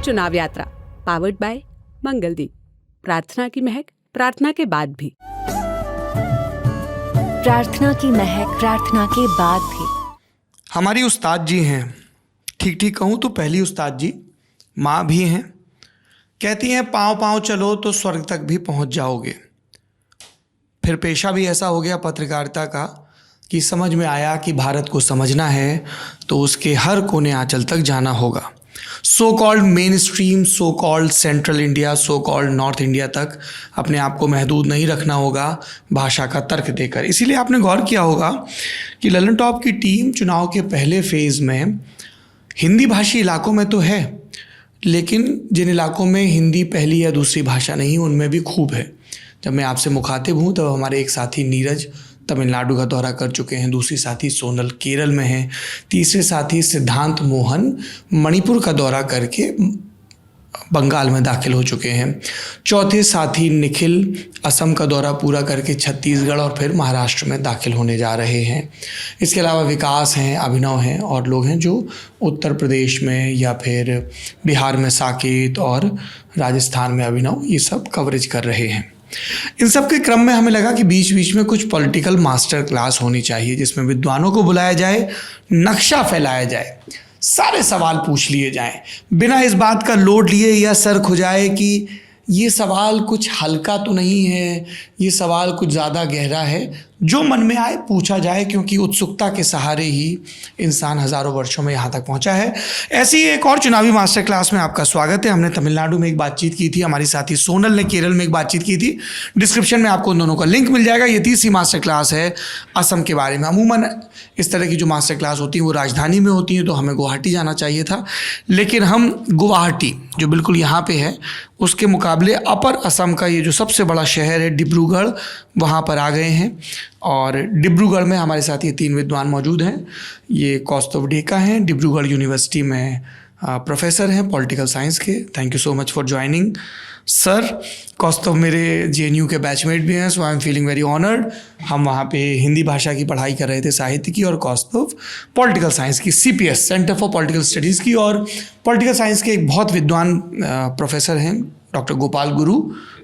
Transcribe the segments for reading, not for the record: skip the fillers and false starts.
चुनाव यात्रा powered by Mangaldeep. प्रार्थना की महक प्रार्थना के बाद भी। प्रार्थना की महक प्रार्थना के बाद भी। हमारी उस्ताद जी हैं, ठीक कहूँ तो पहली उस्ताद जी माँ भी हैं। कहती हैं पाँव पाँव चलो तो स्वर्ग तक भी पहुँच जाओगे। फिर पेशा भी ऐसा हो गया पत्रकारिता का कि समझ में आया कि भारत को समझना है तो उसके हर कोने आंचल तक जाना होगा। So called main stream, so called central India, so called north India तक अपने आप को महदूद नहीं रखना होगा भाषा का तर्क देकर। इसीलिए आपने गौर किया होगा कि ललन टॉप की टीम चुनाव के पहले फेज़ में हिंदी भाषी इलाकों में तो है, लेकिन जिन इलाकों में हिंदी पहली या दूसरी भाषा नहीं उनमें भी खूब है। जब मैं आपसे मुखातिब हूँ तब हमारे एक साथी नीरज तमिलनाडु का दौरा कर चुके हैं, दूसरी साथी सोनल केरल में हैं, तीसरे साथी सिद्धांत मोहन मणिपुर का दौरा करके बंगाल में दाखिल हो चुके हैं, चौथे साथी निखिल असम का दौरा पूरा करके छत्तीसगढ़ और फिर महाराष्ट्र में दाखिल होने जा रहे हैं। इसके अलावा विकास हैं, अभिनव हैं और लोग हैं जो उत्तर प्रदेश में या फिर बिहार में साकेत और राजस्थान में अभिनव ये सब कवरेज कर रहे हैं। इन सब के क्रम में हमें लगा कि बीच बीच में कुछ पॉलिटिकल मास्टर क्लास होनी चाहिए जिसमें विद्वानों को बुलाया जाए, नक्शा फैलाया जाए, सारे सवाल पूछ लिए जाएं, बिना इस बात का लोड लिए या सर खुजाए कि ये सवाल कुछ हल्का तो नहीं है, ये सवाल कुछ ज़्यादा गहरा है। जो मन में आए पूछा जाए, क्योंकि उत्सुकता के सहारे ही इंसान हज़ारों वर्षों में यहाँ तक पहुँचा है। ऐसी एक और चुनावी मास्टर क्लास में आपका स्वागत है। हमने तमिलनाडु में एक बातचीत की थी, हमारी साथी सोनल ने केरल में एक बातचीत की थी। डिस्क्रिप्शन में आपको उन दोनों का लिंक मिल जाएगा। ये तीसरी मास्टर क्लास है असम के बारे में। अमूमन इस तरह की जो मास्टर क्लास होती हैं वो राजधानी में होती हैं, तो हमें गुवाहाटी जाना चाहिए था, लेकिन हम गुवाहाटी जो बिल्कुल यहाँ पे है उसके मुकाबले अपर असम का ये जो सबसे बड़ा शहर है डिब्रूगढ़, वहाँ पर आ गए हैं। और डिब्रूगढ़ में हमारे साथ ये तीन विद्वान मौजूद हैं। ये कौस्तुभ डेका हैं, डिब्रूगढ़ यूनिवर्सिटी में प्रोफेसर हैं पॉलिटिकल साइंस के। Thank you so much for joining sir. Kaustubh मेरे JNU के बैचमेट भी हैं, so I am feeling very honoured. हम वहाँ पे हिंदी भाषा की पढ़ाई कर रहे थे, साहित्य की, और कौस्तुभ पॉलिटिकल साइंस की, CPS centre for political studies की, और पॉलिटिकल साइंस के एक बहुत विद्वान प्रोफेसर हैं डॉक्टर गोपाल गुरु,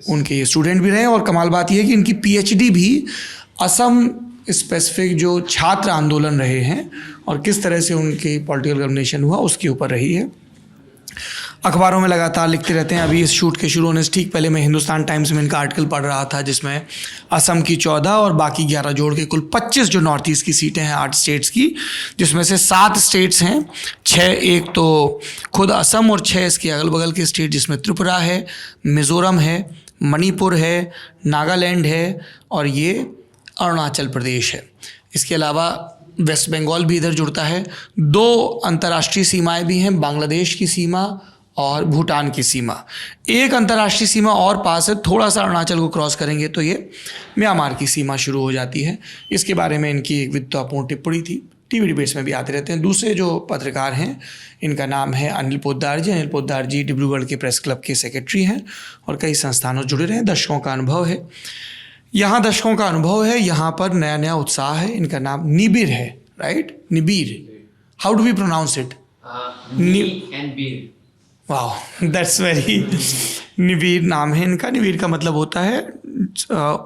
उनके ये स्टूडेंट भी रहे। और कमाल बात यह है कि इनकी PhD भी असम स्पेसिफिक जो छात्र आंदोलन रहे हैं और किस तरह से उनकी पॉलिटिकल कम्युनिकेशन हुआ उसके ऊपर रही है। अखबारों में लगातार लिखते रहते हैं। अभी इस शूट के शुरू होने से ठीक पहले मैं हिंदुस्तान टाइम्स में इनका आर्टिकल पढ़ रहा था जिसमें असम की 14 और बाकी 11 जोड़ के कुल 25 जो नॉर्थ ईस्ट की सीटें हैं 8 स्टेट्स की, जिसमें से 7 स्टेट्स हैं, 6 एक तो खुद असम और 6 इसके अगल बगल के स्टेट जिसमें त्रिपुरा है, मिज़ोरम है, मणिपुर है, नागालैंड है और ये अरुणाचल प्रदेश है। इसके अलावा वेस्ट बंगाल भी इधर जुड़ता है। 2 अंतर्राष्ट्रीय सीमाएं भी हैं, बांग्लादेश की सीमा और भूटान की सीमा। एक अंतर्राष्ट्रीय सीमा और पास है, थोड़ा सा अरुणाचल को क्रॉस करेंगे तो ये म्यांमार की सीमा शुरू हो जाती है। इसके बारे में इनकी एक विद्वतापूर्ण टिप्पणी थी, TV डिबेट्स में भी आते रहते हैं। दूसरे जो पत्रकार हैं इनका नाम है अनिल पोद्दार जी। अनिल पोद्दार जी डिब्रूगढ़ के प्रेस क्लब के सेक्रेटरी हैं और कई संस्थानों से जुड़े रहे हैं। दशकों का अनुभव है यहाँ, दशकों का अनुभव है यहाँ पर, नया नया उत्साह है। इनका नाम निबिर है, right? Nibir, how do we pronounce it? वाह, दैट्स वेरी। निबिर नाम है इनका। निबिर का मतलब होता है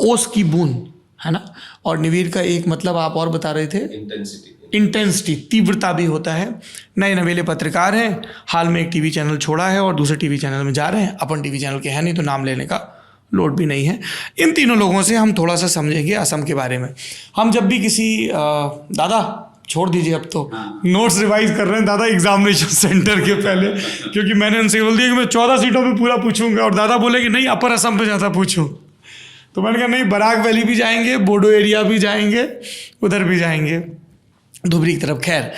ओस की बूंद, है ना? और निबिर का एक मतलब आप और बता रहे थे, इंटेंसिटी, तीव्रता भी होता है। नए नवेले पत्रकार हैं, हाल में एक TV चैनल छोड़ा है और दूसरे TV चैनल में जा रहे हैं। अपन TV चैनल के हैं नहीं तो नाम लेने का लोड भी नहीं है। इन तीनों लोगों से हम थोड़ा सा समझेंगे असम के बारे में। हम जब भी किसी दादा छोड़ दीजिए, अब तो नोट्स रिवाइज कर रहे हैं दादा एग्जामिनेशन सेंटर के पहले, क्योंकि मैंने उनसे बोल दिया कि मैं 14 सीटों पे पूरा पूछूंगा और दादा बोले कि नहीं अपर असम पे ज़्यादा पूछूं। तो मैंने कहा नहीं, बराक वैली भी जाएंगे, बोडो एरिया भी जाएंगे, उधर भी जाएंगे, धुबरी की तरफ। खैर,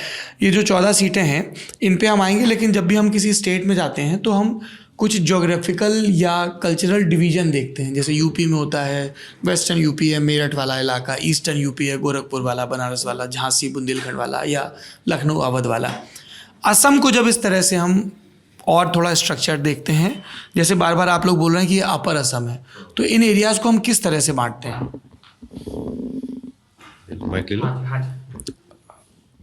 ये जो 14 सीटें हैं इन पे हम आएंगे, लेकिन जब भी हम किसी स्टेट में जाते हैं तो हम कुछ ज्योग्राफिकल या कल्चरल डिवीज़न देखते हैं। जैसे यूपी में होता है, वेस्टर्न यूपी है मेरठ वाला इलाका, ईस्टर्न यूपी है गोरखपुर वाला, बनारस वाला, झांसी बुंदेलखंड वाला या लखनऊ अवध वाला। असम को जब इस तरह से हम और थोड़ा स्ट्रक्चर देखते हैं, जैसे बार बार आप लोग बोल रहे हैं कि ये अपर असम है, तो इन एरियाज़ को हम किस तरह से बांटते हैं?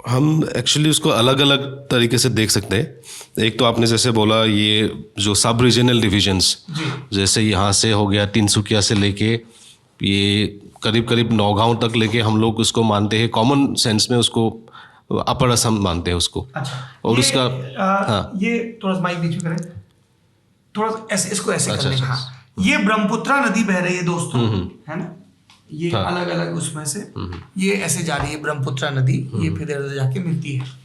हम एक्चुअली उसको अलग अलग तरीके से देख सकते हैं। एक तो आपने जैसे बोला ये जो सब रीजनल डिविजन्स, जैसे यहाँ से हो गया तिनसुकिया से लेके ये करीब करीब नौगांव तक लेके हम लोग उसको मानते हैं, कॉमन सेंस में उसको अपर असम मानते हैं उसको। अच्छा, और उसका हाँ, ये थोड़ा सा माइक बीच में करें, थोड़ा सा ऐसे इसको ऐसे कर लें। हाँ, ये ब्रह्मपुत्रा नदी बह रही है दोस्तों, है ना, ये हाँ। अलग अलग उसमें से ये ऐसे जा रही है ब्रह्मपुत्रा नदी, ये फिर इधर जाके मिलती है।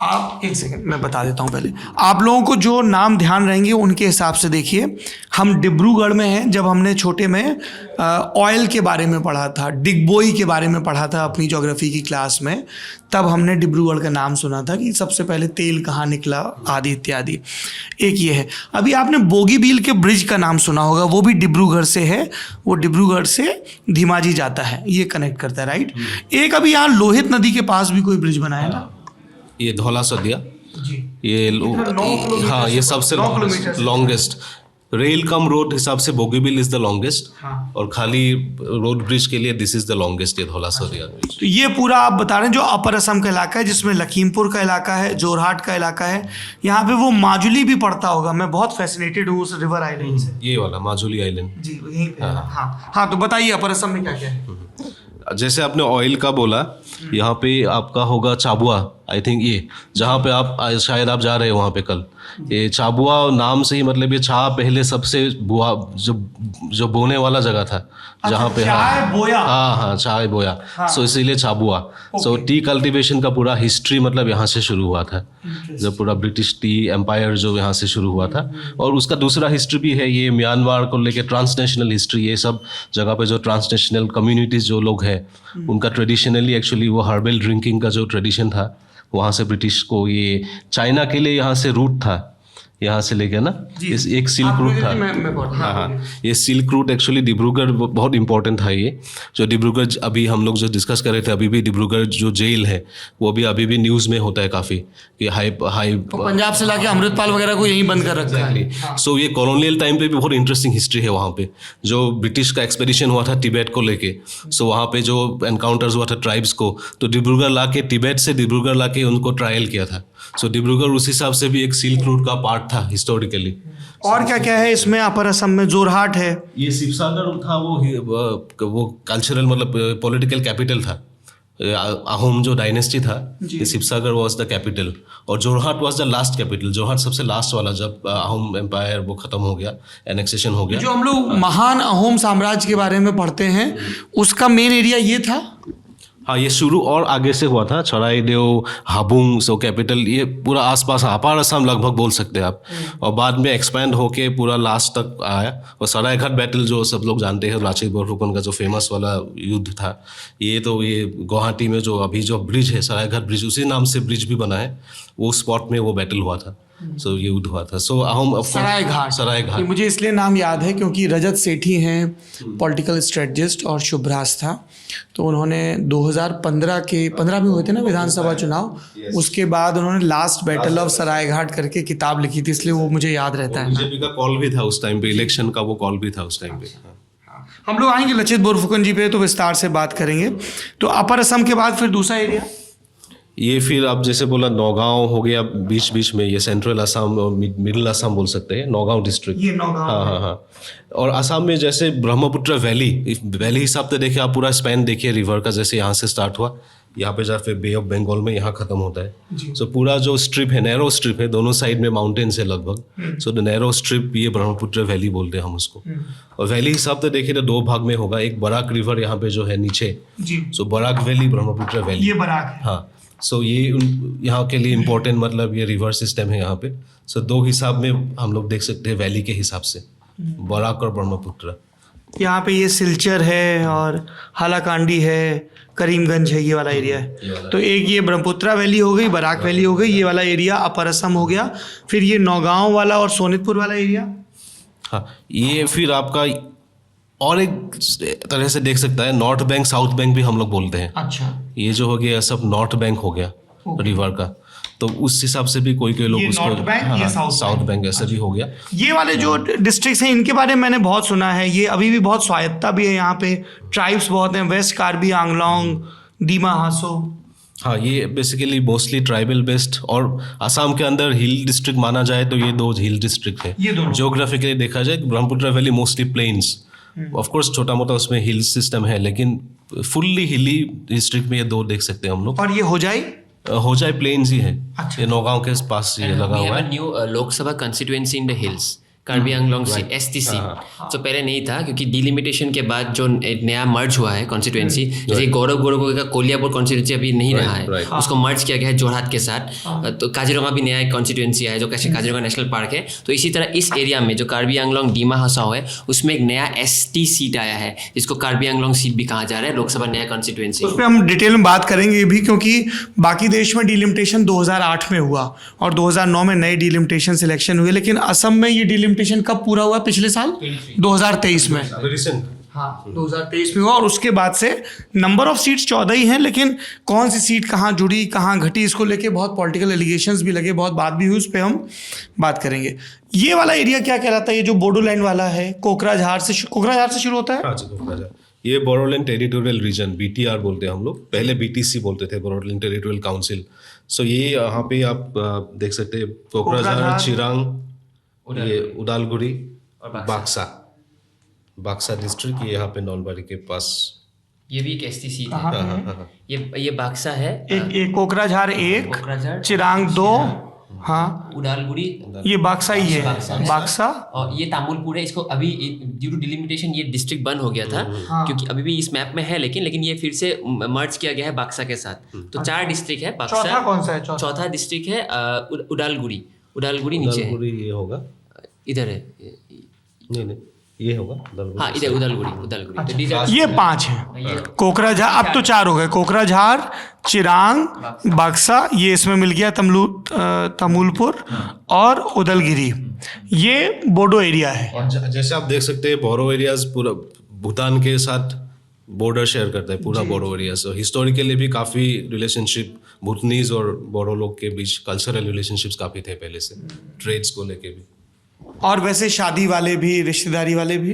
आप एक सेकंड मैं बता देता हूँ। पहले आप लोगों को जो नाम ध्यान रहेंगे उनके हिसाब से देखिए। हम डिब्रूगढ़ में हैं, जब हमने छोटे में ऑयल के बारे में पढ़ा था, डिगबोई के बारे में पढ़ा था अपनी ज्योग्राफी की क्लास में, तब हमने डिब्रूगढ़ का नाम सुना था कि सबसे पहले तेल कहाँ निकला आदि इत्यादि। एक ये है। अभी आपने बोगीबील के ब्रिज का नाम सुना होगा, वो भी डिब्रूगढ़ से है, वो डिब्रूगढ़ से धीमाजी जाता है, ये कनेक्ट करता है, राइट। एक अभी यहाँ लोहित नदी के पास भी कोई ब्रिज बना है ना, ये धौला सदिया, जी, ये हाँ, ये सबसे लॉन्गेस्ट रेल कम रोड हिसाब से बोगीबील इज द लॉन्गेस्ट, और खाली रोड ब्रिज के लिए दिस इज द लॉन्गेस्ट, ये धौला सदिया ब्रिज। तो ये पूरा आप बता रहे हैं जो अपर असम का इलाका है, जिसमें लखीमपुर का इलाका है, जोरहाट का इलाका है, यहाँ पे वो माजुली भी पड़ता होगा। मैं बहुत फैसिनेटेड हूँ उस रिवर आइलैंड से। ये वाला माजुली आइलैंड, जी यहीं पे। हाँ, तो बताइए अपर असम में क्या क्या है। जैसे आपने ऑयल का बोला, यहाँ पे आपका होगा चाबुआ, आई थिंक ये जहाँ पे आप शायद आप जा रहे हो वहाँ पे कल, ये चाबुआ नाम से ही मतलब ये चा पहले सबसे बुआ जो बोने वाला जगह था, जहाँ पे चाय बोया। हाँ चाय बोया, सो इसीलिए चाबुआ। सो टी कल्टीवेशन का पूरा हिस्ट्री मतलब यहाँ से शुरू हुआ था, जब पूरा ब्रिटिश टी एम्पायर जो यहाँ से शुरू हुआ था। और उसका दूसरा हिस्ट्री भी है, ये म्यांमार को लेके ट्रांसनेशनल हिस्ट्री, ये सब जगह पे जो ट्रांसनेशनल कम्युनिटीज़ जो लोग हैं उनका ट्रेडिशनली एक्चुअली वो हर्बल ड्रिंकिंग का जो ट्रेडिशन था, वहाँ से ब्रिटिश को ये चाइना के लिए यहाँ से रूट था, यहाँ से लेके ना इस एक सिल्क रूट था। हाँ, ये सिल्क रूट एक्चुअली डिब्रूगढ़ बहुत इंपॉर्टेंट था। ये जो डिब्रूगढ़ अभी हम लोग जो डिस्कस कर रहे थे, अभी भी डिब्रूगढ़ जो जेल है वो भी अभी भी न्यूज़ में होता है काफ़ी कि हाई पंजाब से लाके अमृतपाल वगैरह को यहीं बंद कर रखा है। सो ये कॉलोनियल टाइम पे भी बहुत इंटरेस्टिंग हिस्ट्री है वहाँ पे, जो ब्रिटिश का एक्सपेडिशन हुआ था तिब्बत को लेके। सो वहाँ पे जो एनकाउंटर्स हुआ था ट्राइब्स को, तो डिब्रूगढ़ ला के तिब्बत से डिब्रूगढ़ ला के उनको ट्रायल किया था। सो डिब्रूगढ़ उस हिसाब से भी एक सिल्क रूट का पार्ट था हिस्टोरिकली। और क्या क्या है इसमें? अपर असम में जोरहाट है, ये शिवसागर था, वो कल्चरल मतलब पॉलिटिकल कैपिटल था, अहोम जो डायनेस्टी था, ये शिवसागर वाज द कैपिटल, और Jorhat was the last capital. Jorhat सबसे लास्ट वाला, जब अहोम एम्पायर वो खत्म हो गया, एनेक्सेशन हो गया। जो हम लोग महान अहोम साम्राज्य के बारे में पढ़ते हैं, उसका मेन एरिया ये था। हाँ, ये शुरू और आगे से हुआ था, छराईदेव, हाबुंग, सो कैपिटल ये पूरा आसपास अपार असम लगभग बोल सकते हैं आप। और बाद में एक्सपैंड होके पूरा लास्ट तक आया। और सरायघाट बैटल जो सब लोग जानते हैं, लाचित बोरफुकन का जो फेमस वाला युद्ध था, ये तो ये गुवाहाटी में जो अभी जो ब्रिज है सरायघाट ब्रिज, उसी नाम से ब्रिज भी बना है, वो स्पॉट में वो बैटल हुआ था। सो ये युद्ध हुआ था। सो अहोम सरायघाट मुझे इसलिए नाम याद है क्योंकि रजत सेठी हैं पॉलिटिकल स्ट्रेटजिस्ट और शुभ्राज था, तो उन्होंने 2015 में हुए थे ना विधानसभा चुनाव, उसके बाद उन्होंने लास्ट बैटल ऑफ सरायघाट करके किताब लिखी थी, इसलिए वो मुझे याद रहता है। बीजेपी का कॉल भी था उस टाइम पे, इलेक्शन का वो कॉल भी था उस टाइम पे। हम लोग आएंगे लचित बोरफुकन जी पे तो विस्तार से बात करेंगे। तो अपर असम के बाद फिर दूसरा एरिया, ये फिर आप जैसे बोला नौगांव हो गया बीच बीच में, ये सेंट्रल असम और मिडिल असम बोल सकते हैं, नौगांव डिस्ट्रिक्ट। ये नौगांव। हाँ। और असम में जैसे ब्रह्मपुत्र वैली हिसाब से देखिए आप, पूरा स्पैन देखिए रिवर का, जैसे यहाँ से स्टार्ट हुआ, यहाँ पे जाकर बे ऑफ बंगाल में यहाँ खत्म होता है। सो पूरा जो स्ट्रिप है, नैरो स्ट्रिप है, दोनों साइड में माउंटेन्स है लगभग। सो द नैरो स्ट्रिप, ये ब्रह्मपुत्र वैली बोलते हैं हम उसको। और वैली हिसाब से देखिए तो 2 भाग में होगा, एक बराक रिवर यहाँ पे जो है नीचे, सो बराक वैली, ब्रह्मपुत्र वैली, ये बराक है। हाँ। सो ये यहाँ के लिए इम्पोर्टेंट मतलब ये रिवर सिस्टम है यहाँ पे। सो 2 हिसाब में हम लोग देख सकते हैं वैली के हिसाब से, बराक और ब्रह्मपुत्र। यहाँ पे ये सिलचर है और हालाकांडी है, करीमगंज है, ये वाला एरिया है। तो एक ये ब्रह्मपुत्रा वैली हो गई, बराक वैली हो गई, ये वाला एरिया अपर असम हो गया। फिर ये नौगांव वाला और सोनितपुर वाला एरिया। हाँ, ये फिर आपका और एक तरह से देख सकता है, नॉर्थ बैंक साउथ बैंक भी हम लोग बोलते हैं। अच्छा, ये जो हो गया सब नॉर्थ बैंक हो गया रिवर का, तो उस हिसाब से भी कोई लोग उसको नॉर्थ बैंक, ये साउथ बैंक ऐसा भी हो गया। ये वाले जो डिस्ट्रिक्ट्स हैं इनके बारे में मैंने बहुत सुना है, ये अभी भी बहुत स्वायत्ता भी है यहाँ पे, ट्राइब्स बहुत हैं, वेस्ट कार्बी आंगलोंग, दीमा हासो। हाँ, ये बेसिकली मोस्टली ट्राइबल बेस्ड, और असम के अंदर हिल डिस्ट्रिक्ट माना जाए तो ये 2 हिल डिस्ट्रिक्ट है। ये दोनों ज्योग्राफिकली देखा जाए Brahmaputra valley mostly plains, of course छोटा मोटा उसमें हिल सिस्टम है, लेकिन फुल्ली हिली डिस्ट्रिक्ट में ये 2 देख सकते हैं हम लोग। और ये हो जाए प्लेन्स ही है। ये नौगांव के पास ये लगा हुआ है। New Lok Sabha constituency in the hills, Karbi Anglong STC। तो पहले नहीं था क्योंकि डिलिमिटेशन के बाद जो नया मर्ज हुआ है कॉन्स्टिट्यूएंसी, जैसे गौरव का कोलियापुर कॉन्स्टिट्यूएंसी अभी नहीं रहा है, उसको मर्ज किया गया है जोरहाट के साथ। तो काजीरंगा भी नया एक कॉन्स्टिट्यूएंसी है जो काजीरंगा नेशनल पार्क है। तो इसी तरह इस एरिया में जो कार्बी आंगलोंग डीमा हसाओ है उसमें एक नया ST सीट आया है जिसको कार्बी आंगलोंग सीट भी कहा जा रहा है, लोकसभा नया कॉन्स्टिट्यूएंसी। उस पर हम डिटेल में बात करेंगे भी, क्योंकि बाकी देश में डिलिमिटेशन 2008 में हुआ और 2009 में नए डिलिमिटेशन सिलेक्शन हुए, लेकिन असम में ये डिलिमिटेशन कब पूरा हुआ? पिछले साल 2023 में। हाँ, 2023 में हुआ और उसके बाद से नंबर ऑफ सीट्स 14 ही हैं, लेकिन कौन सी सीट कहाँ जुड़ी कहाँ घटी इसको लेके बहुत पॉलिटिकल एलिगेशंस भी लगे, बहुत बात भी हुई, उस पर हम बात करेंगे। ये वाला एरिया क्या कहलाता है? ये जो बोडोलैंड वाला है, कोकराझार से शुरू होता है। हाँ जी, कोकराझार। ये बोडोलैंड टेरिटोरियल रीजन, BTR बोलते हैं हम लोग, पहले BTC बोलते थे, बोडोलैंड टेरिटोरियल काउंसिल। सो ये यहाँ पे आप देख सकते हैं कोकराझार, चिरांग, ये उदालगुड़ी और बाक्सा डिस्ट्रिक्ट, ये यहाँ पे नौलबाड़ी के पास। ये भी एक ST सीट है। ये बाक्सा है। एक कोकराझार, एक चिरांग 2, हाँ उदालगुड़ी, ये बाक्सा ही है, बाक्सा। और ये तामुलपुर है। इसको अभी ड्यू टू डिलिमिटेशन ये डिस्ट्रिक्ट बंद हो गया था क्योंकि अभी भी इस मैप में है, लेकिन ये फिर से मर्ज किया गया है बाक्सा के साथ। तो 4 डिस्ट्रिक्ट है बाक्सा। चौथा कौन सा है? चौथा डिस्ट्रिक्ट है उदालगुड़ी नीचे है, ये होगा, इधर है। नहीं ये होगा उदालगुड़ी। हाँ, इधर उदालगुड़ी। ये 5 है। कोकराझार, अब तो 4 हो गए, कोकराझार, चिरांग, बक्सा, ये इसमें मिल गया तमुलपुर और उदलगिरी। ये बोडो एरिया है। और जैसे आप देख सकते हैं बोरो एरियाज पूरा भूटान के साथ बॉर्डर शेयर करता है, पूरा बोरो एरिया। सो हिस्टोरिकली भी काफ़ी रिलेशनशिप भूटनीज और बोरो लोग के बीच कल्चरल रिलेशनशिप्स काफ़ी थे पहले से, ट्रेड्स को लेके भी। और वैसे शादी वाले भी, रिश्तेदारी वाले भी।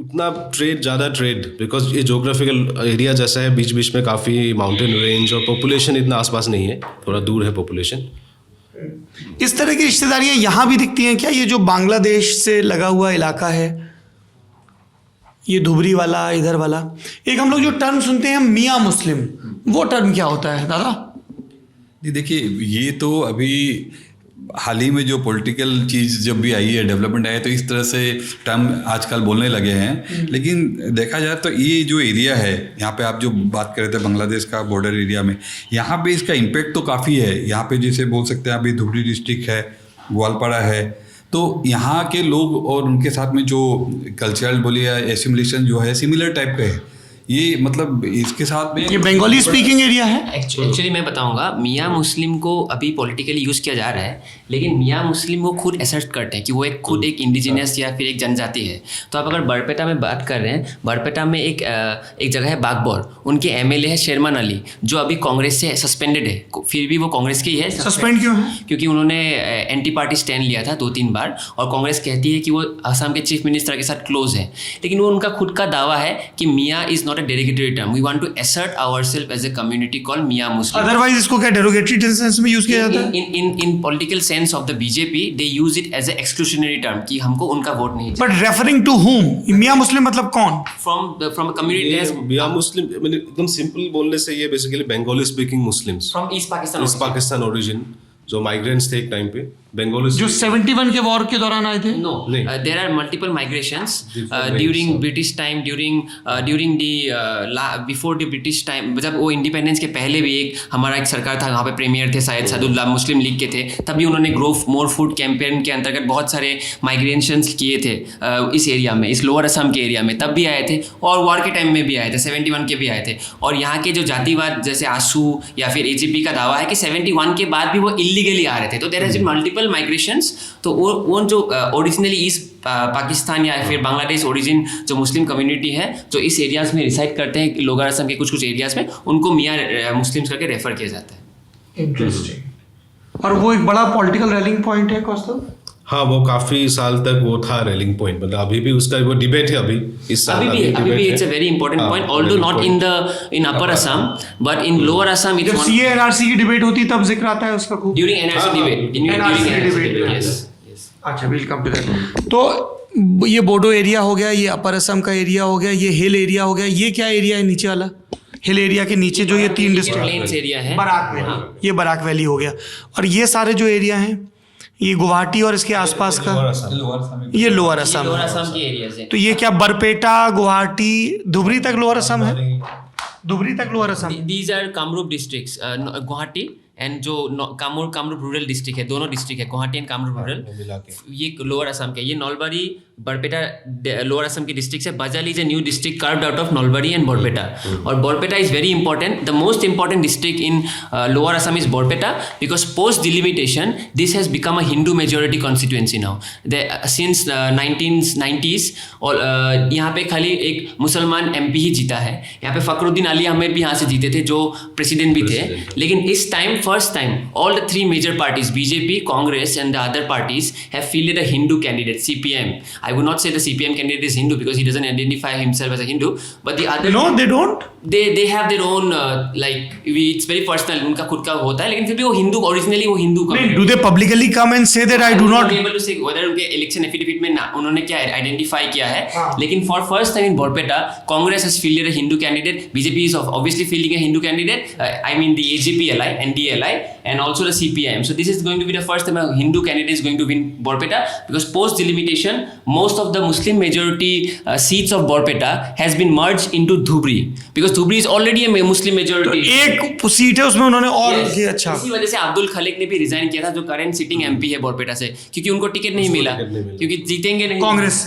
उतना ज़्यादा ट्रेड, बिकॉज ये जोग्राफिकल एरिया जैसा है, बीच बीच में काफ़ी माउंटेन रेंज और पॉपुलेशन इतना आसपास नहीं है, थोड़ा दूर है पॉपुलेशन। इस तरह की रिश्तेदारियां यहाँ भी दिखती हैं क्या? ये जो बांग्लादेश से लगा हुआ इलाका है, ये धुबरी वाला, इधर वाला, एक हम लोग जो टर्म सुनते हैं मियाँ मुस्लिम, वो टर्म क्या होता है दादा? देखिए, ये तो अभी हाल ही में जो पॉलिटिकल चीज़ जब भी आई है, डेवलपमेंट आया, तो इस तरह से टर्म आजकल बोलने लगे हैं। लेकिन देखा जाए तो ये जो एरिया है, यहाँ पे आप जो बात कर रहे थे बांग्लादेश का बॉर्डर एरिया में, यहाँ पे इसका इम्पैक्ट तो काफ़ी है। यहाँ पे जैसे बोल सकते हैं अभी धुबरी डिस्ट्रिक्ट है, ग्वालपाड़ा है, तो यहाँ के लोग और उनके साथ में जो कल्चरल बोलिए या एसिमुलेशन जो है सिमिलर टाइप का है। ये मतलब इसके साथ में ये बंगाली स्पीकिंग एरिया है। एक्चुअली मैं बताऊंगा, मियाँ मुस्लिम को अभी पॉलिटिकली यूज़ किया जा रहा है, लेकिन मियाँ मुस्लिम वो खुद असर्ट करते हैं कि वो खुद एक इंडिजिनस या फिर एक जनजाति है। तो आप अगर बरपेटा में बात कर रहे हैं, बरपेटा में एक जगह है बागबोर, उनके MLA है शेरमान अली, जो अभी कांग्रेस से सस्पेंडेड है, फिर भी वो कांग्रेस के ही है। सस्पेंड क्यों है? क्योंकि उन्होंने एंटी पार्टी स्टैंड लिया था 2-3 बार, और कांग्रेस कहती है कि वो असम के चीफ मिनिस्टर के साथ क्लोज है। लेकिन वो उनका खुद का दावा है कि मियाँ is not a derogatory term. We want to assert ourselves as a community called Mia Muslim. Otherwise इसको क्या derogatory सेंस में यूज किया जाता है? In political sense of the BJP, they use it as a exclusionary term कि हमको उनका vote नहीं चाहिए। But referring to whom? मियाँ मुस्लिम मतलब कौन? From a community as मियाँ मुस्लिम, मैंने एकदम सिंपल बोलने से ये basically Bengali speaking Muslims from East Pakistan origin, जो माइग्रेंट्स थे एक टाइम पे बंगाली, जो 71 के वॉर के दौरान आए थे। No, there are multiple migrations during British time, during the before the British time, जब वो इंडिपेंडेंस के पहले भी एक हमारा एक सरकार था, वहाँ पे प्रीमियर थे शायद सदुल्ला, मुस्लिम लीग के थे, तभी उन्होंने ग्रो मोर फूड कैंपेन के अंतर्गत बहुत सारे माइग्रेशंस किए थे इस एरिया में, इस लोअर असम के एरिया में, तब भी आए थे और वॉर के टाइम में भी आए थे, 71 के भी आए थे। और यहाँ के जो जातिवाद जैसे आसू या फिर AJP का दावा है कि 71 के बाद भी वो इलीगली आ रहे थे, तो there has been multiple migrations. तो वो जो ओरिजिनली ईस्ट पाकिस्तान या फिर बांग्लादेश ओरिजिन जो मुस्लिम कम्युनिटी है जो इस एरियाज में रिसाइड करते हैं, लोअर असम के कुछ एरियाज में, उनको मियाँ मुस्लिम्स करके रेफर किया जाता है। इंटरेस्टिंग। और वो एक बड़ा पॉलिटिकल रैलिंग पॉइंट है कौस्तुभ? हाँ वो काफी साल तक वो था रेलिंग पॉइंट, मतलब अभी भी उसका वो डिबेट है अभी इस साल अभी भी debate इट्स अ है। वेरी इंपॉर्टेंट हाँ, point, although not in upper Assam but in lower Assam जब इट्स सीए एनआरसी की डिबेट होती है तब जिक्र आता है उसका खूब। During NRC debate, NRC debate, yes. अच्छा, विल कम टू दैट। तो ये बोडो एरिया हो गया, ये अपर असम का एरिया हो गया, ये हिल एरिया हो गया, ये क्या एरिया है नीचे वाला? हिल एरिया के नीचे जो ये 3 डिस्ट्रिक्ट, प्लेन्स एरिया है, बराक वैली, ये बराक वैली हो गया। और ये सारे जो एरिया हैं, ये गुवाहाटी और इसके आसपास का, ये लोअर असम लोअर है। असम के एरियाज है। तो ये क्या बरपेटा, गुवाहाटी, धुबरी तक लोअर असम है? धुबरी तक lower Assam. These are Kamrup districts, Guwahati and जो कामरूप रूरल डिस्ट्रिक्ट है, दोनों डिस्ट्रिक्ट है गुवाहाटी एंड कामरूप रूरल, ये लोअर असम के, ये नलबारी बरपेटा लोअर असम की डिस्ट्रिक्ट है। Bajali is a new district carved out of Nalbari and Barpeta, और Barpeta is very important, the most important district in lower Assam is Barpeta, because post delimitation this has become a Hindu majority constituency now. Since 1990s और यहाँ पे खाली एक मुसलमान MP ही जीता है। यहाँ पे फखरुद्दीन अली अहमद भी यहाँ से जीते थे जो प्रेसिडेंट भी थे, लेकिन इस time first time all the 3 major parties, BJP, Congress and the other parties have fielded a Hindu candidate, CPM. I would not say the CPM candidate is Hindu because he doesn't identify himself as a Hindu, but the other No, they don't. they have their own it's very personal, उनका खुद का होता है, लेकिन फिर भी वो Hindu, originally वो Hindu Do they publicly come and say that I do not? able to say whether उनके इलेक्शन एफिडेविट में ना उन्होंने क्या आइडेंटिफाई किया है, लेकिन for first time in Barpeta Congress has fielded a Hindu candidate, BJP is obviously fielding a Hindu candidate, I mean the AJP-LI, NDA-LI and also the CPIM. So this is going to be the first time a Hindu candidate is going to win Borpeta, because post delimitation most of the Muslim majority seats of Borpeta has been merged into Dhubri, because Dhubri is already a Muslim majority. एक seat है उसमें उन्होंने और Yes. किया। अच्छा, इसी वजह से अब्दुल खलीक ने भी रिजाइन किया था, जो करंट सिटिंग MP है बोरपेटा से, क्योंकि उनको टिकट नहीं मिला, क्योंकि जीतेंगे नहीं कांग्रेस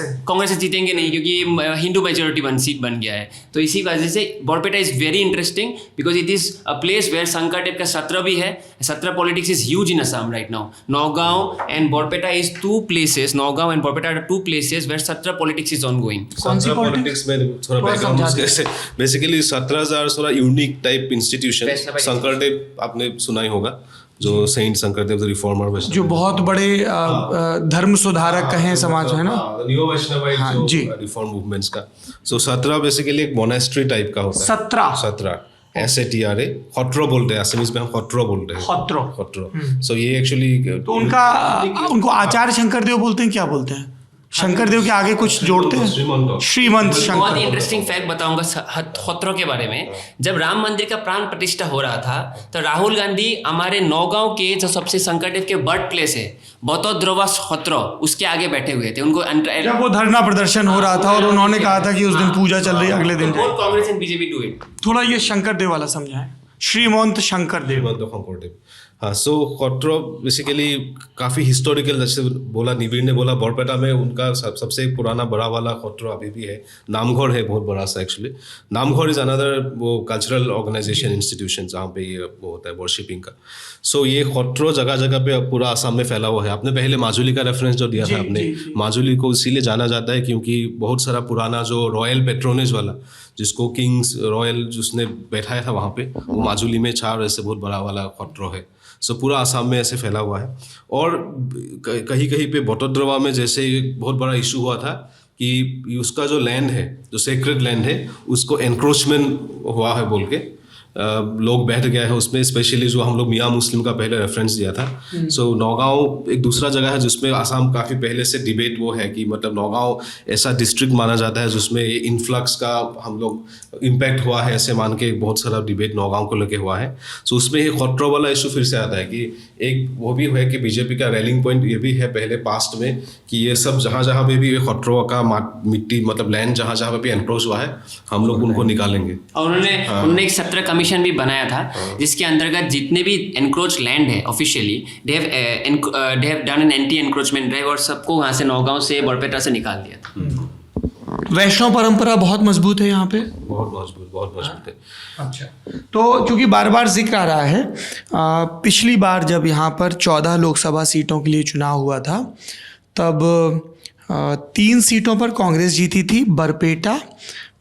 से जीतेंगे नहीं, क्योंकि हिंदू मेजोरिटी सीट बन गया है। तो इसी वजह से Barpeta is very interesting, because it is a place where संकट का सत्र भी है। Sattra politics is huge in Assam right now. Nagaon and Barpeta is 2 places, Nagaon and Barpeta are 2 places where sattra politics is ongoing. Sattra politics में थोड़ा बैकग्राउंड से बेसिकली 17,000 थोड़ा यूनिक टाइप इंस्टीट्यूशन, शंकरदेव आपने सुना ही होगा, जो सेंट शंकरदेव द रिफॉर्मर, जो बहुत बड़े धर्म सुधारक कहें समाज है ना, न्यू वैष्णवाइट जो जी। रिफॉर्म मूवमेंट्स का। सो 17 बेसिकली एक मोनेस्ट्री टाइप का होता है। 17 SATRA, खत्रो बोलते हैं, असमीज में हम खत्रो बोलते हैं, खत्रो। सो ये एक्चुअली तो उनको आचार्य शंकरदेव बोलते हैं, क्या बोलते हैं? शंकरदेव के आगे कुछ जोड़ते हैं, श्रीमंत बहुत ही शंकर। इंटरेस्टिंग फैक्ट बताऊंगा खत्रों के बारे में। जब राम मंदिर का प्राण प्रतिष्ठा हो रहा था, तो राहुल गांधी हमारे नौगांव के जो सबसे शंकरदेव के बर्थ प्लेस है बतौद्रवा खत्रो, उसके आगे बैठे हुए थे। उनको जब वो धरना प्रदर्शन हो रहा था और उन्होंने कहा था कि उस दिन पूजा चल रही है, अगले दिन जाए। Congress and BJP do it. थोड़ा ये शंकरदेव वाला समझाएं, श्रीमंत शंकरदेव। शंकरदेव। हाँ, सो खत्रो बेसिकली काफ़ी हिस्टोरिकल, जैसे बोला निवीर ने बोला, बरपेटा में उनका सबसे पुराना बड़ा वाला खत्रो अभी भी है। नामघर है बहुत बड़ा सा एक्चुअली। नामघर इज अनदर वो कल्चरल ऑर्गेनाइजेशन इंस्टीट्यूशन जहाँ पे ये वो होता है वर्शिपिंग का। सो ये खत्रो जगह जगह पे पूरा आसाम में फैला हुआ है। आपने पहले माजुली का रेफरेंस जो दिया था आपने, माजुली को इसीलिए जाना जाता है क्योंकि बहुत सारा पुराना जो रॉयल पेट्रोनेज वाला, जिसको किंग्स रॉयल जिसने बैठाया था वहाँ पे, वो माजुली में छाव ऐसे बहुत बड़ा वाला खत्रो है। सो पूरा आसाम में ऐसे फैला हुआ है। और कहीं कहीं पे बतौद्रवा में जैसे एक बहुत बड़ा इशू हुआ था कि उसका जो लैंड है, जो सेक्रेड लैंड है, उसको एनक्रोचमेंट हुआ है बोल के लोग बैठ गए हैं उसमें, स्पेशली जो हम लोग मियाँ मुस्लिम का पहले रेफरेंस दिया था। सो नौगांव एक दूसरा जगह है जिसमें आसाम काफ़ी पहले से डिबेट वो है कि मतलब नौगांव ऐसा डिस्ट्रिक्ट माना जाता है जिसमें ये इन्फ्लक्स का हम लोग इम्पैक्ट हुआ है, ऐसे मान के बहुत सारा डिबेट नौगांव को लेके हुआ है। सो उसमें ये खत्रो वाला इशू फिर से आता है कि एक वो भी है कि बीजेपी का रैलिंग पॉइंट ये भी है पहले पास्ट में कि ये सब जहाँ जहाँ पे भी ये खत्रो का मिट्टी मतलब लैंड जहाँ जहाँ पे भी एनक्रोच हुआ है, हम लोग उनको निकालेंगे। और उन्होंने एक 17 कमीशन भी बनाया था, जिसके अंतर्गत जितने भी एनक्रोच लैंड है officially they have done an anti encroachment drive, और सबको वहाँ से नौगांव से बरपेटा से निकाल दिया था। वैष्णव परंपरा बहुत मजबूत है यहाँ पे, बहुत मजबूत है। अच्छा, तो चूंकि बार बार जिक्र आ रहा है, पिछली बार जब यहाँ पर 14 लोकसभा सीटों के लिए चुनाव हुआ था, तब 3 सीटों पर कांग्रेस जीती थी, बरपेटा,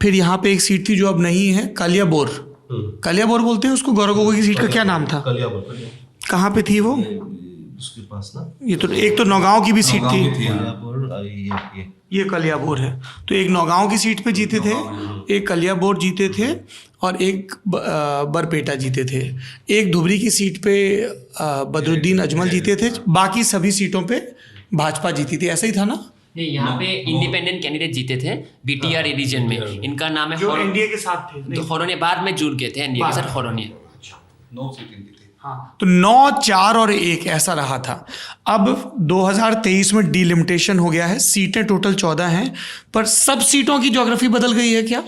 फिर यहाँ पे एक सीट थी जो अब नहीं है, कलियाबोर बोलते हैं उसको। गौरव गोगोई की सीट का क्या नाम था? कलियाबोर। कहाँ पे थी वो? उसके पास ना ये तो एक तो नौगांव की भी सीट थी, ये ये कलियाबोर है। तो एक नौगांव की सीट पे जीते थे, एक कलियाबोर जीते थे और एक बरपेटा जीते थे। एक धुबरी की सीट पे बदरुद्दीन अजमल जीते थे, बाकी सभी सीटों पे भाजपा जीती थी, ऐसा ही था ना? नहीं, यहाँ पे इंडिपेंडेंट कैंडिडेट जीते थे बीटीआर रीजन में। इनका नाम है जो एनडीए के साथ थे। तो खोरोनिया बाद में जुड़ गए थे एनडीए के साथ खोरोनिया। 9 सीट इनकी थी। हाँ, तो 9, 4 और 1 ऐसा रहा था। अब 2023 में डिलिमिटेशन हो गया है, सीटें टोटल 14 हैं, पर सब सीटों की ज्योग्राफी बदल गई है क्या?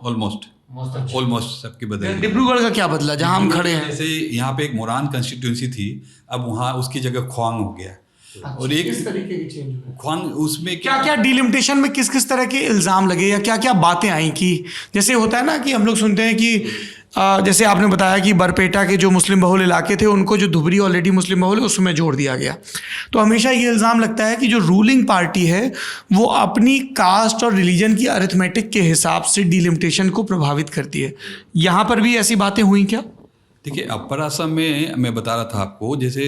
ऑलमोस्ट सबकी बदल गई। डिब्रूगढ़ का क्या बदला, जहां हम खड़े हैं? जैसे यहाँ पे एक मोरान कंस्टिट्यूंसी थी, अब वहाँ उसकी जगह ख्वांग हो गया। और एक किस तरीके की चेंज हुई? ख्वांग उसमें क्या क्या डिलिमिटेशन में किस किस तरह के इल्ज़ाम लगे या क्या क्या बातें आई कि जैसे होता है ना कि हम लोग सुनते हैं कि जैसे आपने बताया कि बरपेटा के जो मुस्लिम बहुल इलाके थे उनको जो धुबरी ऑलरेडी मुस्लिम बहुल है उसमें जोड़ दिया गया। तो हमेशा ये इल्ज़ाम लगता है कि जो रूलिंग पार्टी है वो अपनी कास्ट और रिलीजन की अरिथमेटिक के हिसाब से डिलिमिटेशन को प्रभावित करती है। यहाँ पर भी ऐसी बातें हुई क्या? देखिए, अपर असम में मैं बता रहा था आपको, जैसे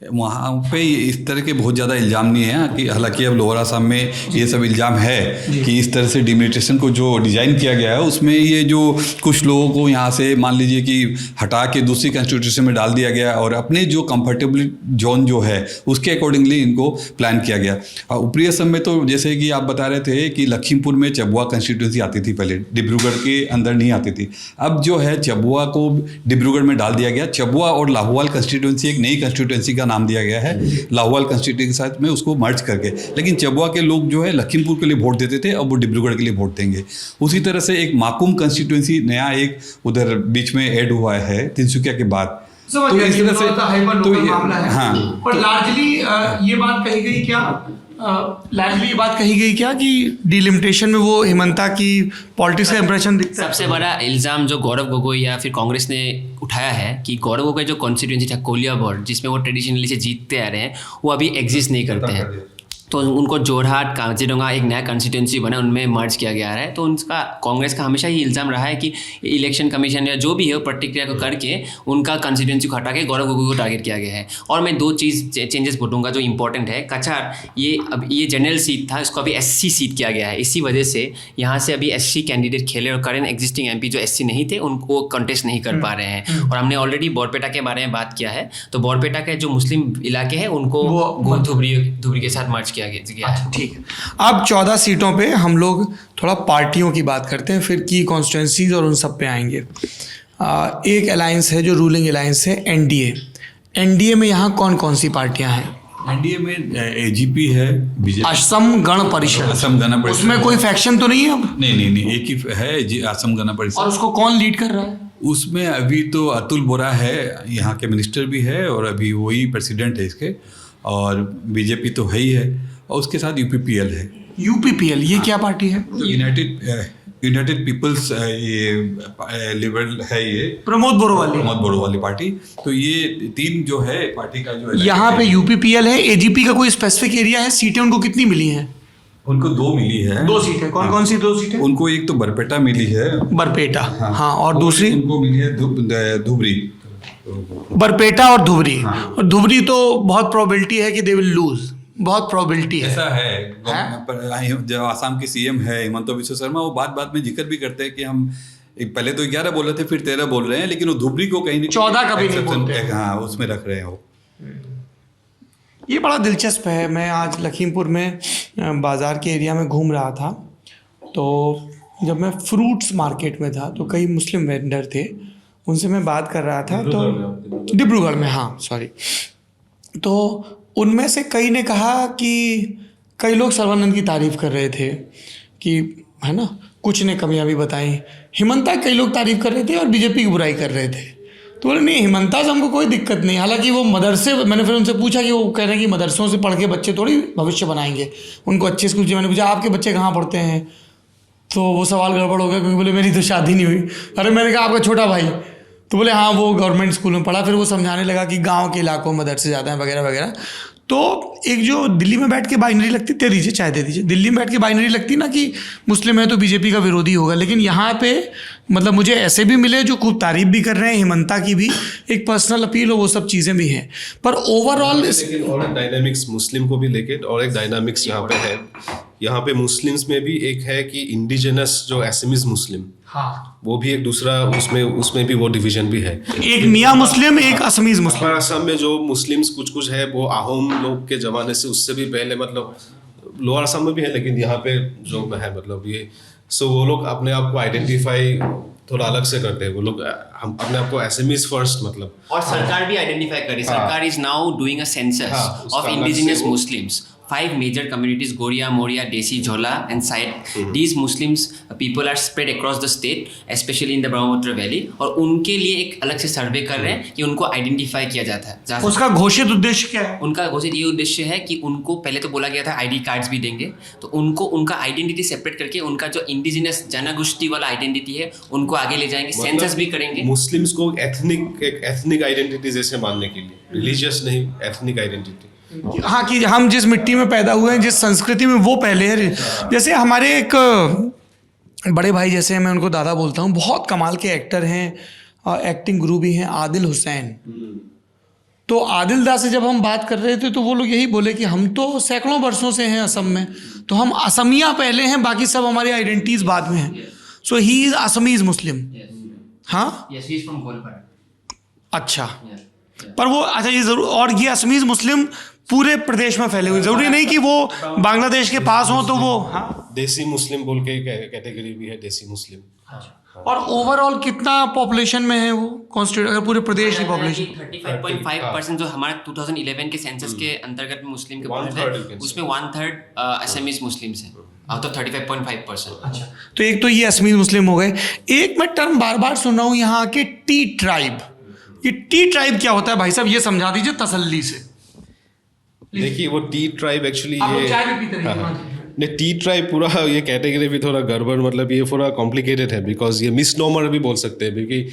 वहाँ पे इस तरह के बहुत ज़्यादा इल्ज़ाम नहीं है कि हालांकि अब लोअर असम में ये सब इल्ज़ाम है कि इस तरह से डिलिमिटेशन को जो डिज़ाइन किया गया है उसमें ये जो कुछ लोगों को यहाँ से मान लीजिए कि हटा के दूसरी कॉन्स्टिट्यूशन में डाल दिया गया और अपने जो कंफर्टेबल जोन जो है उसके अकॉर्डिंगली इनको प्लान किया गया। और ऊपरी असम में तो जैसे कि आप बता रहे थे कि लखीमपुर में चबुआ कंस्टिट्यूंसी आती थी पहले, डिब्रूगढ़ के अंदर नहीं आती थी। अब जो है चबुआ को डिब्रूगढ़ में डाल दिया गया। चबुआ और लाहौल कंस्टिट्यूंसी एक नई कंस्टिट्यूंसी का नाम दिया गया है, लाहौल कंस्टिट्यूंसी के साथ में उसको मर्ज करके। लेकिन चबुआ के लोग जो है लखीमपुर के लिए वोट देते थे, अब वो डिब्रूगढ़ के लिए वोट देंगे। उसी तरह से एक माकूम कंस्टिट्यूंसी नया एक उधर बीच में ऐड हुआ है तिनसुकिया के बाद। तो इस तरह से तो मामला है। हाँ, पर लार्जली ये बात कही गई क्या, लार्जली ये बात कही गई क्या कि डिलिमिटेशन में वो हिमंता की पॉलिटिक्स का इंप्रेशन दिखता है? सबसे बड़ा इल्ज़ाम जो गौरव गोगोई या फिर कांग्रेस ने उठाया है कि गौरव गोगोई जो कॉन्स्टिट्यूंसी था कोलियाबोर, जिसमें वो ट्रेडिशनली से जीतते आ रहे हैं, वो अभी एग्जिस्ट नहीं करते हैं। तो उनको जोरहाट, काजीरंगा एक नया कॉन्स्टिट्यूंसी बना, उनमें मर्ज किया गया है। तो उनका कांग्रेस का हमेशा ही इल्ज़ाम रहा है कि इलेक्शन कमीशन या जो भी है प्रतिक्रिया को करके उनका कॉन्स्टिट्यूंसी को हटा के गौरव गोगोई को टारगेट किया गया है। और मैं 2 चीज़ चेंजेस बोलूँगा जो इंपॉर्टेंट है। कछार ये जनरल सीट था, इसको अभी SC सीट किया गया है। इसी वजह से यहाँ से अभी SC कैंडिडेट खेले और करेंट एग्जिस्टिंग MP जो SC नहीं थे उनको कंटेस्ट नहीं कर पा रहे हैं। और हमने ऑलरेडी बोरपेटा के बारे में बात किया है, तो बोरपेटा के जो मुस्लिम इलाके हैं उनको धुबरी के साथ मर्ज किया गया है। ठीक है, अब 14 सीटों पे हम लोग थोड़ा पार्टियों की बात करते हैं, फिर की कॉन्स्टिट्यूंसीज और उन सब पे आएंगे। एक अलायंस है जो रूलिंग अलायंस है, एनडीए में यहाँ कौन कौन सी पार्टियां हैं? एनडीए में AGP है, बीजेपी, असम गण परिषद। असम गण परिषद, उसमें कोई फैक्शन तो नहीं है अब? नहीं, एक ही है असम गण परिषद। और उसको कौन लीड कर रहा है? उसमें अभी तो अतुल बोरा है, यहाँ के मिनिस्टर भी है और अभी वही प्रेसिडेंट है इसके। और बीजेपी तो है ही है, और उसके साथ UPPL है। UPPL ये क्या पार्टी है? यूनाइटेड पीपल्स ये लिबरल है, ये प्रमोद बोरो वाली पार्टी। तो ये 3 जो है पार्टी का जो यहाँ पे UPPL है। AGP का कोई स्पेसिफिक एरिया है? सीटें उनको कितनी मिली हैं? उनको 2 मिली है। 2 सीटें कौन कौन सी 2 सीटें? उनको एक तो बरपेटा मिली है, बरपेटा, हाँ, और दूसरी उनको मिली है धुबरी। बरपेटा और धुबरी। और धुबरी तो बहुत प्रोबेबिलिटी है कि दे विल लूज, बहुत प्रोबेबिलिटी है। ऐसा है। जो आसाम की CM है हिमंत बिस्वा शर्मा, वो बात में जिक्र भी करते हैं कि हम पहले तो 11 बोल रहे थे, फिर 13 बोल रहे हैं, लेकिन वो धुबरी को कहीं 14 कभी नहीं बोलते। हाँ, उसमें रख रहे हैं वो। ये बड़ा दिलचस्प है। मैं आज लखीमपुर में बाज़ार के एरिया में घूम रहा था, तो जब मैं फ्रूट्स मार्केट में था तो कई मुस्लिम वेंडर थे, उनसे मैं बात कर रहा था। तो डिब्रूगढ़ में, हाँ सॉरी। तो उनमें से कई ने कहा कि कई लोग सर्वानंद की तारीफ़ कर रहे थे कि है ना, कुछ ने कमियां भी बताई। हिमंता कई लोग तारीफ़ कर रहे थे और बीजेपी की बुराई कर रहे थे। तो बोले नहीं, हिमंता से हमको कोई दिक्कत नहीं। हालांकि वो मदरसे, मैंने फिर उनसे पूछा कि वो कह रहे हैं कि मदरसों से पढ़ के बच्चे थोड़ी भविष्य बनाएंगे, उनको अच्छे स्कूल से। मैंने पूछा आपके बच्चे कहाँ पढ़ते हैं, तो वो सवाल गड़बड़ हो गया क्योंकि बोले मेरी तो शादी नहीं हुई। अरे मैंने कहा आपका छोटा भाई, तो बोले हाँ वो गवर्नमेंट स्कूल में पढ़ा। फिर वो समझाने लगा कि गांव के इलाकों में मदरसे ज़्यादा हैं वगैरह वगैरह। तो एक जो दिल्ली में बैठ के बाइनरी लगती, दे दीजिए चाय दे दीजिए, दिल्ली में बैठ के बाइनरी लगती ना कि मुस्लिम है तो बीजेपी का विरोधी होगा, लेकिन यहाँ पे मतलब मुझे ऐसे भी मिले जो खूब तारीफ भी कर रहे हैं, हेमंता की भी एक पर्सनल अपील हो, वो सब चीज़ें भी हैं, पर ओवरऑल लेकिन और एक डायनामिक्स मुस्लिम को भी लेके और एक डायनामिक्स यहाँ पे है, यहाँ पे मुस्लिम्स में भी एक है कि इंडिजिनस जो एसमीज मुस्लिम, हाँ, वो भी एक दूसरा, उसमें भी वो डिवीजन भी है। एक मियाँ मुस्लिम, एक असमीज मुस्लिम। हमारे असम में जो मुस्लिम्स कुछ है वो आहोम लोग के ज़माने से, उससे भी पहले, मतलब लोअर असम में भी है, लेकिन यहाँ पे जो है मतलब ये, सो वो लोग अपने आप को आइडेंटिफाई थोड़ा अलग से करते हैं, वो लोग हम अपने आप को एसएमईज फर्स्ट मतलब। और सरकार भी आइडेंटिफाई कर रही है, सरकार is now doing a census of indigenous Muslims, 5 major communities, Goria, Moria, Desi, Jhola and Sait. These Muslims people are spread across the state, especially in the Brahmaputra Valley. और उनके लिए एक अलग से सर्वे कर रहे हैं कि उनको आइडेंटिफाई किया जाता है। उसका घोषित उद्देश्य क्या है? उनका घोषित ये उद्देश्य है कि उनको पहले तो बोला गया था आईडी कार्ड्स भी देंगे, तो उनको उनका आइडेंटिटी सेपरेट करके उनका जो इंडिजिनस जनगोष्ठी वाला आइडेंटिटी है उनको आगे ले जाएंगे, सेंसस भी करेंगे। मुस्लिम्स को एथनिक आइडेंटिटी जैसे मानने के लिए, रिलीजियस नहीं, एथनिक आइडेंटिटी। हाँ, कि हम जिस मिट्टी में पैदा हुए हैं, जिस संस्कृति में, वो पहले है। जैसे हमारे एक बड़े भाई जैसे मैं उनको दादा बोलता हूँ, बहुत कमाल के एक्टर हैं, एक्टिंग गुरु भी हैं, आदिल हुसैन। तो आदिल दा से जब हम बात कर रहे थे तो वो लोग यही बोले कि हम तो सैकड़ों वर्षों से हैं असम में, तो हम असमिया पहले हैं, बाकी सब हमारी आइडेंटिटीज बाद में हैं। सो ही इज असमीज मुस्लिम। हाँ, अच्छा, पर वो अच्छा ये जरूर, और ये असमीज मुस्लिम पूरे प्रदेश में फैले हुए, जरूरी नहीं कि वो बांग्लादेश के पास हो तो वो। हाँ, देसी मुस्लिम बोल के कैटेगरी भी है, देसी मुस्लिम। और ओवरऑल कितना पॉपुलेशन में है वो कॉन्स्टिट्यूट, अगर पूरे प्रदेश की पॉपुलेशन? 35.5% जो हमारा 2011 के सेंसस के अंतर्गत मुस्लिम के पॉपुलेशन है, उसमें 1/3 असमीज मुस्लिम्स हैं आउट ऑफ 35.5%। अच्छा, तो एक तो ये असमीज मुस्लिम हो गए। एक मैं टर्म बार बार सुन रहा हूँ यहाँ के, टी ट्राइब। ये टी ट्राइब क्या होता है भाई साहब, ये समझा दीजिए तसल्ली से। देखिए वो टी ट्राइब एक्चुअली आप चाय भी पीते हाँ, हैं? नहीं, टी ट्राइब पूरा ये कैटेगरी भी थोड़ा गड़बड़, मतलब ये पूरा कॉम्प्लिकेटेड है, बिकॉज ये मिसनॉमर भी बोल सकते हैं, क्योंकि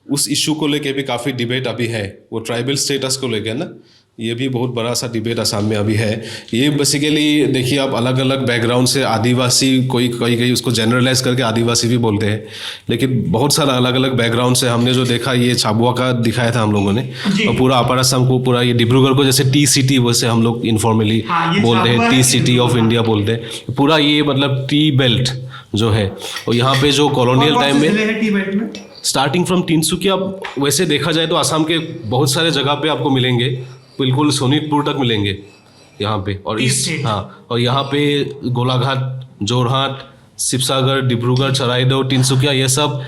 उस इशू को लेके भी काफ़ी डिबेट अभी है, वो ट्राइबल स्टेटस को लेके ना, ये भी बहुत बड़ा सा डिबेट असम में अभी है। ये बेसिकली देखिए आप अलग अलग बैकग्राउंड से आदिवासी, कोई उसको जनरलाइज करके आदिवासी भी बोलते हैं, लेकिन बहुत सारा अलग अलग बैकग्राउंड से हमने जो देखा, ये छाबुआ का दिखाया था हम लोगों ने, और पूरा अपर असम को, पूरा ये डिब्रूगढ़ को जैसे टी सिटी वैसे हम लोग इनफॉर्मली बोलते हैं, टी सिटी ऑफ इंडिया बोलते हैं, पूरा ये मतलब टी बेल्ट जो है। और यहाँ पे जो कॉलोनियल टाइम में स्टार्टिंग फ्रॉम तिनसुकिया, वैसे देखा जाए तो असम के बहुत सारे जगह पे आपको मिलेंगे, बिल्कुल सोनीतपुर तक मिलेंगे यहाँ पे, और और यहाँ पे गोलाघाट, जोरहाट, शिवसागर, डिब्रूगढ़, चराइदेव, तिनसुकिया, ये सब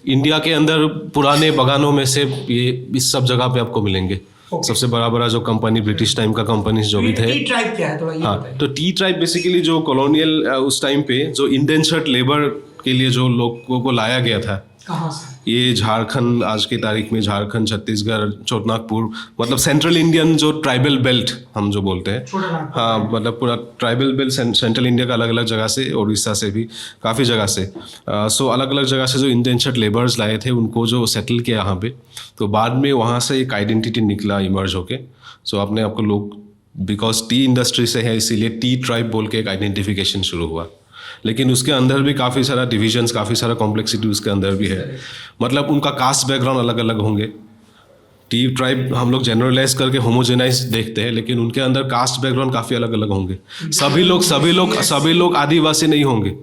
इंडिया के अंदर पुराने बगानों में से ये इस सब जगह पे आपको मिलेंगे। सबसे बड़ा जो कंपनी, ब्रिटिश टाइम का कंपनी जो भी थे। टी ट्राइब क्या है थोड़ा ये हाँ, तो टी ट्राइब बेसिकली जो कॉलोनियल उस टाइम पे जो इंडेंचर्ड लेबर के लिए जो लोगों को लाया गया था, कहाँ से? ये झारखंड, आज की तारीख में झारखंड, छत्तीसगढ़, छोटनागपुर, मतलब सेंट्रल इंडियन जो ट्राइबल बेल्ट हम जो बोलते हैं, हाँ, मतलब पूरा ट्राइबल बेल्ट सेंट्रल इंडिया का अलग अलग जगह से, उड़ीसा से भी काफ़ी जगह से, सो अलग अलग जगह से जो इंडेंचर्ड लेबर्स लाए थे, उनको जो सेटल किया यहाँ पे, तो बाद में वहाँ से एक आइडेंटिटी निकला इमर्ज होके। सो अपने आपको लोग, बिकॉज टी इंडस्ट्री से है इसीलिए टी ट्राइब बोल के एक आइडेंटिफिकेशन शुरू हुआ, लेकिन उसके अंदर भी काफ़ी सारा डिविजन्स, काफ़ी सारा कॉम्प्लेक्सिटी उसके अंदर भी है, मतलब उनका कास्ट बैकग्राउंड अलग अलग होंगे। टी ट्राइब हम लोग जनरलाइज करके होमोजेनाइज देखते हैं, लेकिन उनके अंदर कास्ट बैकग्राउंड काफ़ी अलग अलग होंगे। सभी लोग आदिवासी नहीं होंगे,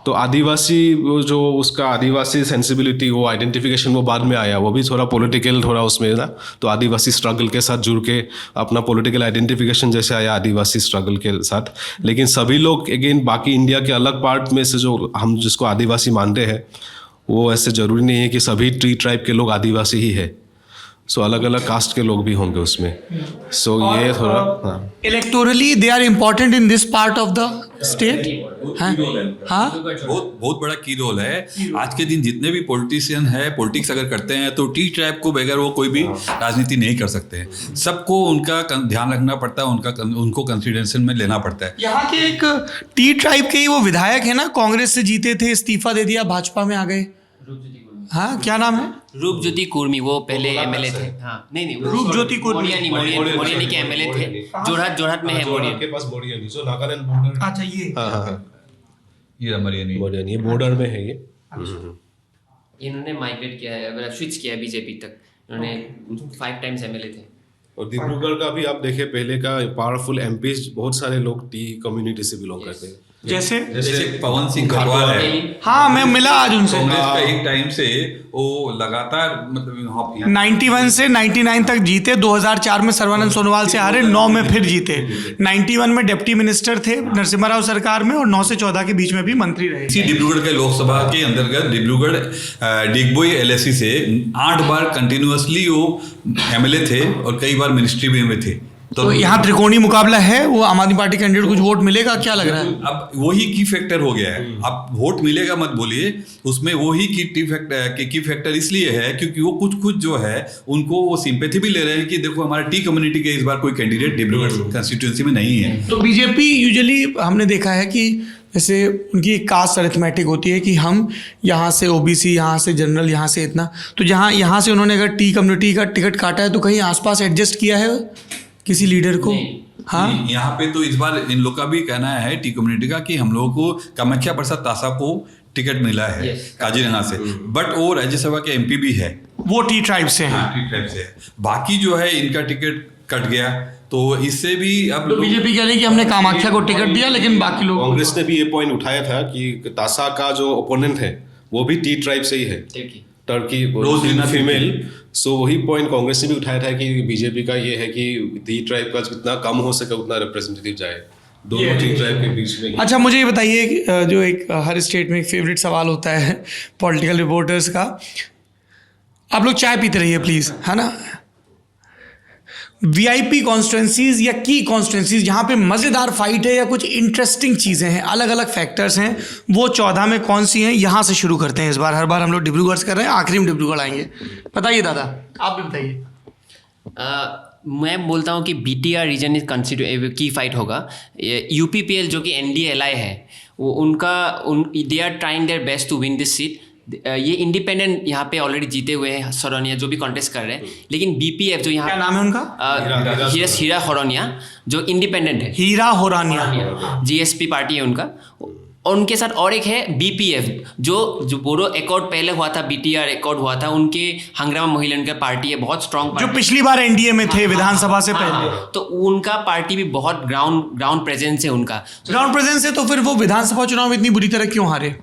तो आदिवासी वो जो उसका आदिवासी सेंसिबिलिटी, वो आइडेंटिफिकेशन वो बाद में आया, वो भी थोड़ा पॉलिटिकल थोड़ा उसमें ना, तो आदिवासी स्ट्रगल के साथ जुड़ के अपना पॉलिटिकल आइडेंटिफिकेशन जैसे आया आदिवासी स्ट्रगल के साथ। लेकिन सभी लोग अगेन बाकी इंडिया के अलग पार्ट में से जो हम जिसको आदिवासी मानते हैं, वो ऐसे ज़रूरी नहीं है कि सभी टी ट्राइब के लोग आदिवासी ही है, सो अलग अलग कास्ट के लोग भी होंगे उसमें। सो ये थोड़ा electorally they are important in this part of the state. हाँ, बहुत बड़ा की रोल है। आज के दिन जितने भी पॉलिटिशियन है, पॉलिटिक्स अगर करते हैं, तो टी ट्राइब को बगैर वो कोई भी राजनीति नहीं कर सकते हैं। सबको उनका ध्यान रखना पड़ता है, उनको कंसिडरेशन में लेना पड़ता है। यहाँ के एक टी ट्राइब के ही वो विधायक है ना, कांग्रेस से जीते थे, इस्तीफा दे दिया, भाजपा में आ गए, हाँ क्या नाम है? रूप ज्योति कुर्मी, वो पहले एमएलए थे। हाँ नहीं रूप ज्योति कुर्मी। मोरियानी के एमएलए थे। जोरहाट में है मोरियानी के पास मोरियानी, जो नागालैंड बॉर्डर। अच्छा ये ये रमरियानी मोरियानी ये बॉर्डर में है ये। इन्होंने माइग्रेट किया है, मतलब स्विच किया है बीजेपी तक। इन्होंने 5 टाइम्स एमएलए थे। और डिब्रूगढ़ का भी आप देखें, पहले का पावरफुल एमपीज बहुत सारे लोग टी कम्युनिटी से बिलोंग करते हैं। जैसे जैसे पवन सिंह घाटवाल है, हाँ मैं मिला आज उनसे। कांग्रेस का एक टाइम से वो लगातार मतलब 91 से 99 तक जीते, 2004 में सर्बानंद सोनोवाल से हारे, 9 में फिर जीते, 91 में डिप्टी मिनिस्टर थे नरसिम्हा राव सरकार में, और 9 से 14 के बीच में भी मंत्री रहे। इसी डिब्रूगढ़ के लोकसभा के अंतर्गत डिब्रूगढ़ डिगबोई एलएसी से 8 बार कंटिन्यूअसली वो एमएलए थे और कई बार मिनिस्ट्री में थे। तो यहाँ त्रिकोणीय मुकाबला है, वो आम आदमी पार्टी कैंडिडेट कुछ वोट मिलेगा, क्या लग रहा है? अब वही की फैक्टर हो गया है। अब वोट मिलेगा मत बोलिए, उसमें वही की फैक्टर इसलिए है क्योंकि वो कुछ जो है उनको वो सिंपैथी भी ले रहे हैं कि देखो हमारा टी कम्युनिटी के इस बार कोई कैंडिडेट डिब्रूगढ़ कंस्टिट्यूंसी में नहीं है। तो बीजेपी यूजुअली हमने देखा है कि जैसे उनकी एक कास्ट अरिथमेटिक होती है कि हम यहाँ से ओबीसी, यहाँ से जनरल, यहाँ से इतना, तो जहाँ यहाँ से उन्होंने अगर टी कम्युनिटी का टिकट काटा है तो कहीं आसपास एडजस्ट किया है किसी लीडर को? हाँ यहाँ पे तो इस बार इन लोग का भी कहना है टी कम्युनिटी का कि हम लोगों को कामाख्या प्रसाद तासा को टिकट मिला है काजीरंगा से, बट वो राज्यसभा के एमपी भी है, वो टी ट्राइब से हैं। टी ट्राइब से है। बाकी जो है इनका टिकट कट गया, तो इससे भी अब तो बीजेपी कह रही है कि हमने कामाख्या को टिकट दिया लेकिन बाकी लोग। कांग्रेस ने भी ये पॉइंट उठाया था कि तासा का जो ओपोनेंट है वो भी टी ट्राइब से ही है, टर्की रोज़ीना फीमेल। सो वही पॉइंट कांग्रेस ने भी उठाया था कि बीजेपी का ये है कि टी ट्राइब का जितना कम हो सके उतना रिप्रेजेंटेटिव जाए दोनों टी ट्राइब के बीच में। अच्छा मुझे ये बताइए कि, जो एक हर स्टेट में एक फेवरेट सवाल होता है पॉलिटिकल रिपोर्टर्स का, आप लोग चाय पीते रहिए प्लीज़, है ना। वीआईपी कॉन्स्टिट्यूंसीज या की कॉन्स्टिट्यूंसीज जहाँ पे मज़ेदार फाइट है या कुछ इंटरेस्टिंग चीज़ें हैं, अलग अलग फैक्टर्स हैं, वो 14 में कौन सी हैं? यहाँ से शुरू करते हैं इस बार। हर बार हम लोग डिब्रूगढ़ से कर रहे हैं, आखिरी में डिब्रूगढ़ आएंगे। बताइए दादा, आप भी बताइए। मैं बोलता हूँ कि बीटीआर रीजन इज कंसिडर की फाइट होगा। यूपीपीएल जो कि एनडीएलआई है, वो they are trying their best to win this seat. ये इंडिपेंडेंट यहाँ पे ऑलरेडी जीते हुए हैं, सरोनिया जो भी कॉन्टेस्ट कर रहे हैं, लेकिन बीपीएफ जो यहाँ, क्या नाम है उनका? हीरा होरानिया जो इंडिपेंडेंट है, हीरा होरानिया, जीएसपी पार्टी है उनका। और उनके साथ और एक है बीपीएफ जो बोरो अकॉर्ड पहले हुआ था, बीटीआर अकॉर्ड हुआ था, उनके हंग्रामा मोहिलन का पार्टी है, बहुत स्ट्रांग पार्टी, जो पिछली बार एनडीए में थे विधानसभा से पहले। तो उनका पार्टी भी बहुत ग्राउंड प्रेजेंस है उनका। ग्राउंड प्रेजेंस है, तो फिर वो विधानसभा चुनाव में इतनी बुरी तरह क्यों हारे?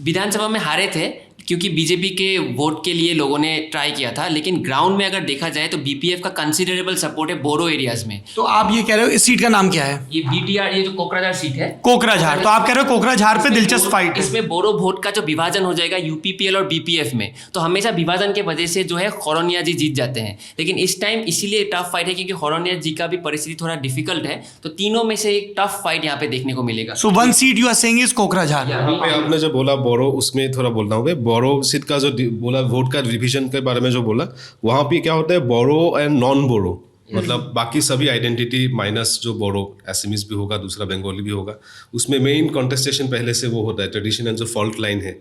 विधानसभा में हारे थे क्योंकि बीजेपी के वोट के लिए लोगों ने ट्राई किया था, लेकिन ग्राउंड में अगर देखा जाए तो बीपीएफ का कंसिडरेबल सपोर्ट है बोरो एरियाज में। तो आप ये कह रहे हो इस सीट का नाम क्या है? ये बीटीआर, ये जो कोकराझार सीट है, कोकराझार। तो आप कह रहे हो कोकराझार पे दिलचस्प फाइट है। इसमें बोरो वोट का जो विभाजन हो जाएगा यूपीपीएल और बीपीएफ में, तो हमेशा विभाजन के वजह से जो है होरानिया जी जीत जाते हैं। लेकिन इस टाइम इसीलिए टफ फाइट है क्योंकि होरानिया जी का भी परिस्थिति थोड़ा डिफिकल्ट है, तो तीनों में से एक टफ फाइट यहाँ पे देखने को मिलेगा। So one seat you are saying is Kokrajhar. यहाँ पे आपने जो बोला बोरो, उसमें थोड़ा बोलना होगा। बोरो सीट का जो बोला, वोट का डिवीजन के बारे में जो बोला, वहाँ पे क्या होता है बोरो एंड नॉन बोरो, मतलब बाकी सभी आइडेंटिटी माइनस जो बोरो, एसएमएस भी होगा, दूसरा बंगाली भी होगा, उसमें मेन कॉन्टेस्टेशन पहले से वो होता है, ट्रेडिशनल जो फॉल्ट लाइन है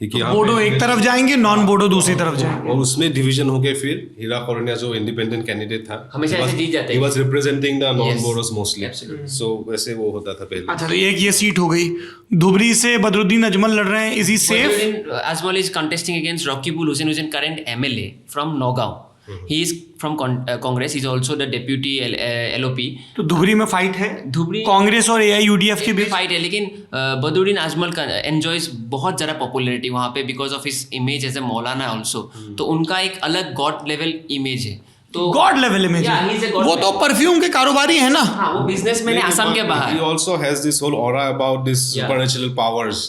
कि बोडो एक तरफ जाएंगे, नॉन बोडो दूसरी तरफ जाएंगे, और उसमें डिवीजन हो गए। फिर हीरा होरानिया जो इंडिपेंडेंट कैंडिडेट था, हमेशा ऐसे जीत जाते हैं। He was representing the non Boros mostly, so वैसे वो होता था पहले। अच्छा, तो एक ये सीट हो गई। धुबरी से बदरुद्दीन अजमल लड़ रहे हैं, is he safe? Ajmal is contesting against Rakibul Hussain, who is current MLA from Nagaon. He is from Congress. He is also the deputy LOP. तो धुबरी में फाइट है, धुबरी कांग्रेस और AIUDF के बीच फाइट है, लेकिन बदरुद्दीन अजमल का एंजॉयज बहुत ज़्यादा पॉपुलैरिटी वहाँ पे because of his image as a maulana also. तो उनका एक अलग गॉड लेवल इमेज है। तो गॉड लेवल इमेज है, वो तो परफ्यूम के कारोबारी है ना। हाँ, वो बिजनेसमैन है असम के बाहर। He also has this whole aura about this supernatural powers.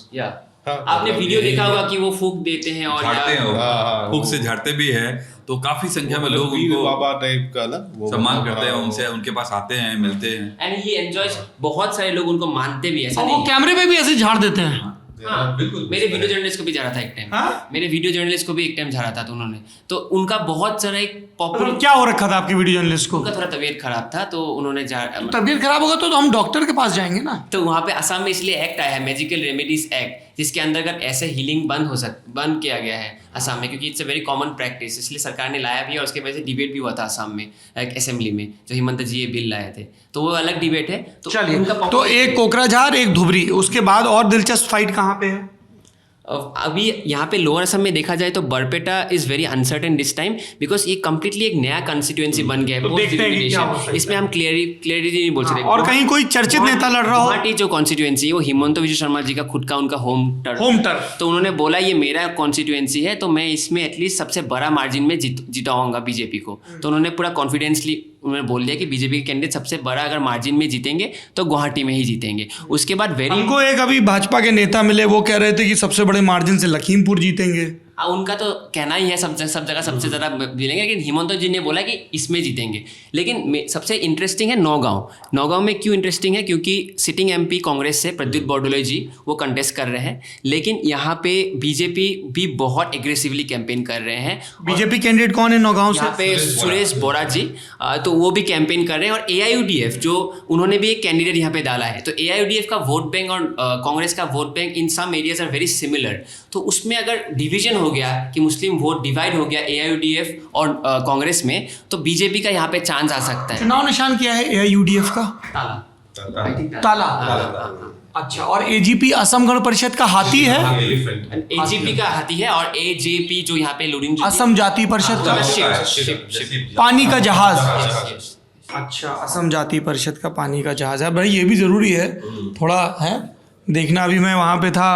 आपने वीडियो देखा होगा कि वो फूक देते हैं और झाड़ते हैं, फूक से झाड़ते भी है, तो काफी संख्या में लोग उनको बाबा टाइप का ना सम्मान करते हैं, उनसे उनके पास आते हैं, मिलते हैं, एंड ही एंजॉयज। बहुत सारे लोग उनको मानते भी, ऐसा वो नहीं। कैमरे पे भी ऐसे झाड़ देते हैं। हाँ, बिल्कुल। मेरे वीडियो जर्नलिस्ट को भी झाड़ा था एक टाइम। मेरे वीडियो जर्नलिस्ट को भी एक टाइम झाड़ा था, तो उन्होंने, तो उनका बहुत सारा एक पॉपुलर। क्या हो रखा था आपके वीडियो जर्नलिस्ट को? उनका थोड़ा तबीयत खराब था, तो उन्होंने तबीयत खराब होगा तो हम डॉक्टर के पास जाएंगे ना। तो वहाँ पे असम में इसलिए एक्ट आया है, मैजिकल रेमेडीज एक्ट, जिसके अंतर्गत ऐसे हीलिंग बंद किया गया है असम में, क्योंकि it's a very common practice, इसलिए सरकार ने लाया भी है और उसके वजह से डिबेट भी हुआ था असम में असेंबली में, जो हिमंत जी ये बिल लाए थे, तो वो अलग डिबेट है। तो चलिए, उनका तो एक कोकराझार, एक धुबरी, उसके बाद और दिलचस्प फाइट कहाँ पे है? अभी यहाँ पे लोअर असम में देखा जाए तो Barpeta is very uncertain this time, because ये कम्प्लीटली एक नया कॉन्स्टिट्यूएंसी बन गया है। तो देखते हैं कि क्या हो सकता है। इसमें हम क्लियरिटी नहीं बोल सकते। और कहीं कोई चर्चित नेता लड़ रहा हो? गुवाहाटी जो कॉन्स्टिट्यूएंसी है वो हिमंत बिश्व शर्मा जी का खुद का उनका होम टर्फ, तो उन्होंने बोला ये मेरा कॉन्स्टिट्यूएंसी है, तो मैं इसमें एटलीस्ट सबसे बड़ा मार्जिन में जिताऊंगा बीजेपी को। तो उन्होंने पूरा कॉन्फिडेंसली उन्होंने बोल दिया कि बीजेपी के कैंडिडेट सबसे बड़ा अगर मार्जिन में जीतेंगे तो गुवाहाटी में ही जीतेंगे। उसके बाद हमको एक अभी भाजपा के नेता मिले, वो कह रहे थे कि सबसे बड़े मार्जिन से लखीमपुर जीतेंगे। उनका तो कहना ही है सब जगह सबसे ज़्यादा मिलेंगे, लेकिन हिमंत जी ने बोला कि इसमें जीतेंगे। लेकिन सबसे इंटरेस्टिंग है नौगांव में। क्यों इंटरेस्टिंग है? क्योंकि सिटिंग एमपी कांग्रेस से प्रद्युत बरदोलाई जी वो कंटेस्ट कर रहे हैं, लेकिन यहाँ पे बीजेपी भी बहुत एग्रेसिवली कैंपेन कर रहे हैं। बीजेपी कैंडिडेट कौन है नौगांव से? यहाँ पे सुरेश बोरा जी, तो वो भी कैंपेन कर रहे हैं। और AIUDF जो उन्होंने भी एक कैंडिडेट यहाँ पे डाला है, तो AIUDF का वोट बैंक और कांग्रेस का vote bank in some areas are very similar. तो उसमें अगर डिवीजन हो गया कि मुस्लिम वोट डिवाइड हो गया AIUDF और कांग्रेस में, तो बीजेपी का यहाँ पे चांस आ सकता है। चुनाव निशान क्या है AIUDF का? ताला। अच्छा, और AGP असम गण परिषद का हाथी है? AGP का हाथी है, और AJP जो यहाँ पे लुरिन असम जाति परिषद का शिप पानी का जहाज। अच्छा, असम जाति परिषद का पानी का जहाज है। भाई ये भी जरूरी है थोड़ा है देखना। अभी मैं वहाँ पे था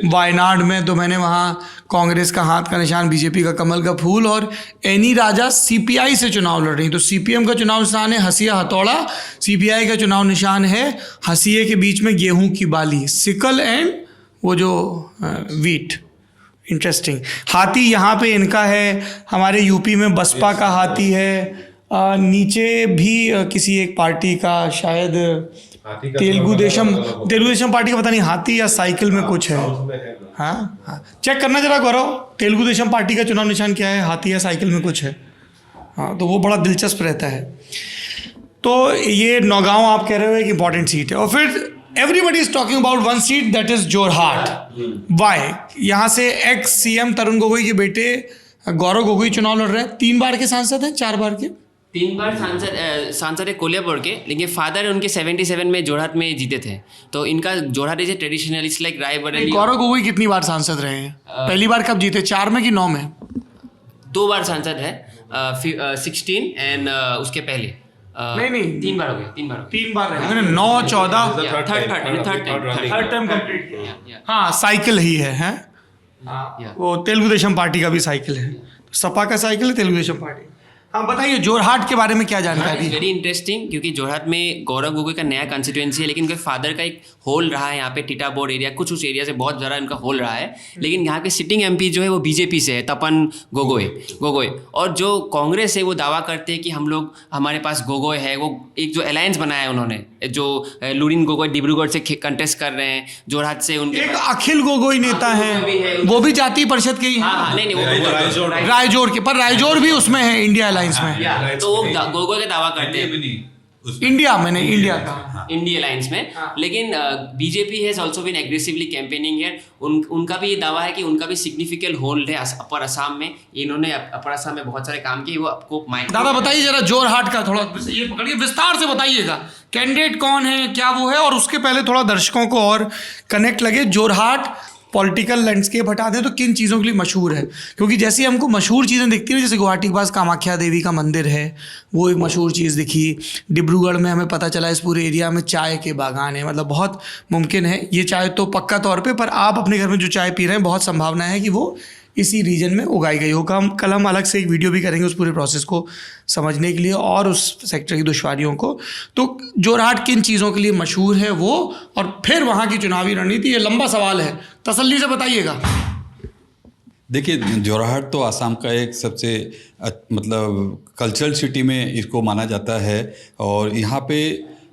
वायनाड में, तो मैंने वहाँ कांग्रेस का हाथ का निशान, बीजेपी का कमल का फूल, और एनी राजा CPI से चुनाव लड़ रही। तो CPM का चुनाव निशान है हसिया हथौड़ा, CPI का चुनाव निशान है हसिये के बीच में गेहूं की बाली, सिकल एंड वो जो वीट। इंटरेस्टिंग। हाथी यहाँ पे इनका है, हमारे UP में बसपा का हाथी है, नीचे भी किसी एक पार्टी का, शायद तेलुगु देशम पार्टी का, पता नहीं हाथी या साइकिल में कुछ है। हाँ, चेक करना जरा गौरव, तेलुगु देशम पार्टी का चुनाव निशान क्या है, हाथी या साइकिल में कुछ है। हाँ, तो वो बड़ा दिलचस्प रहता है। तो ये नौगांव आप कह रहे हो एक इंपॉर्टेंट सीट है। और फिर everybody is talking about one seat, that is Jorhat. Why? यहाँ से एक्स CM तरुण गोगोई के बेटे गौरव गोगोई चुनाव लड़ रहे हैं। 3 बार के सांसद हैं, 4 बार के? 3 बार सांसद है कोलियापुर के, लेकिन फादर उनके 77 में जोरहाट में जीते थे। तो इनका Jorhat is a traditionalist like Raebareli. Gaurav Gogoi कितनी बार सांसद रहे हैं? पहली बार कब जीते, 4 में कि 9 में? 2 बार सांसद है, 16 एंड उसके पहले नहीं 3 बार हो गए, 3 बार रहे 9, 14 थर्ड टाइम कंप्लीट किया। हाँ, साइकिल ही है वो तेलुगु देशम पार्टी का भी साइकिल है, सपा का साइकिल है तेलुगु देशम पार्टी। हाँ, बताइए जोरहाट के बारे में क्या जानकारी है? वेरी इंटरेस्टिंग, क्योंकि जोरहाट में गौरव गोगोई का नया कॉन्स्टिट्यूएंसी है, लेकिन उनके फादर का एक होल रहा है यहाँ पे, टीटाबोर एरिया, कुछ एरिया से बहुत ज़्यादा उनका होल रहा है। लेकिन यहाँ के सिटिंग MP जो है वो बीजेपी से है, तपन गोगोई। और जो कांग्रेस है वो दावा करते हैं कि हमारे पास गोगोई है। वो एक जो अलायंस बनाया है उन्होंने, जो लुरिन गोगोई डिब्रूगढ़ से कंटेस्ट कर रहे हैं, जोरहाट से उनके एक अखिल गोगोई नेता है, वो भी जातीय परिषद के ही हैं। नहीं, वो रायजोर के, पर रायजोर भी उसमें है इंडिया अलायंस में। तो वो गोगोई का दावा करते हैं इंडिया का इंडिया अलायंस में। लेकिन BJP has also been aggressively campaigning है। उनका भी ये दावा है कि उनका भी सिग्निफिकेंट होल्ड है अपर असम में। इन्होंने अपर असम में बहुत सारे काम किए। वो आपको दादा बताइए जरा जोरहाट का, थोड़ा ये पकड़िए, विस्तार से बताइएगा कैंडिडेट कौन है, क्या वो है, और उसके पहले थोड़ा दर्शकों को और कनेक्ट लगे। जोरहाट पॉलिटिकल लैंडस्केप हटा दें तो किन चीज़ों के लिए मशहूर है? क्योंकि जैसे हमको मशहूर चीज़ें दिखती हैं, जैसे गुवाहाटी के पास कामाख्या देवी का मंदिर है, वो एक मशहूर चीज़ दिखी। डिब्रूगढ़ में हमें पता चला इस पूरे एरिया में चाय के बागान है, मतलब बहुत मुमकिन है ये चाय तो पक्का तौर पे, पर आप अपने घर में जो चाय पी रहे हैं बहुत संभावना है कि वो इसी रीजन में उगाई गई हो। कल हम अलग से एक वीडियो भी करेंगे उस पूरे प्रोसेस को समझने के लिए और उस सेक्टर की दुश्वारियों को। तो जोरहाट किन चीज़ों के लिए मशहूर है वो, और फिर वहाँ की चुनावी रणनीति, ये लंबा सवाल है, तसल्ली से बताइएगा। देखिए, जोरहाट तो आसाम का एक सबसे मतलब कल्चरल सिटी में इसको माना जाता है, और यहाँ पे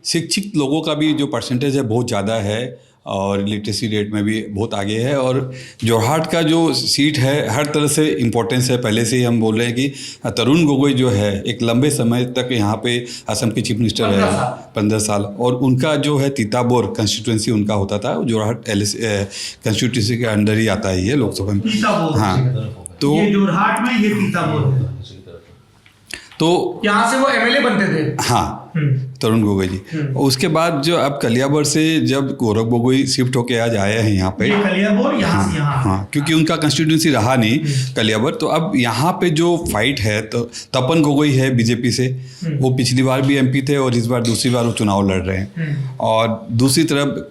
शिक्षित लोगों का भी जो परसेंटेज है बहुत ज़्यादा है, और लिटरेसी रेट में भी बहुत आगे है। और जोरहाट का जो सीट है हर तरह से इम्पोर्टेंस है। पहले से ही हम बोल रहे हैं कि तरुण गोगोई जो है एक लंबे समय तक यहाँ पे असम के चीफ मिनिस्टर रहे 15 साल, और उनका जो है तीताबोर कंस्टिट्यूंसी उनका होता था, जोरहाट कंस्टिट्यूंसी के अंडर ही आता है ये लोकसभा में। हाँ, तो ये जोरहाट में ये तीताबोर है, तो यहाँ से वो एमएलए बनते थे। हाँ, तरुण गोगोई जी। उसके बाद जो अब कलियाबोर से जब गौरव गोगोई शिफ्ट होके आज आए हैं यहाँ पे, कलियाबोर यहाँ से यहाँ, हाँ, क्योंकि उनका कंस्टिट्यूंसी रहा नहीं कलियाबोर, तो अब यहाँ पे जो फाइट है तो तपन गोगोई है बीजेपी से, वो पिछली बार भी एमपी थे और इस बार दूसरी बार वो चुनाव लड़ रहे हैं, और दूसरी तरफ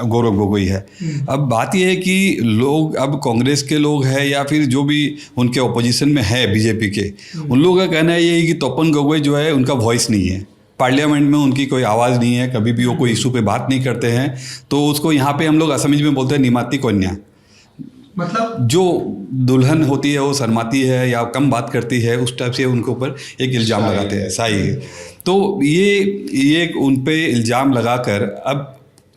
गौरव गोगोई है। अब बात यह है कि लोग अब कांग्रेस के लोग हैं या फिर जो भी उनके ओपोजिशन में है बीजेपी के, उन लोगों का कहना ये है कि तपन गोगोई जो है उनका वॉइस नहीं है, पार्लियामेंट में उनकी कोई आवाज़ नहीं है, कभी भी वो कोई इशू पे बात नहीं करते हैं, तो उसको यहाँ पे हम लोग असमीज में बोलते हैं निमाती कन्या, मतलब जो दुल्हन होती है वो शर्माती है या कम बात करती है, उस टाइप से उनके ऊपर एक इल्ज़ाम लगाते हैं साई। तो ये उन पे इल्ज़ाम लगाकर अब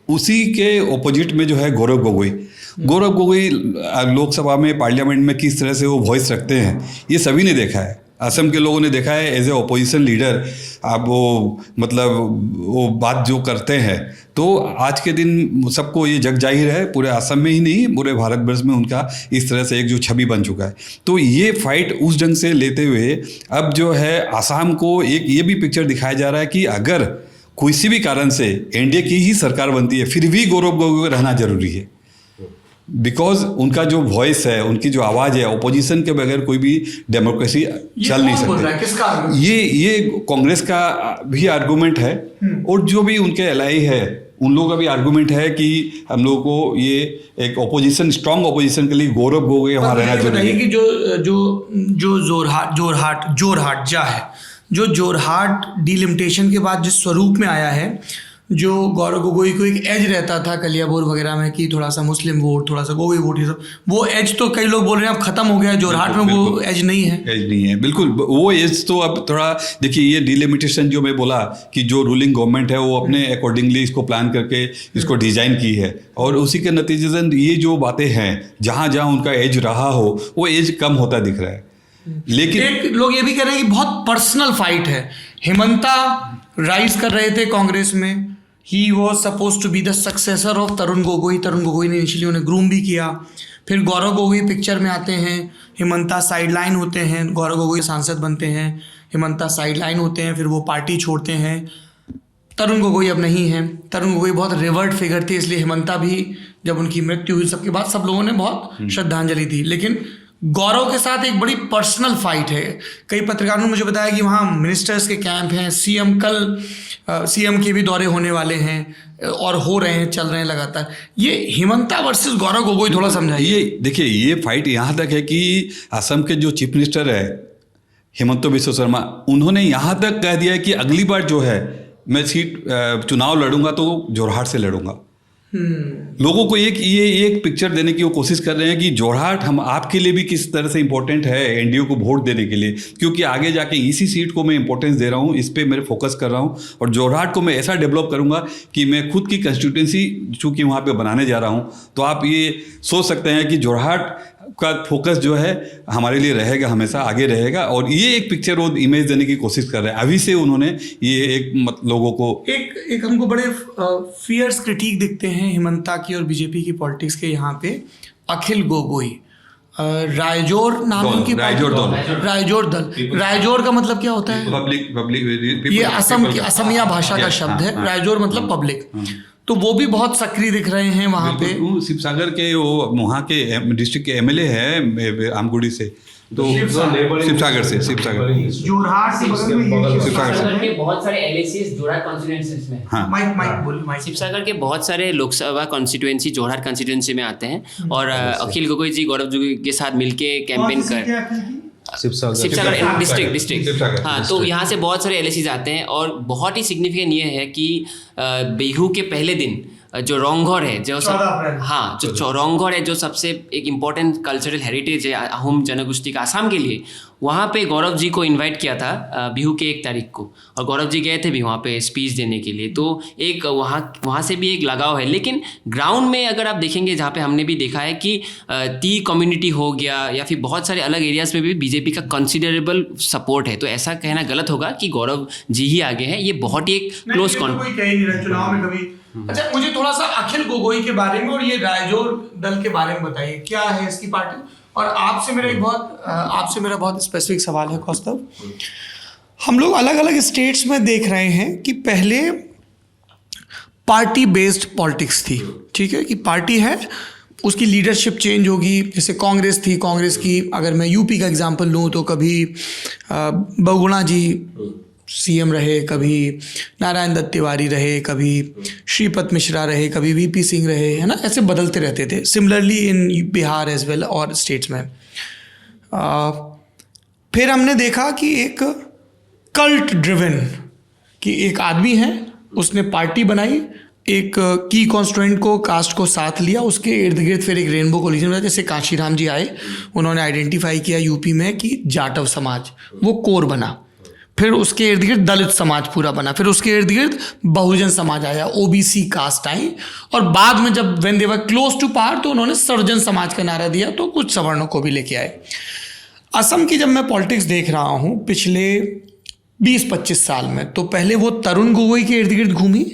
उसी के ओपोजिट में जो है गौरव गोगोई लोकसभा में पार्लियामेंट में किस तरह से वो वॉइस रखते हैं ये सभी ने देखा है, असम के लोगों ने देखा है। एज ए ओपोजिशन लीडर अब वो मतलब वो बात जो करते हैं, तो आज के दिन सबको ये जग जाहिर है, पूरे असम में ही नहीं पूरे भारतवर्ष में उनका इस तरह से एक जो छवि बन चुका है। तो ये फाइट उस ढंग से लेते हुए अब जो है असम को एक ये भी पिक्चर दिखाया जा रहा है कि अगर किसी भी कारण से एनडीए की ही सरकार बनती है फिर भी गौरव गोगोई रहना जरूरी है, बिकॉज उनका जो वॉइस है, उनकी जो आवाज़ है, ओपोजिशन के बगैर कोई भी डेमोक्रेसी चल नहीं सकती। ये कांग्रेस का भी आर्गूमेंट है और जो भी उनके एलाई है उन लोगों का भी आर्गूमेंट है कि हम लोगों को ये एक ओपोजिशन, स्ट्रांग ओपोजिशन के लिए गौरव गोगोई वहाँ रहना जरूरी है। कि जो जोरहाट जा है, जो जोरहाट डिलिमिटेशन के बाद जिस स्वरूप में आया है, जो गौरव गोगोई को एक एज रहता था कलियाबोर वगैरह में कि थोड़ा सा मुस्लिम वोट, थोड़ा सा गोगोई वोट, ये सब, वो एज तो कई लोग बोल रहे हैं अब खत्म हो गया, जोरहाट में वो एज नहीं है। एज नहीं है, बिल्कुल वो एज तो अब थोड़ा देखिए, ये डिलिमिटेशन जो मैं बोला कि जो रूलिंग गवर्नमेंट है वो अपने अकॉर्डिंगली इसको प्लान करके इसको डिजाइन की है, और उसी के नतीजतन ये जो बातें हैं जहाँ जहाँ उनका एज रहा हो वो एज कम होता दिख रहा है। लेकिन एक लोग ये भी कह रहे हैं कि बहुत पर्सनल फाइट है। हेमंता राइज कर रहे थे कांग्रेस में, he was suppose to be the successor of Tarun Gogoi ने इनिशियली उन्हें ग्रूम भी किया, फिर गौरव गोगोई पिक्चर में आते हैं, हेमंता साइडलाइन होते हैं, गौरव गोगोई सांसद बनते हैं, हेमंता साइडलाइन होते हैं, फिर वो पार्टी छोड़ते हैं, तरुण गोगोई अब नहीं है। तरुण गोगोई बहुत रिवर्ट फिगर थे, इसलिए हेमंता भी जब उनकी मृत्यु हुई सबके बाद सब लोगों ने बहुत श्रद्धांजलि दी। लेकिन गौरव के साथ एक बड़ी पर्सनल फाइट है। कई पत्रकारों ने मुझे बताया कि वहाँ मिनिस्टर्स के कैंप हैं, सीएम के भी दौरे होने वाले हैं और हो रहे हैं, चल रहे हैं लगातार। ये हेमंता वर्सेस गौरव गोगोई थोड़ा समझाइए। ये देखिए, ये फाइट यहाँ तक है कि असम के जो चीफ मिनिस्टर है हेमंत बिस्वा शर्मा, उन्होंने यहाँ तक कह दिया है कि अगली बार जो है मैं चुनाव लड़ूंगा तो जोरहाट से लड़ूंगा। लोगों को ये एक पिक्चर देने की वो कोशिश कर रहे हैं कि जोरहाट हम आपके लिए भी किस तरह से इंपॉर्टेंट है एनडीए को वोट देने के लिए, क्योंकि आगे जाके इसी सीट को मैं इंपॉर्टेंस दे रहा हूँ, इस पे मैं फोकस कर रहा हूँ, और जोरहाट को मैं ऐसा डेवलप करूँगा कि मैं खुद की कंस्टिट्यूंसी चूँकि वहाँ पे बनाने जा रहा हूँ। तो आप ये सोच सकते हैं कि जोरहाट का फोकस जो है हमारे लिए रहेगा, हमेशा आगे रहेगा, और ये एक पिक्चर वो इमेज देने की कोशिश कर रहे हैं। अभी से उन्होंने ये एक लोगों को एक हमको बड़े फियर्स क्रिटिक दिखते हैं हेमंता की और बीजेपी की पॉलिटिक्स के यहाँ पे। अखिल गोगोई, रायजोर नाम उनकी, रायजोर दल। रायजोर का मतलब क्या होता है? पब्लिक। ये असम की असमिया भाषा का शब्द है। रायजोर मतलब पब्लिक। तो वो भी बहुत सक्रिय दिख रहे हैं वहाँ पे। शिवसागर के वो वहाँ के डिस्ट्रिक्ट के एमएलए हैं आमगुड़ी से, तो शिवसागर से जोरहाट से शिवसागर के बहुत सारे एलएसीज जोरहाट कॉन्स्टिट्यूएंसीज में। हाँ, माइक शिवसागर के बहुत सारे लोकसभा कॉन्स्टिट्यूएंसी जोरहाट कॉन्स्टिट्यूएंसी में आते हैं, और अखिल गोगोई जी गौरव गोगोई के साथ मिलके कैंपेन कर शिवसागर डिस्ट्रिक्ट। हाँ, तो यहाँ से बहुत सारे एलएसीज आते हैं, और बहुत ही सिग्निफिकेंट ये है कि बिहू के पहले दिन जो रंगघर है जो 14 अप्रैल। हाँ जो रंगघर है जो सबसे एक इम्पोर्टेंट कल्चरल हेरिटेज है आहूम जनगोष्ठी का आसाम के लिए, वहाँ पे गौरव जी को इनवाइट किया था बिहू के 1 तारीख को, और गौरव जी गए थे भी वहाँ पे स्पीच देने के लिए। तो एक वहाँ से भी एक लगाव है। लेकिन ग्राउंड में अगर आप देखेंगे, जहाँ पे हमने भी देखा है कि ती कम्युनिटी हो गया या फिर बहुत सारे अलग एरियाज में भी बीजेपी का कंसिडरेबल सपोर्ट है। तो ऐसा कहना गलत होगा कि गौरव जी ही आगे हैं। ये बहुत ही एक क्लोज कोई कह ही नहीं रहा चुनाव में कभी। अच्छा, मुझे थोड़ा सा अखिल गोगोई के बारे में और ये रायजोर दल के बारे में बताइए, क्या है इसकी पार्टी। और आपसे मेरा बहुत स्पेसिफिक सवाल है कौस्तव। हम लोग अलग अलग स्टेट्स में देख रहे हैं कि पहले पार्टी बेस्ड पॉलिटिक्स थी, ठीक है, कि पार्टी है उसकी लीडरशिप चेंज होगी। जैसे कांग्रेस थी, कांग्रेस की अगर मैं यूपी का एग्जांपल लूँ तो कभी बहुगुणा जी सीएम रहे, कभी नारायण दत्त तिवारी रहे, कभी श्रीपद मिश्रा रहे, कभी वीपी सिंह रहे, है ना, ऐसे बदलते रहते थे। Similarly in Bihar as well और स्टेट्स में। फिर हमने देखा कि एक कल्ट ड्रिवन कि एक आदमी है, उसने पार्टी बनाई, एक की कॉन्स्टिट्यूएंट को, कास्ट को साथ लिया, उसके इर्द गिर्द फिर एक रेनबो कोलिजन बना। जैसे कांशीराम जी आए, उन्होंने आइडेंटिफाई किया यूपी में कि जाटव समाज वो कोर बना, फिर उसके इर्द गिर्द दलित समाज पूरा बना, फिर उसके इर्द गिर्द बहुजन समाज आया, ओबीसी कास्ट आई, और बाद में जब when they were close to power तो उन्होंने सर्वजन समाज का नारा दिया, तो कुछ सवर्णों को भी लेके आए। असम की जब मैं पॉलिटिक्स देख रहा हूँ पिछले 20-25 साल में, तो पहले वो तरुण गोगोई के इर्द गिर्द घूमी,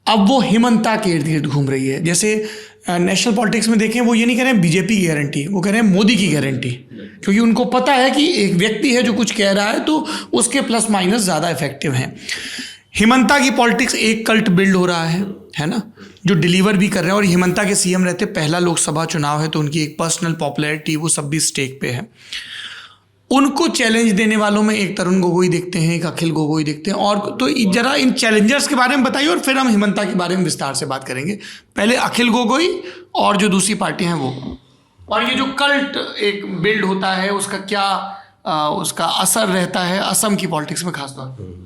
अब वो हिमंता के इर्द गिर्द घूम रही है। जैसे नेशनल पॉलिटिक्स में देखें, वो ये नहीं कह रहे हैं बीजेपी की गारंटी, वो कह रहे हैं मोदी की गारंटी, क्योंकि उनको पता है कि एक व्यक्ति है जो कुछ कह रहा है तो उसके प्लस माइनस ज़्यादा इफेक्टिव हैं। हिमंता की पॉलिटिक्स एक कल्ट बिल्ड हो रहा है ना, जो डिलीवर भी कर रहे हैं। और हिमंता के सीएम रहते, पहला लोकसभा चुनाव है, तो उनकी एक पर्सनल पॉपुलैरिटी वो सब भी स्टेक पे है। उनको चैलेंज देने वालों में एक तरुण गोगोई देखते हैं, एक अखिल गोगोई देखते हैं। और तो जरा इन चैलेंजर्स के बारे में बताइए, और फिर हम हिमंता के बारे में विस्तार से बात करेंगे। पहले अखिल गोगोई और जो दूसरी पार्टी हैं वो, और ये जो कल्ट एक बिल्ड होता है उसका क्या उसका असर रहता है असम की पॉलिटिक्स में खासतौर पर।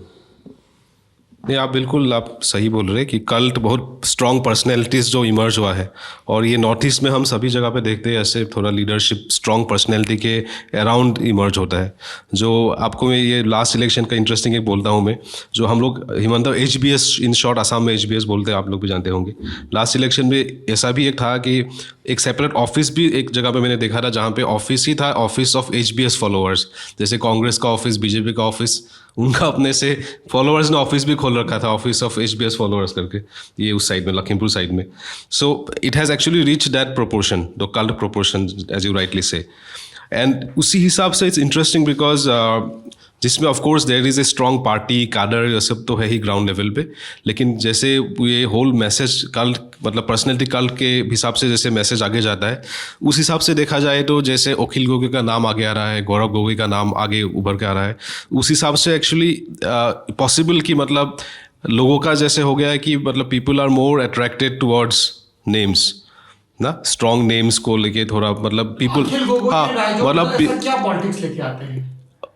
नहीं, आप बिल्कुल आप सही बोल रहे हैं कि कल्ट बहुत स्ट्रॉन्ग पर्सनैलिटीज़ जो इमर्ज हुआ है, और ये नॉर्थ ईस्ट में हम सभी जगह पे देखते हैं ऐसे थोड़ा लीडरशिप स्ट्रॉन्ग पर्सनैलिटी के अराउंड इमर्ज होता है। जो आपको मैं ये लास्ट इलेक्शन का इंटरेस्टिंग एक बोलता हूँ मैं, जो हम लोग Himanta HBS in short Assam में HBS बोलते हैं, आप लोग भी जानते होंगे। लास्ट इलेक्शन में ऐसा भी एक था कि एक सेपरेट ऑफिस भी एक जगह पे मैंने देखा था, जहाँ पे ऑफिस ही था ऑफिस ऑफ HBS फॉलोअर्स। जैसे कांग्रेस का ऑफिस, बीजेपी का ऑफिस, उनका अपने से फॉलोअर्स ने ऑफिस भी खोल रखा था, ऑफिस ऑफ HBS फॉलोअर्स करके, ये उस साइड में, लखीमपुर साइड में। So it has actually reach that proportion, the cult proportion as you rightly say. And उसी हिसाब से इट्स इंटरेस्टिंग बिकॉज जिसमें of course there is a strong party cadre, ये सब तो है ही ग्राउंड लेवल पे, लेकिन जैसे ये होल मैसेज कल्ट मतलब पर्सनैलिटी कल्ट के हिसाब से जैसे मैसेज आगे जाता है, उस हिसाब से देखा जाए तो जैसे अखिल गोगोई का नाम आगे आ रहा है, गौरव गोगोई का नाम आगे उभर के आ रहा है, उस हिसाब से एक्चुअली पॉसिबल कि मतलब लोगों का जैसे हो गया है कि मतलब people are more attracted towards names ना, स्ट्रॉन्ग नेम्स को लेके थोड़ा मतलब पीपल, हाँ मतलब क्या पॉलिटिक्स लेके आते हैं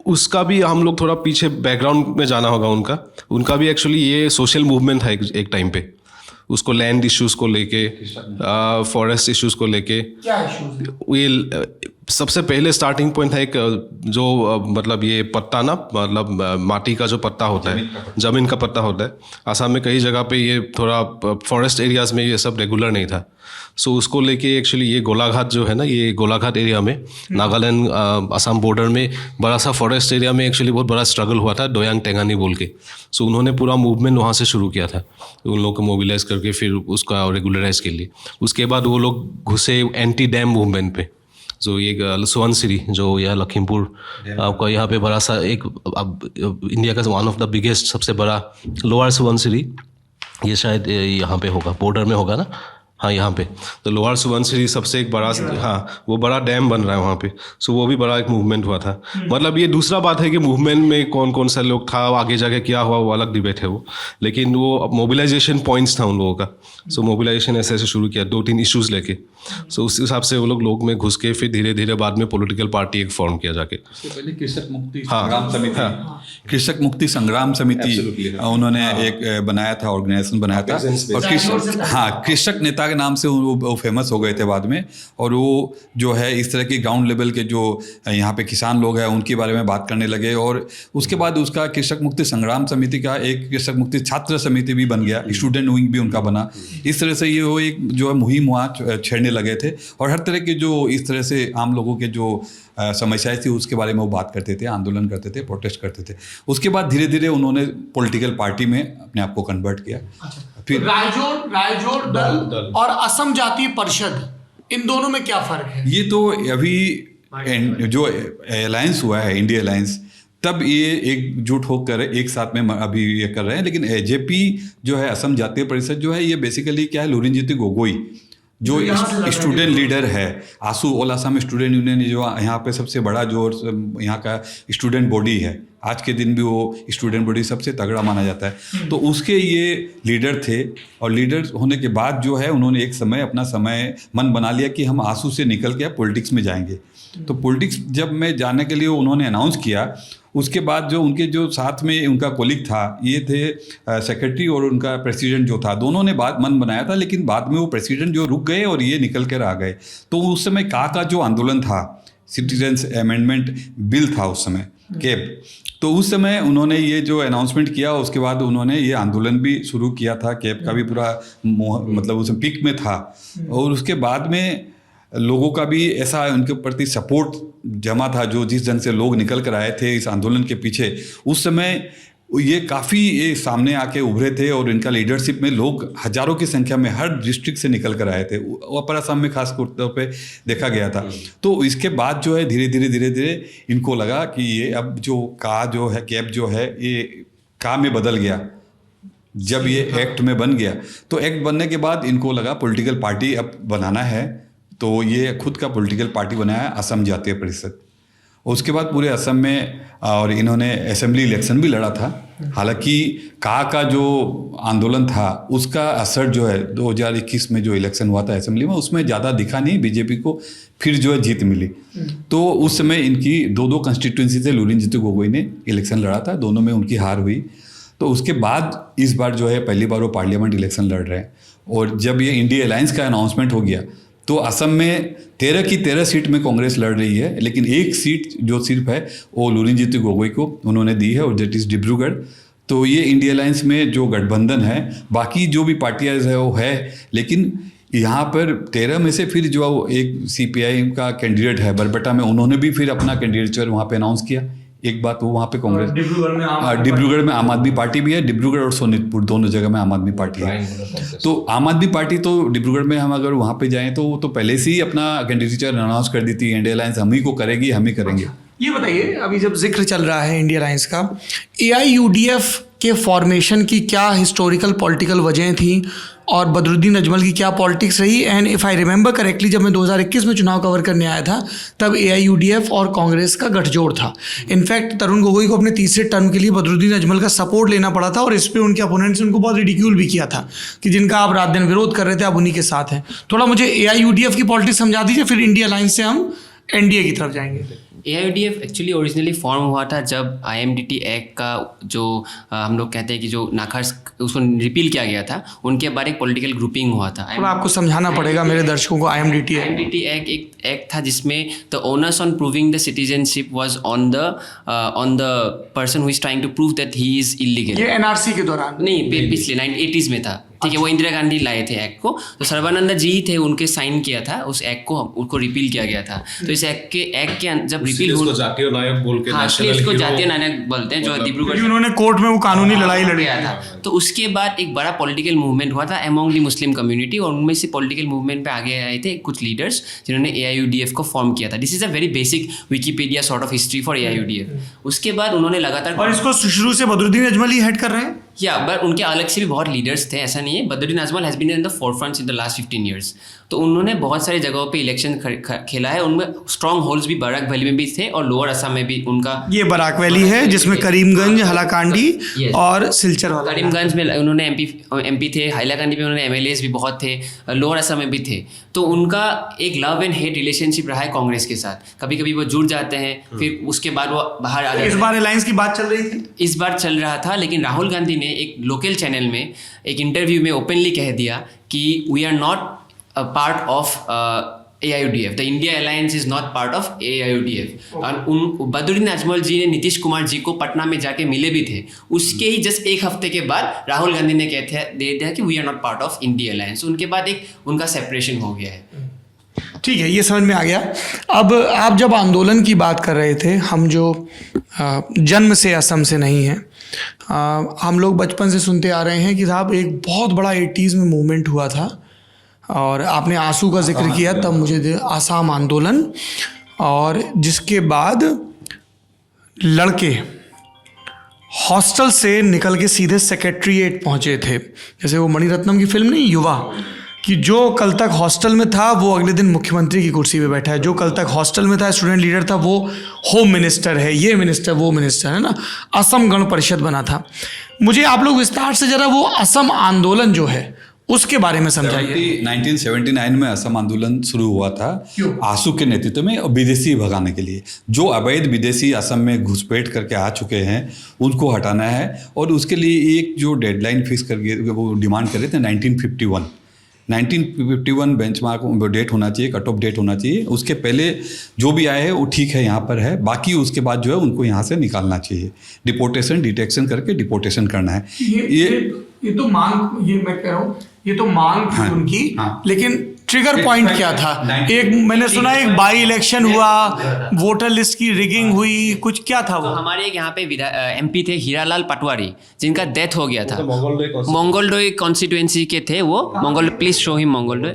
उसका भी हम लोग थोड़ा पीछे बैकग्राउंड में जाना होगा। उनका भी एक्चुअली ये सोशल मूवमेंट था एक टाइम पे, उसको लैंड इश्यूज को लेके, फॉरेस्ट इश्यूज को लेके, क्या इश्यूज? ये सबसे पहले स्टार्टिंग पॉइंट था एक जो मतलब ये पत्ता ना, मतलब माटी का जो पत्ता होता है, ज़मीन का पत्ता होता है, आसाम में कई जगह पे ये थोड़ा फॉरेस्ट एरियाज़ में ये सब रेगुलर नहीं था। सो उसको लेके एक्चुअली ये गोलाघाट जो है ना, ये गोलाघाट एरिया में नागालैंड आसाम बॉर्डर में बड़ा सा फॉरेस्ट एरिया में एक्चुअली बहुत बड़ा स्ट्रगल हुआ था, दोयांग टेंगानी बोल के। सो उन्होंने पूरा मूवमेंट वहाँ से शुरू किया था, उन लोगों को मोबिलाइज करके फिर उसका रेगुलराइज के लिए। उसके बाद वो लोग घुसे एंटी डैम मूवमेंट पे, जो ये सुवनसिरी जो यह लखीमपुर आपका यहाँ पे बड़ा सा एक इंडिया का वन ऑफ द बिगेस्ट सबसे बड़ा लोअर सुवनसिरी, ये शायद यहाँ पे होगा, बॉर्डर में होगा ना, हाँ यहाँ पे तो लोअर सुबनसिरी सबसे एक बड़ा, हाँ वो बड़ा डैम बन रहा है वहाँ पे। सो वो भी बड़ा एक मूवमेंट हुआ था। मतलब ये दूसरा बात है कि मूवमेंट में कौन कौन सा लोग था, आगे जाके क्या हुआ वो अलग डिबेट है वो, लेकिन वो मोबिलाइजेशन पॉइंट्स था उन लोगों का। सो मोबिलाइजेशन ऐसे ऐसे शुरू किया 2-3 इश्यूज लेके। सो उस हिसाब से वो लोग में घुस के फिर धीरे धीरे बाद में पॉलिटिकल पार्टी एक फॉर्म किया जाके। पहले कृषक मुक्ति संग्राम समिति, कृषक मुक्ति संग्राम समिति उन्होंने एक बनाया था, ऑर्गेनाइजेशन बनाया था, और कृषक नेता के नाम से वो फेमस हो गए थे बाद में। और वो जो है इस तरह के ग्राउंड लेवल के जो यहाँ पे किसान लोग हैं उनके बारे में बात करने लगे। और उसके बाद उसका कृषक मुक्ति संग्राम समिति का एक कृषक मुक्ति छात्र समिति भी बन गया, स्टूडेंट विंग भी उनका बना। इस तरह से ये वो एक जो है मुहिम वहाँ छेड़ने लगे थे, और हर तरह के जो इस तरह से आम लोगों के जो समस्याएं थी उसके बारे में वो बात करते थे, आंदोलन करते थे, प्रोटेस्ट करते थे। उसके बाद धीरे धीरे उन्होंने पॉलिटिकल पार्टी में अपने आप को कन्वर्ट किया। फिर रायजोड़ दल और असम जातीय परिषद, इन दोनों में क्या फर्क है? ये तो अभी जो अलायंस हुआ है, इंडिया अलायंस, तब ये एकजुट होकर एक साथ में अभी ये कर रहे हैं। लेकिन एजेपी जो है, असम जातीय परिषद जो है, ये बेसिकली क्या है, लुरिनज्योति गोगोई जो स्टूडेंट लीडर है, आसू ऑल असम स्टूडेंट यूनियन जो यहाँ पे सबसे बड़ा जो यहाँ का स्टूडेंट बॉडी है, आज के दिन भी वो स्टूडेंट बॉडी सबसे तगड़ा माना जाता है। तो उसके ये लीडर थे, और लीडर होने के बाद जो है उन्होंने एक समय अपना समय मन बना लिया कि हम आसू से निकल के पॉलिटिक्स में जाएंगे। तो पॉलिटिक्स जब में जाने के लिए उन्होंने अनाउंस किया, उसके बाद जो उनके जो साथ में उनका कोलिग था, ये थे सेक्रेटरी और उनका प्रेसिडेंट जो था, दोनों ने मन बनाया था। लेकिन बाद में वो प्रेसिडेंट जो रुक गए और ये निकल कर आ गए। तो उस समय का जो आंदोलन था, सिटीजन्स अमेंडमेंट बिल था उस समय, केप, तो उस समय उन्होंने ये जो अनाउंसमेंट किया, उसके बाद उन्होंने ये आंदोलन भी शुरू किया था। केप का भी पूरा मतलब उस पीक में था, और उसके बाद में लोगों का भी ऐसा उनके प्रति सपोर्ट जमा था, जो जिस ढंग से लोग निकल कर आए थे इस आंदोलन के पीछे, उस समय ये काफ़ी ये सामने आके उभरे थे। और इनका लीडरशिप में लोग हजारों की संख्या में हर डिस्ट्रिक्ट से निकल कर आए थे, अपर असम में खास तौर पे देखा गया था। तो इसके बाद जो है धीरे धीरे इनको लगा कि ये अब जो जो है, कैप जो है, ये में बदल गया। जब ये एक्ट में बन गया, तो एक्ट बनने के बाद इनको लगा पॉलिटिकल पार्टी अब बनाना है, तो ये खुद का पॉलिटिकल पार्टी बनाया, असम जातीय परिषद। उसके बाद पूरे असम में और इन्होंने असेंबली इलेक्शन भी लड़ा था। हालांकि का जो आंदोलन था उसका असर जो है 2021 में जो इलेक्शन हुआ था असेंबली में, उसमें ज़्यादा दिखा नहीं, बीजेपी को फिर जो है जीत मिली। तो उस समय इनकी 2 कंस्टिट्यूंसी से लुरिनज्योति गोगोई ने इलेक्शन लड़ा था, दोनों में उनकी हार हुई। तो उसके बाद इस बार जो है पहली बार वो पार्लियामेंट इलेक्शन लड़ रहे हैं। और जब ये इंडिया अलायंस का अनाउंसमेंट हो गया, तो असम में 13 की 13 सीट में कांग्रेस लड़ रही है, लेकिन एक सीट जो सिर्फ है वो लुरिनज्योति गोगोई को उन्होंने दी है, और दैट इज़ डिब्रूगढ़। तो ये इंडिया अलायंस में जो गठबंधन है, बाकी जो भी पार्टियाँ है वो है, लेकिन यहाँ पर 13 में से फिर जो एक CPI का कैंडिडेट है बरपेटा में, उन्होंने भी फिर अपना कैंडिडेचर वहाँ पे अनाउंस किया। एक बात वो वहाँ पे कांग्रेस, डिब्रूगढ़ में आम आदमी पार्टी भी है, डिब्रूगढ़ और सोनीतपुर दोनों जगह में आम आदमी पार्टी है। तो आम आदमी पार्टी तो डिब्रूगढ़ में हम अगर वहाँ पे जाएं तो वो तो पहले से ही अपना कैंडिडेचर अनाउंस कर दी थी, इंडिया अलायंस हम ही को करेगी, हम ही करेंगे। ये बताइए, अभी जब जिक्र चल रहा है इंडिया अलायंस का, AIUDF के फॉर्मेशन की क्या हिस्टोरिकल पॉलिटिकल वजह थी और बदरुद्दीन अजमल की क्या पॉलिटिक्स रही? And if I remember correctly, जब मैं 2021 में चुनाव कवर करने आया था तब AIUDF और कांग्रेस का गठजोड़ था। इनफैक्ट तरुण गोगोई को अपने तीसरे टर्म के लिए बदरुद्दीन अजमल का सपोर्ट लेना पड़ा था, और इस पर उनके अपोनेंट्स ने उनको बहुत रिडिक्यूल भी किया था कि जिनका आप रात दिन विरोध कर रहे थे आप उन्हीं के साथ हैं। थोड़ा मुझे AIUDF की पॉलिटिक्स समझा दीजिए, फिर इंडिया अलायंस से हम NDA की तरफ जाएंगे। AIUDF एक्चुअली ओरिजिनली फॉर्म हुआ था जब IMDT एक्ट का जो हम लोग कहते हैं कि जो नाखर्स उसको रिपील किया गया था, उनके बाद एक पॉलिटिकल ग्रुपिंग हुआ था। थोड़ा आपको समझाना पड़ेगा मेरे दर्शकों को। IMDT एक्ट एक एक्ट था जिसमें the onus on proving the citizenship was on the person who is trying to prove that he is illegal. ये NRC के दौरान नहीं, पिछले 1980s में था, ठीक है। वो इंदिरा गांधी लाए थे एक्ट को, तो सर्बानंद जी थे, उनके साइन किया था उस एक्ट को, उनको रिपील किया गया था। तो इस एक्ट के जब रिपील हो, जातीय नायक बोल के, इसको जातीय नायक बोलते हैं, जो डिब्रूगढ़ उन्होंने कोर्ट में वो कानूनी लड़ाई लड़ी था। तो उसके बाद एक बड़ा पॉलिटिकल मूवमेंट हुआ था अमॉन्ग द मुस्लिम कम्युनिटी, और उनमें से पॉलिटिकल मूवमेंट पे आगे आए थे कुछ लीडर्स जिन्होंने AIUDF को फॉर्म किया था। This is a very basic Wikipedia sort of history for AIUDF। उसके बाद उन्होंने लगातार, और इसको शुरू से बदरुद्दीन अजमल ही हेड कर रहे हैं। या बट उनके अलग से भी बहुत लीडर्स थे, ऐसा नहीं है. Badruddin Ajmal has been in the forefront in the last 15 years. तो उन्होंने बहुत सारी जगहों पे इलेक्शन खेला है. उनमें स्ट्रॉन्ग होल्ड्स भी बराक वैली में भी थे और लोअर असम में भी उनका. ये बराक वैली है जिसमें करीमगंज, हालाकांडी और सिलचर वाला. करीमगंज में उन्होंने एमपी थे, हाइलाकांडी में उन्होंने एमएलएस भी बहुत थे, लोअर असम में भी थे. तो उनका एक लव एंड हेट रिलेशनशिप रहा है कांग्रेस के साथ. कभी कभी वो जुड़ जाते हैं, फिर उसके बाद वो बाहर आ जाते हैं. इस बार अलायंस की बात चल रही थी. इस बार चल रहा था, लेकिन राहुल गांधी ने एक लोकल चैनल में एक इंटरव्यू में ओपनली कह दिया कि we are not a part of AIUDF. The India alliance is not part of AIUDF. और बदरुद्दीन अजमल जी ने नीतीश कुमार जी को पटना में जाके मिले भी थे. उसके ही जस्ट एक हफ्ते के बाद राहुल गांधी ने दे दिया कि we are not part of India alliance. उनके बाद एक उनका सेपरेशन हो गया है. ठीक है, ये समझ में आ गया. अब आप जब आंदोलन की बात कर रहे थे, हम जो जन्म से असम से नहीं हैं, हम लोग बचपन से सुनते आ रहे हैं कि साहब एक बहुत बड़ा 80s में मूवमेंट हुआ था, और आपने आंसू का जिक्र किया, तब मुझे आसाम आंदोलन, और जिसके बाद लड़के हॉस्टल से निकल के सीधे सेक्रेटरीट पहुंचे थे. जैसे वो मणिरत्नम की फिल्म नहीं, युवा, कि जो कल तक हॉस्टल में था वो अगले दिन मुख्यमंत्री की कुर्सी पे बैठा है, जो कल तक हॉस्टल में था, स्टूडेंट लीडर था, वो होम मिनिस्टर है, ये मिनिस्टर वो मिनिस्टर है ना. असम गण परिषद बना था. मुझे आप लोग विस्तार से जरा वो असम आंदोलन जो है उसके बारे में समझाइए. 1979 में असम आंदोलन शुरू हुआ था आसू के नेतृत्व में, और विदेशी भगाने के लिए. जो अवैध विदेशी असम में घुसपैठ करके आ चुके हैं उनको हटाना है, और उसके लिए एक जो डेडलाइन फिक्स करके वो डिमांड कर रहे थे 1951 बेंचमार्क डेट होना चाहिए, कट ऑफ डेट होना चाहिए. उसके पहले जो भी आए हैं वो ठीक है, यहाँ पर है, बाकी उसके बाद जो है उनको यहाँ से निकालना चाहिए. डिपोर्टेशन डिटेक्शन करके डिपोर्टेशन करना है. ये तो मांग, ये मैं कह रहा हूँ, ये तो मांग थी उनकी. लेकिन ट्रिगर पॉइंट क्या था? एक मैंने सुना एक बाई इलेक्शन हुआ, वोटर लिस्ट की रिगिंग हुई, कुछ क्या था वो? तो हमारे एक यहाँ पे MP थे हीरालाल पटवारी, जिनका डेथ हो गया था. मंगोलडोई कॉन्स्टिट्यूएंसी के थे वो. मंगोल, प्लीज शो हिम मंगोलडोई.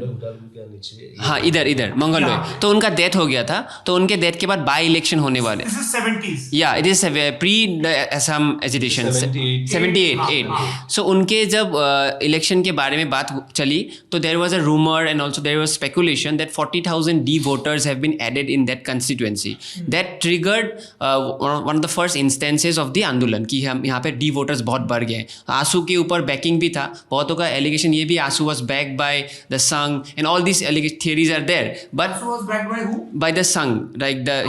हाँ, इधर मंगोलडोई. तो उनका डेथ हो गया था. तो उनके डेथ के बाद बाई इलेक्शन होने वाले. या it is pre Assam agitation 78. So उनके जब इलेक्शन के बारे में बात चली, तो there was a rumour and also there was speculation that 40,000 D voters have been added in that constituency. That triggered one of the first instances of the आंदोलन कि हम यहाँ पे D voters बहुत बढ़ गए. आंसू के ऊपर बैकिंग भी था, बहुतों का एलिगेशन ये भी आंसू was backed by the संघ and all these theories are there. But Asu was backed by who? by the संघ, like the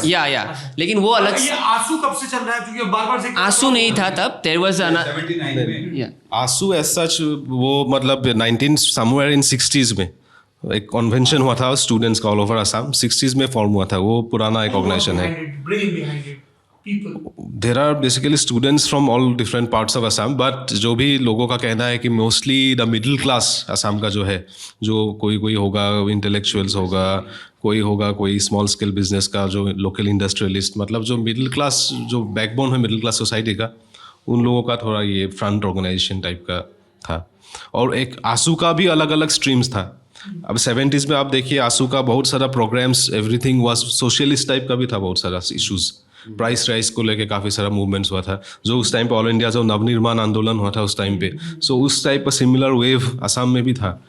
yeah. लेकिन वो अलग. ये आंसू कब से चल रहा है? क्योंकि बार-बार से आंसू नहीं था तब. There was 79 में. आंसू एज सच वो मतलब 19 समवेयर इन 60s में एक कन्वेंशन हुआ था स्टूडेंट्स का ऑल ओवर असम. 60s में फॉर्म हुआ था. वो पुराना एक ऑर्गेनाइजेशन है. There are basically students from all different parts of Assam, but जो भी लोगों का कहना है कि mostly the middle class Assam का जो है, जो कोई होगा इंटेलेक्चुअल्स होगा, कोई स्मॉल स्केल बिजनेस का, जो लोकल इंडस्ट्रियलिस्ट, मतलब जो मिडिल क्लास, जो बैकबोन है मिडिल क्लास सोसाइटी का, उन लोगों का थोड़ा ये फ्रंट ऑर्गेनाइजेशन टाइप का था. और एक आंसू का भी अलग अलग स्ट्रीम्स था. अब 70s में आप देखिए आंसू का बहुत सारा programmes, everything was socialist type का भी था. बहुत सारा इश्यूज, प्राइस राइज को लेके काफ़ी सारा मूवमेंट्स हुआ था, जो उस टाइम पे ऑल इंडिया जो नवनिर्माण आंदोलन हुआ था उस टाइम पे. सो उस टाइप का सिमिलर वेव असम में भी था.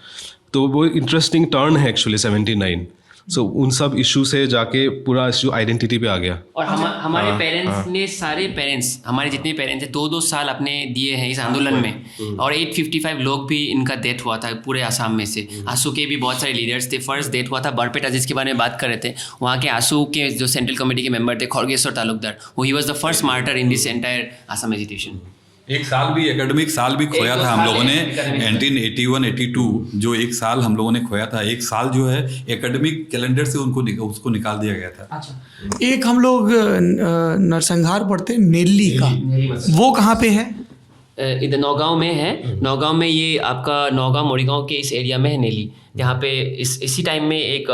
तो वो इंटरेस्टिंग टर्न है एक्चुअली 79. सो उन सब इशू से जाके पूरा इशू आइडेंटिटी पे आ गया. और हमारे पेरेंट्स ने, सारे पेरेंट्स, हमारे जितने पेरेंट्स हैं, 2-2 साल अपने दिए हैं इस आंदोलन में. और 855 लोग भी इनका डेथ हुआ था पूरे आसाम में से. आंसू के भी बहुत सारे लीडर्स थे. फर्स्ट डेथ हुआ था बरपेटा, जिसके बारे में बात कर रहे थे. वहाँ के आंसू के जो सेंट्रल कमेटी के मेंबर थे, खड़गेश्वर तालुकदार, वो he was the first martyr in this entire Assam agitation. एक साल भी, एकेडमिक साल भी खोया था हम लोगों ने. 1981-82 जो एक साल हम लोगों ने खोया था, एक साल जो है एकेडमिक कैलेंडर से उसको निकाल दिया गया था. अच्छा, एक हम लोग नरसंहार पढ़ते नेल्ली का, वो कहाँ पे है? इधर नौगांव में है. नौगांव में ये आपका नौगांव मोरीगांव के इस एरिया में है नेली, जहाँ पे इसी टाइम में एक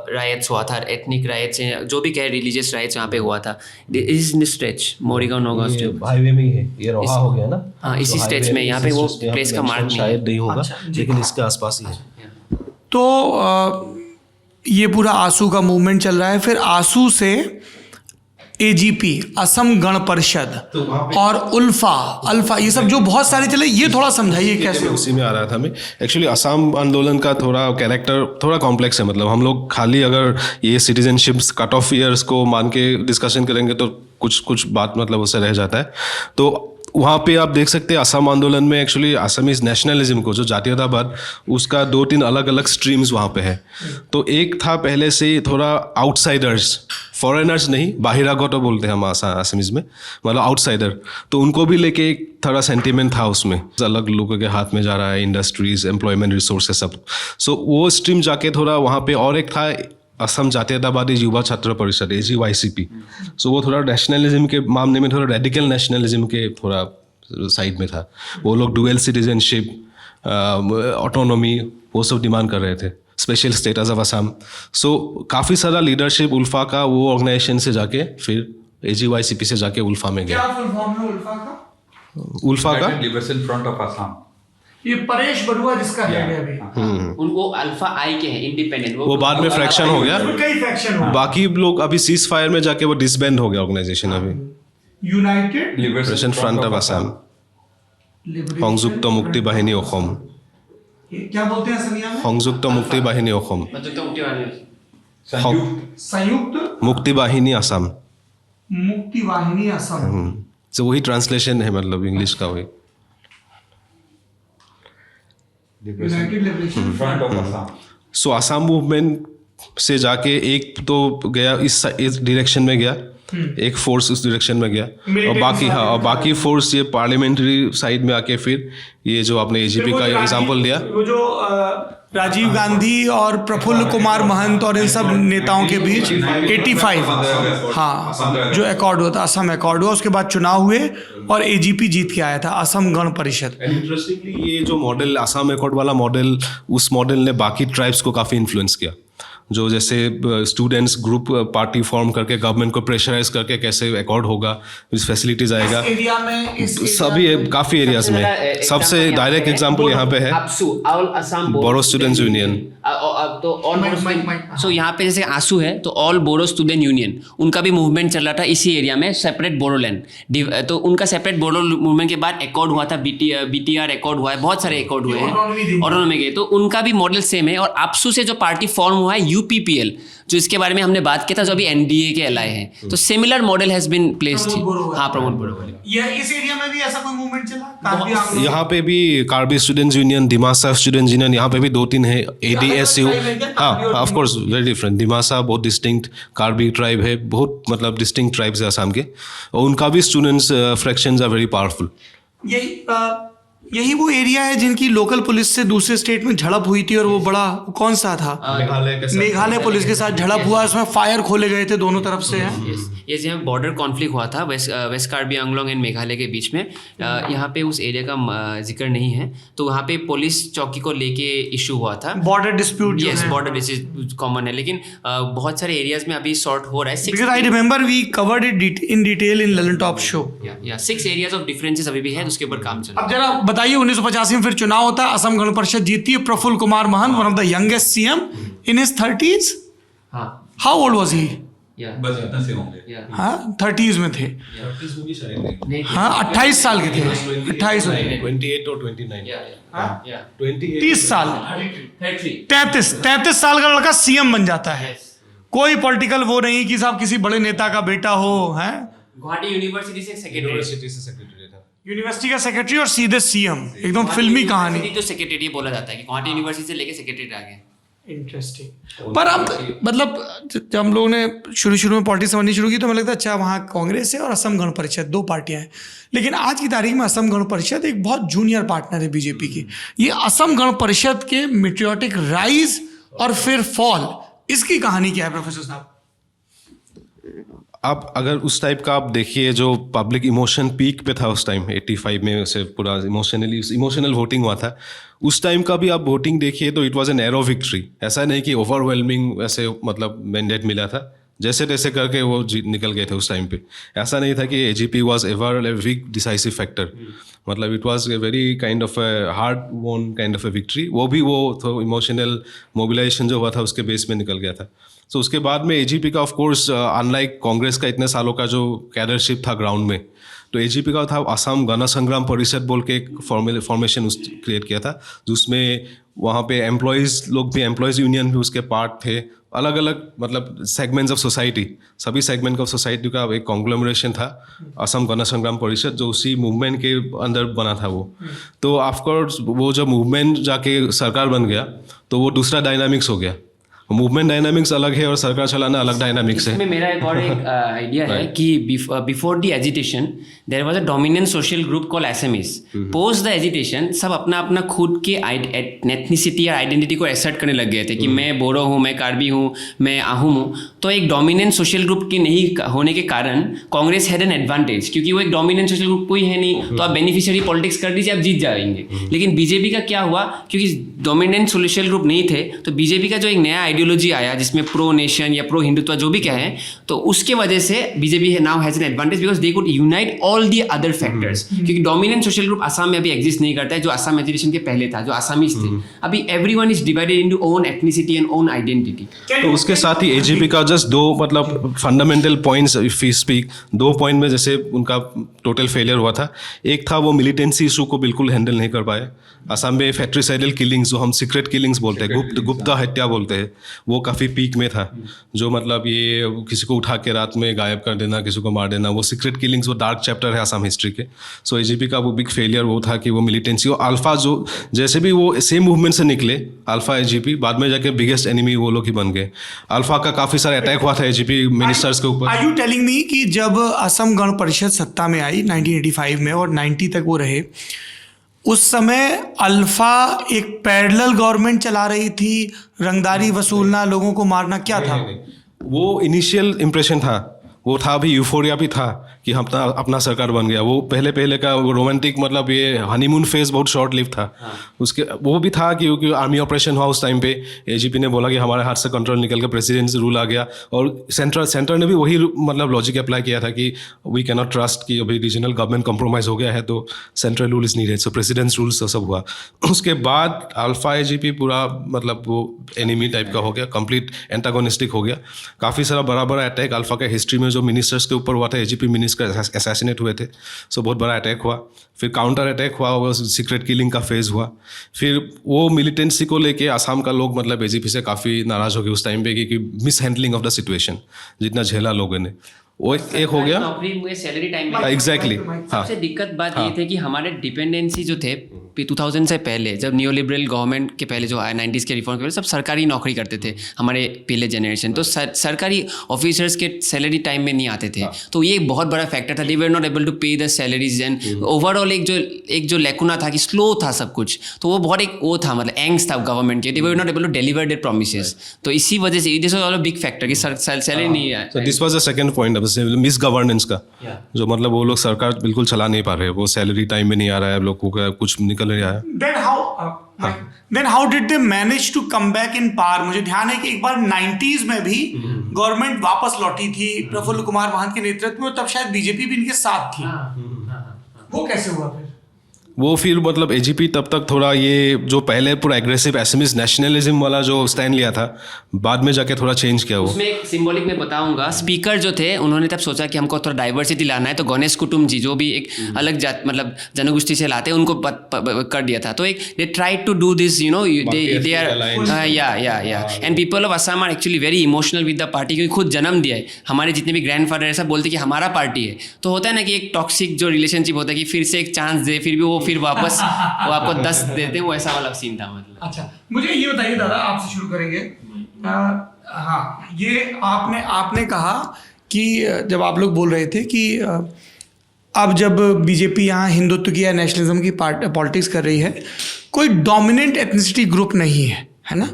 रायट्स हुआ था, एथनिक रायट्स, जो भी कहे रिलीजियस रायट्स यहाँ पे हुआ था. इस stretch Morigaon Naugaon stretch highway में ही है, ये रोहा हो गया ना. हाँ, इसी स्ट्रेच में. यहाँ पे वो प्लेस का मार्क शायद नहीं होगा, लेकिन इसके आसपास ही है. तो ये पूरा आंसू का मूवमेंट चल रहा है. फिर आंसू से एजीपी, असम गण परिषद और अल्फा, ये सब जो बहुत सारे चले, ये थोड़ा समझाइए कैसे। उसी में आ रहा था मैं। एक्चुअली असम आंदोलन का थोड़ा कैरेक्टर थोड़ा कॉम्प्लेक्स है। मतलब हम लोग खाली अगर ये सिटीजनशिप कट ऑफ ईयर्स को मान के डिस्कशन करेंगे तो कुछ बात मतलब उससे रह जाता है। तो वहाँ पे आप देख सकते हैं असम आंदोलन में एक्चुअली असमीज नेशनलिज्म को, जो जातीयतावाद, उसका 2-3 अलग अलग स्ट्रीम्स वहाँ पे है। तो एक था पहले से थोड़ा आउटसाइडर्स, फॉरेनर्स नहीं, बाहिरागत बोलते हैं हम असमीज में, मतलब आउटसाइडर। तो उनको भी लेके एक थोड़ा सेंटिमेंट था उसमें, अलग लोगों के हाथ में जा रहा है इंडस्ट्रीज, एम्प्लॉयमेंट, रिसोर्सेज सब। सो वो स्ट्रीम जाके थोड़ा वहाँ पे, और एक था असम जातीयतावादी युवा छात्र परिषद, AGYCP। सो वो थोड़ा नेशनलिज्म के मामले में थोड़ा रेडिकल नेशनलिज्म के थोड़ा साइड में था। वो लोग डुअल सिटीजनशिप, ऑटोनॉमी, वो सब डिमांड कर रहे थे, स्पेशल स्टेटस ऑफ असम। सो काफ़ी सारा लीडरशिप उल्फा का वो ऑर्गेनाइजेशन से जाके फिर AGYCP से जाके उल्फा में गया। क्या फुल फॉर्म है उल्फा का? उल्फा का लिबरेशन फ्रंट ऑफ असम। ये परेश बरुआ जिसका हेड है अभी, उनको अल्फा आई के हैं, इंडिपेंडेंट। वो बाद में फ्रैक्शन हो गया। कई फैक्शन हुआ। बाकी लोग अभी सीज फायर में जाके वो डिसबैंड हो गया ऑर्गेनाइजेशन अभी। United liberation front of Assam, সংযুক্ত মুক্তি বাহিনী অসম, क्या बोलते हैं असमिया में? সংযুক্ত মুক্তি বাহিনী অসম, संयुक्त मुक्ति बाहिनी असम। मुक्ति वाहिनी असम। तो वही ट्रांसलेशन है, मतलब इंग्लिश का वही। United liberation front of Assam. So Assam movement से जाके एक तो गया इस डायरेक्शन में गया, एक फोर्स उस डायरेक्शन में गया, और बाकी और बाकी फोर्स ये पार्लियामेंट्री साइड में आके फिर ये जो आपने AGP का एग्जांपल दिया, वो जो राजीव गांधी और प्रफुल्ल कुमार महंत और इन सब नेताओं के बीच 85, हाँ, जो अकॉर्ड हुआ था, असम अकॉर्ड हुआ, उसके बाद चुनाव हुए और AGP जीत के आया था, असम गण परिषद। इंटरेस्टिंगली ये जो मॉडल असम अकॉर्ड वाला मॉडल, उस मॉडल ने बाकी ट्राइब्स को काफ़ी इन्फ्लुएंस किया। जो जैसे स्टूडेंट्स ग्रुप पार्टी फॉर्म करके गवर्नमेंट को प्रेशराइज करके कैसे अकॉर्ड होगा, इस फैसिलिटीज आएगा एरिया में, सभी काफ़ी एरियाज में। सबसे डायरेक्ट एग्जांपल यहाँ पे है बोरो स्टूडेंट्स यूनियन। सो यहाँ पे जैसे आंसू है, तो ऑल बोरो स्टूडेंट यूनियन, उनका भी मूवमेंट चल रहा था इसी एरिया में, सेपरेट बोरोलैंड। तो उनका सेपरेट बोरो मूवमेंट के बाद अकॉर्ड हुआ था, BTR अकॉर्ड हुआ है, बहुत सारे अकॉर्ड हुए हैं ऑटोनॉमी के। तो उनका भी मॉडल सेम है। और आपसू से जो पार्टी फॉर्म हुआ है UPPL, जो इसके बारे में हमने बात किया था, जो अभी NDA के एलाय हैं, तो similar model has been placed. हाँ, प्रमोद बोरो। ये इस एरिया में भी ऐसा कोई मूवमेंट चला? यहाँ पे भी Karbi students union, Dimasa students union, यहाँ पे भी 2-3 है। ADSU, हाँ, of course very different. Dimasa बहुत डिस्टिंक्ट कार्बी ट्राइब है, बहुत मतलब डिस्टिंक्ट ट्राइब्स है असम के, और उनका भी students fractions are very powerful. यही वो एरिया है जिनकी लोकल पुलिस से दूसरे स्टेट में झड़प हुई थी, और वो बड़ा कौन सा था, मेघालय पुलिस के साथ झड़प हुआ, उसमें फायर खोले गए थे दोनों तरफ से। ये जहाँ बॉर्डर कॉन्फ्लिक्ट हुआ था वेस्ट कार्बी आंगलोंग एंड मेघालय के बीच में, यहाँ पे उस एरिया का जिक्र नहीं है। तो वहाँ पे पुलिस चौकी को लेके इशू हुआ था, border dispute. Yes, border dispute common है, लेकिन बहुत सारे एरियाज में अभी सॉर्ट हो रहा है। Because I remember we covered it in detail in London Top Show. 6 areas of differences अभी भी है, उसके ऊपर काम चल रहा है। अब जरा बताइए, 1985 में फिर चुनाव होता है, असम गण परिषद जीतती है, Prafulla Kumar Mahanta, one of the youngest CM in his 30s. हाँ, How old was he? बस इतना से होंगे। हाँ, 30s में थे। हाँ, 28 साल के थे, 28 28 और 29, 30 साल, 33 साल का लड़का CM बन जाता है। कोई पॉलिटिकल वो नहीं कि साहब किसी बड़े नेता का बेटा हो, है गुवाहाटी यूनिवर्सिटी से सेक्रेटरी था, यूनिवर्सिटी का सेक्रेटरी और सीधे CM, एकदम फिल्मी कहानी। तो सेक्रेटरी बोला जाता है कि गुवाहाटी यूनिवर्सिटी से लेके सेक्रेटरी आ गए। इंटरेस्टिंग। पर अब मतलब जब हम लोगों ने शुरू में पॉलिटिक्स समझनी शुरू की, तो मुझे लगता है अच्छा वहाँ कांग्रेस है और असम गण परिषद, 2 पार्टियां हैं। लेकिन आज की तारीख में असम गण परिषद एक बहुत जूनियर पार्टनर है BJP की। ये असम गण परिषद के मेट्रियोटिक राइज और फिर फॉल, इसकी कहानी क्या है प्रोफेसर साहब? आप अगर उस टाइप का आप देखिए, जो पब्लिक इमोशन पीक पे था उस टाइम 85 में, से पूरा इमोशनल वोटिंग हुआ था, उस टाइम का भी आप वोटिंग देखिए तो it was an arrow victory. ऐसा नहीं कि ओवरवेलमिंग ऐसे मतलब मैंडेट मिला था, जैसे तैसे करके वो निकल गए थे उस टाइम पे। ऐसा नहीं था कि AGP was ever a big decisive factor, मतलब it was a very kind of a hard won kind of a victory. वो भी वो तो इमोशनल मोबिलाइजेशन जो हुआ था उसके बेस में निकल गया था। सो उसके बाद में एजीपी का ऑफ कोर्स अनलाइक कांग्रेस का इतने सालों का जो कैडरशिप था ग्राउंड में, तो एजीपी का था असम गण संग्राम परिषद बोल के एक फॉर्मेशन क्रिएट किया था, जिसमें वहाँ पे एम्प्लॉयज़ लोग भी, एम्प्लॉयज़ यूनियन भी उसके पार्ट थे, अलग अलग मतलब सेगमेंट्स ऑफ सोसाइटी, सभी सेगमेंट ऑफ सोसाइटी का एक कॉन्ग्लोमरेशन था असम गण संग्राम परिषद, जो उसी मूवमेंट के अंदर बना था वो। तो ऑफकोर्स वो जब मूवमेंट जाके सरकार बन गया तो वो दूसरा डायनामिक्स हो गया, मूवमेंट डायनामिक्स अलग है और सरकार चलाना अलग डायनामिक्स है। इसमें मेरा एक और एक आइडिया है कि before the agitation there was a dominant social group called Assamese. Post the agitation सब अपना अपना खुद के एथनिसिटी और आइडेंटिटी को एसर्ट करने लग गए थे कि मैं बोरो हूँ, मैं कार्बी हूँ, मैं आहूम हूँ। तो एक डोमिनेंट सोशल ग्रुप के नहीं होने के कारण कांग्रेस हैड एन एडवांटेज, क्योंकि वो एक डोमिनेंट सोशल ग्रुप कोई है नहीं, तो आप बेनिफिशियरी पॉलिटिक्स कर दीजिए, आप जीत जाएंगे। लेकिन बीजेपी का क्या हुआ, क्योंकि डोमिनेंट सोशल ग्रुप नहीं थे, तो बीजेपी का जो एक नया आइडियोलॉजी आया जिसमें प्रो नेशन या प्रो हिंदुत्व जो भी कहें, तो उसके वजह से BJP now has an advantage because they could unite all the other factors. क्योंकि डोमिनेंट सोशल ग्रुप असम में अभी एग्जिस्ट नहीं करता है, जो असम एजिटेशन के पहले था, जो आसामीज थे। अभी everyone is divided into own ethnicity and own identity. तो उसके साथ ही एजीपी का जस्ट दो मतलब fundamental points if we speak, दो पॉइंट में जैसे उनका टोटल फेलियर हुआ था। एक था वो मिलिटेंसी इशू को बिल्कुल हैंडल नहीं कर पाए। असम में फैक्ट्रीसाइडल किलिंग्स, जो हम सीक्रेट किलिंग्स बोलते हैं, गुप्ता हत्या बोलते हैं, वो काफ़ी पीक में था। जो मतलब ये किसी को उठा के रात में गायब कर देना, किसी को मार देना, वो सीक्रेट किलिंग्स, वो डार्क चैप्टर है असम हिस्ट्री के। सो एजीपी का वो बिग फेलियर वो था कि वो मिलिटेंसी और अल्फा, जो जैसे भी वो सेम मूवमेंट से निकले अल्फा एजीपी, बाद में जाके बिगेस्ट एनिमी वो लोग ही बन गए। अल्फा का काफ़ी सारा अटैक हुआ था एजीपी मिनिस्टर्स के ऊपर। आर यू टेलिंग मी कि जब असम गण परिषद सत्ता में आई 1985 में और 90 तक वो रहे, उस समय अल्फा एक पैरेलल गवर्नमेंट चला रही थी, रंगदारी वसूलना, लोगों को मारना, क्या था? वो इनिशियल इम्प्रेशन था, वो था भी, यूफोरिया भी था कि हम अपना सरकार बन गया। वो पहले का वो रोमांटिक मतलब ये हनीमून फेज बहुत शॉर्ट लिव था। उसके वो भी था क्योंकि आर्मी ऑपरेशन हुआ उस टाइम पे, एजीपी ने बोला कि हमारे हाथ से कंट्रोल निकल के प्रेसिडेंट रूल आ गया, और सेंटर ने भी वही मतलब लॉजिक अप्लाई किया था कि वी कैन नॉट ट्रस्ट कि अभी रीजनल गवर्नमेंट कॉम्प्रोमाइज़ हो गया है तो central rule is needed, so presidents rule सब हुआ। उसके बाद अल्फा एजीपी पूरा मतलब वो एनिमी टाइप का हो गया, कंप्लीट एंटागोनिस्टिक हो गया। काफ़ी सारा बड़ा बड़ा अटैक अल्फा के हिस्ट्री में जो मिनिस्टर्स के ऊपर हुआ था, एजीपी मिनिस्टर असैसिनेट हुए थे, सो बहुत बड़ा अटैक हुआ। फिर काउंटर अटैक हुआ, वो सीक्रेट किलिंग का फेज हुआ। फिर वो मिलिटेंसी को लेके आसाम का लोग मतलब एजीपी से काफ़ी नाराज़ हो गए उस टाइम पे कि miss handling of the situation, जितना झेला लोगों ने, वो एक हो गया। नौकरी में सैलरी टाइम में एग्जैक्टली। सबसे दिक्कत बात ये थे कि हमारे डिपेंडेंसी जो थे 2000 से पहले, जब न्यू लिबरल गवर्नमेंट के पहले जो 90s के रिफॉर्म के पहले सब सरकारी नौकरी करते थे हमारे पहले जनरेशन, तो सरकारी ऑफिसर्स के सैलरी टाइम में नहीं आते थे। तो ये एक बहुत बड़ा फैक्टर था, दे वर नॉट एबल टू पे द सैलरीज एंड ओवरऑल एक जो लेकुना था कि स्लो था सब कुछ, तो वो बहुत एक वो था मतलब एंग्स था गवर्नमेंट के, they were not able to deliver their promises. तो इसी वजह से this was all a big factor कि सैलरी नहीं आया। So this was the second point, misgovernance का, जो मतलब वो लोग सरकार बिल्कुल चला नहीं पा रहे, वो सैलरी टाइम में नहीं आ रहा है, लोगों का कुछ निकल नहीं आया। Then how did they manage to come back in power? मुझे ध्यान है कि एक बार 90s में भी गवर्नमेंट वापस लौटी थी प्रफुल्ल कुमार महंत के नेतृत्व में, तब शायद बीजेपी भी इनके साथ थी। वो कैसे हुआ फिर? वो फिर मतलब एजीपी तब तक थोड़ा ये जो पहले पूरा एग्रेसिव एसएमएस नेशनलिज्म वाला जो स्टैंड लिया था, बाद में जाके थोड़ा चेंज किया वो। उसमें एक सिंबॉलिक में बताऊंगा, स्पीकर जो थे उन्होंने तब सोचा कि हमको थोड़ा डाइवर्सिटी लाना है, तो गणेश कुटुम जी जो भी एक अलग जात मतलब जनगोष्ठी से लाते हैं, उनको कर दिया था। तो एक they try to do this, you know, they are या and people of Assam are actually very emotional with the party, क्योंकि खुद जन्म दिया है। हमारे जितने भी ग्रैंडफादर ऐसा बोलते कि हमारा पार्टी है, तो होता है ना कि एक टॉक्सिक जो रिलेशनशिप होता है कि फिर से एक चांस दे, फिर भी वो फिर वापस वो आपको 10 देते हैं, वो ऐसा वाला सीन था मतलब। अच्छा, मुझे ये बताइए दादा, आपसे शुरू करेंगे। हाँ, ये आपने कहा कि जब आप लोग बोल रहे थे कि अब जब बीजेपी यहाँ हिंदुत्व की या नेशनलिज्म की पॉलिटिक्स कर रही है, कोई डोमिनेंट एथनिसिटी ग्रुप नहीं है ना,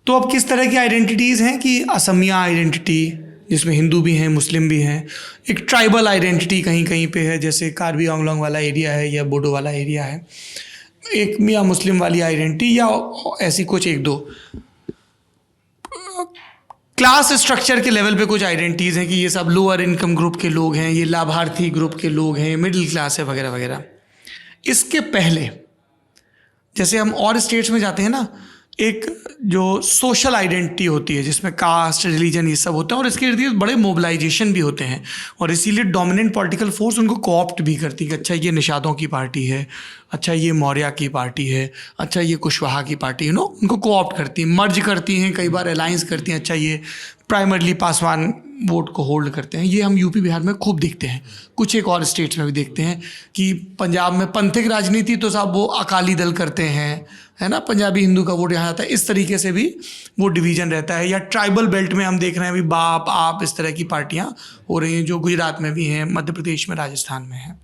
तो अब किस तरह की आइडेंटिटीज़ हैं कि असमिया आइडेंटिटी जिसमें हिंदू भी हैं, मुस्लिम भी हैं, एक ट्राइबल आइडेंटिटी कहीं कहीं पे है, जैसे कार्बी आंगलोंग वाला एरिया है या बोडो वाला एरिया है, एक मियाँ मुस्लिम वाली आइडेंटिटी, या ऐसी कुछ एक दो क्लास स्ट्रक्चर के लेवल पे कुछ आइडेंटिटीज़ हैं कि ये सब लोअर इनकम ग्रुप के लोग हैं, ये लाभार्थी ग्रुप के लोग हैं, मिडिल क्लास है वगैरह वगैरह। इसके पहले जैसे हम और स्टेट्स में जाते हैं ना, एक जो सोशल आइडेंटिटी होती है जिसमें कास्ट रिलीजन ये सब होता है और इसके इर्द गिर्द बड़े मोबिलाइजेशन भी होते हैं और इसीलिए डोमिनेंट पॉलिटिकल फोर्स उनको कोऑप्ट भी करती है कि अच्छा ये निषादों की पार्टी है, अच्छा ये मौर्य की पार्टी है, अच्छा ये कुशवाहा की पार्टी, उनको कोऑप्ट करती हैं, मर्ज करती हैं, कई बार अलायंस करती हैं, अच्छा ये प्राइमरली पासवान वोट को होल्ड करते हैं। ये हम यूपी बिहार में खूब देखते हैं, कुछ एक और स्टेट्स में भी देखते हैं कि पंजाब में पंथिक राजनीति तो साहब वो अकाली दल करते हैं, है ना, पंजाबी हिंदू का वोट यहाँ आता है, इस तरीके से भी वो डिवीज़न रहता है। या ट्राइबल बेल्ट में हम देख रहे हैं अभी बाप आप इस तरह की पार्टियाँ हो रही हैं जो गुजरात में भी हैं, मध्य प्रदेश में, राजस्थान में हैं।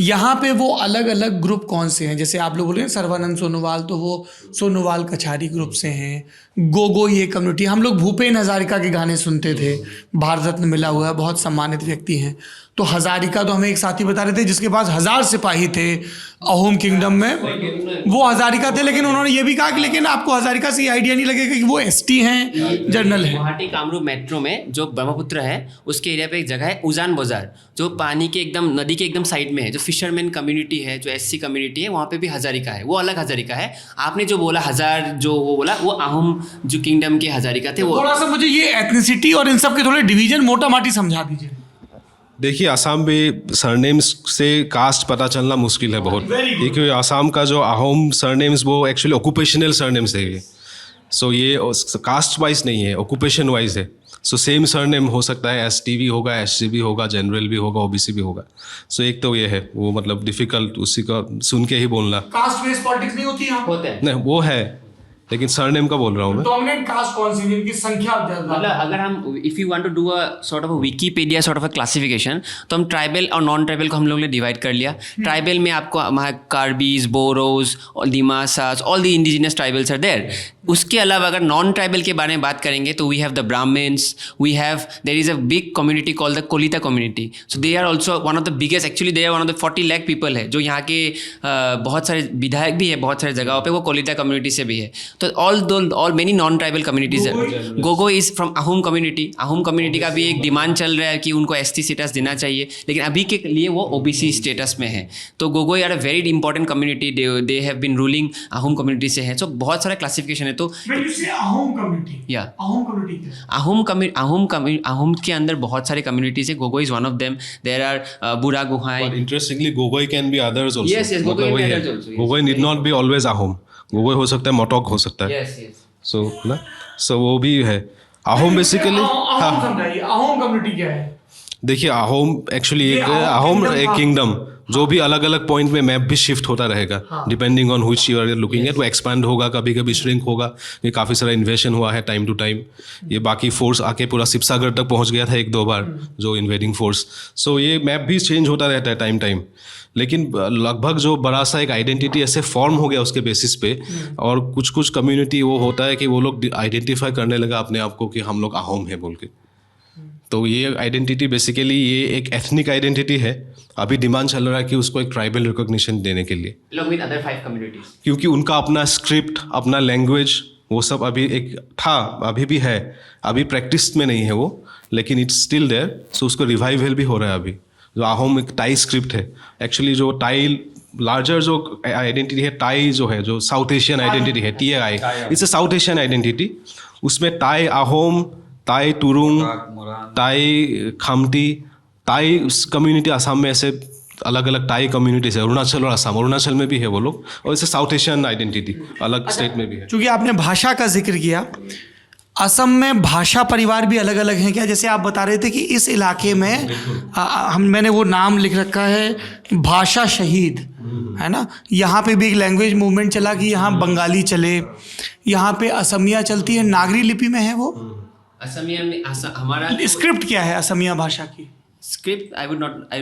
यहाँ पे वो अलग अलग ग्रुप कौन से हैं, जैसे आप लोग बोले सर्वानंद सोनोवाल, तो वो सोनोवाल कछारी ग्रुप से हैं। गोगो ये कम्युनिटी, हम लोग भूपेन हजारिका के गाने सुनते थे, भारत रत्न मिला हुआ है, बहुत सम्मानित व्यक्ति हैं। तो हजारिका तो हमें एक साथी बता रहे थे जिसके पास 1000 सिपाही थे अहोम किंगडम में, वो हजारिका थे। लेकिन उन्होंने ये भी कहा कि लेकिन आपको हजारिका से ये आइडिया नहीं लगेगा कि वो एसटी हैं, जनरल हैं। गुवाहाटी कामरूप मेट्रो में जो ब्रह्मपुत्र है उसके एरिया पे एक जगह है उजान बाजार, जो पानी के एकदम नदी के एकदम साइड में है, जो फिशरमैन कम्युनिटी है, जो एससी कम्युनिटी है, वहाँ पे भी हजारिका है, वो अलग हजारिका है। आपने जो बोला हजार, जो वो बोला वो अहोम जो किंगडम के हजारिका थे। वो थोड़ा सा मुझे ये एथनिसिटी और इन सब के थोड़े डिवीजन मोटा माटी समझा दीजिए। देखिए आसाम में सरनेम्स से कास्ट पता चलना मुश्किल है बहुत, क्योंकि आसाम का जो अहोम सरनेम्स वो एक्चुअली ऑक्यूपेशनल सरनेम्स है ये। सो ये कास्ट वाइज नहीं है, ऑक्यूपेशन वाइज है। सो सेम सरनेम हो सकता है, एसटी भी होगा, एससी भी होगा, जनरल भी होगा, ओबीसी भी होगा। सो एक तो ये है वो मतलब डिफिकल्ट उसी का सुन के ही बोलना। कास्ट बेस्ड पॉलिटिक्स नहीं होती यहाँ होते हैं, नहीं वो है, लेकिन सरनेम का बोल रहा हूँ मैं। डोमिनेंट कास्ट कौन सी जिनकी संख्या ज्यादा? मतलब अगर हम if you want to do a sort of Wikipedia sort of a classification, तो हम ट्राइबल और नॉन ट्राइबल को हम लोग ने डिवाइड कर लिया। ट्राइबल में आपको Karbis, Boros, Dimasas, all the indigenous tribals are there. उसके अलावा अगर नॉन ट्राइबल के बारे में बात करेंगे तो we have the Brahmins, we have there is a big community called the Kalita community. So they are also one of the biggest, actually they are one of the 40 lakh people है, जो यहाँ के बहुत सारे विधायक भी है, बहुत सारे जगहों पे वो कोलिता कम्युनिटी से भी है। तो all many non-tribal communities है। Gogoi is from Ahom community. Ahom community का भी एक डिमांड चल रहा है कि उनको एसटी स्टेटस देना चाहिए, लेकिन अभी के लिए वो ओबीसी स्टेटस में है। तो गोगो यार a very important community, they have been ruling Ahom community से है। सो बहुत सारा क्लासिफिकेशन है। तो या अहोम के अंदर बहुत सारे कम्युनिटीज है। Gogoi is one of them. There are Burha Gohain. Interestingly Gogoi can be others also. Yes, yes, Gogoi can be others also, yes. Gogoi need not be always Ahom, Gogoi हो सकता है मोटोक हो सकता है। Yes yes. सो वो भी है। अहोम बेसिकली अहोम कम्युनिटी क्या है? देखिए अहोम एक्चुअली एक अहोम एक किंगडम जो भी अलग अलग पॉइंट में मैप भी शिफ्ट होता रहेगा depending on which you are looking at. वो एक्सपैंड होगा, कभी कभी श्रिंक होगा। ये काफ़ी सारा इन्वेशन हुआ है टाइम टू टाइम। ये बाकी फोर्स आके पूरा शिवसागर तक पहुंच गया था एक दो बार, जो इन्वेडिंग फोर्स। सो ये मैप भी चेंज होता रहता है टाइम टाइम, लेकिन लगभग जो बड़ा सा एक आइडेंटिटी ऐसे फॉर्म हो गया उसके बेसिस पे। और कुछ कुछ कम्युनिटी वो होता है कि वो लोग आइडेंटिफाई करने लगा अपने आप को कि हम लोग अहोम है बोल के। तो ये आइडेंटिटी बेसिकली ये एक एथनिक आइडेंटिटी है। अभी डिमांड चल रहा है कि उसको एक ट्राइबल रिकॉग्निशन देने के लिए, with other 5 communities, क्योंकि उनका अपना स्क्रिप्ट, अपना लैंग्वेज, वो सब अभी एक था, अभी भी है, अभी प्रैक्टिस में नहीं है वो, लेकिन इट्स स्टिल देयर। सो उसको रिवाइवल भी हो रहा है अभी। जो अहोम एक टाई स्क्रिप्ट है एक्चुअली, जो टाई लार्जर जो आइडेंटिटी है, टाई जो है, जो साउथ एशियन आइडेंटिटी है, TAI, it's a South Asian identity. उसमें टाई अहोम, टाई टुरुंग, टाई खामती, टाई कम्युनिटी आसाम में ऐसे अलग अलग टाई कम्युनिटीज है। अरुणाचल और असम, अरुणाचल में भी है वो लोग, और ऐसे साउथ एशियन आइडेंटिटी अलग स्टेट में भी है। चूँकि आपने भाषा का जिक्र किया, असम में भाषा परिवार भी अलग अलग हैं क्या? जैसे आप बता रहे थे कि इस इलाके में मैंने वो नाम लिख रखा है भाषा शहीद, है ना। यहाँ पे भी एक लैंग्वेज मूवमेंट चला कि यहाँ बंगाली चले, यहाँ पे असमिया चलती है, नागरी लिपि में है वो। असमिया में हमारा स्क्रिप्ट क्या है असमिया भाषा की? Script I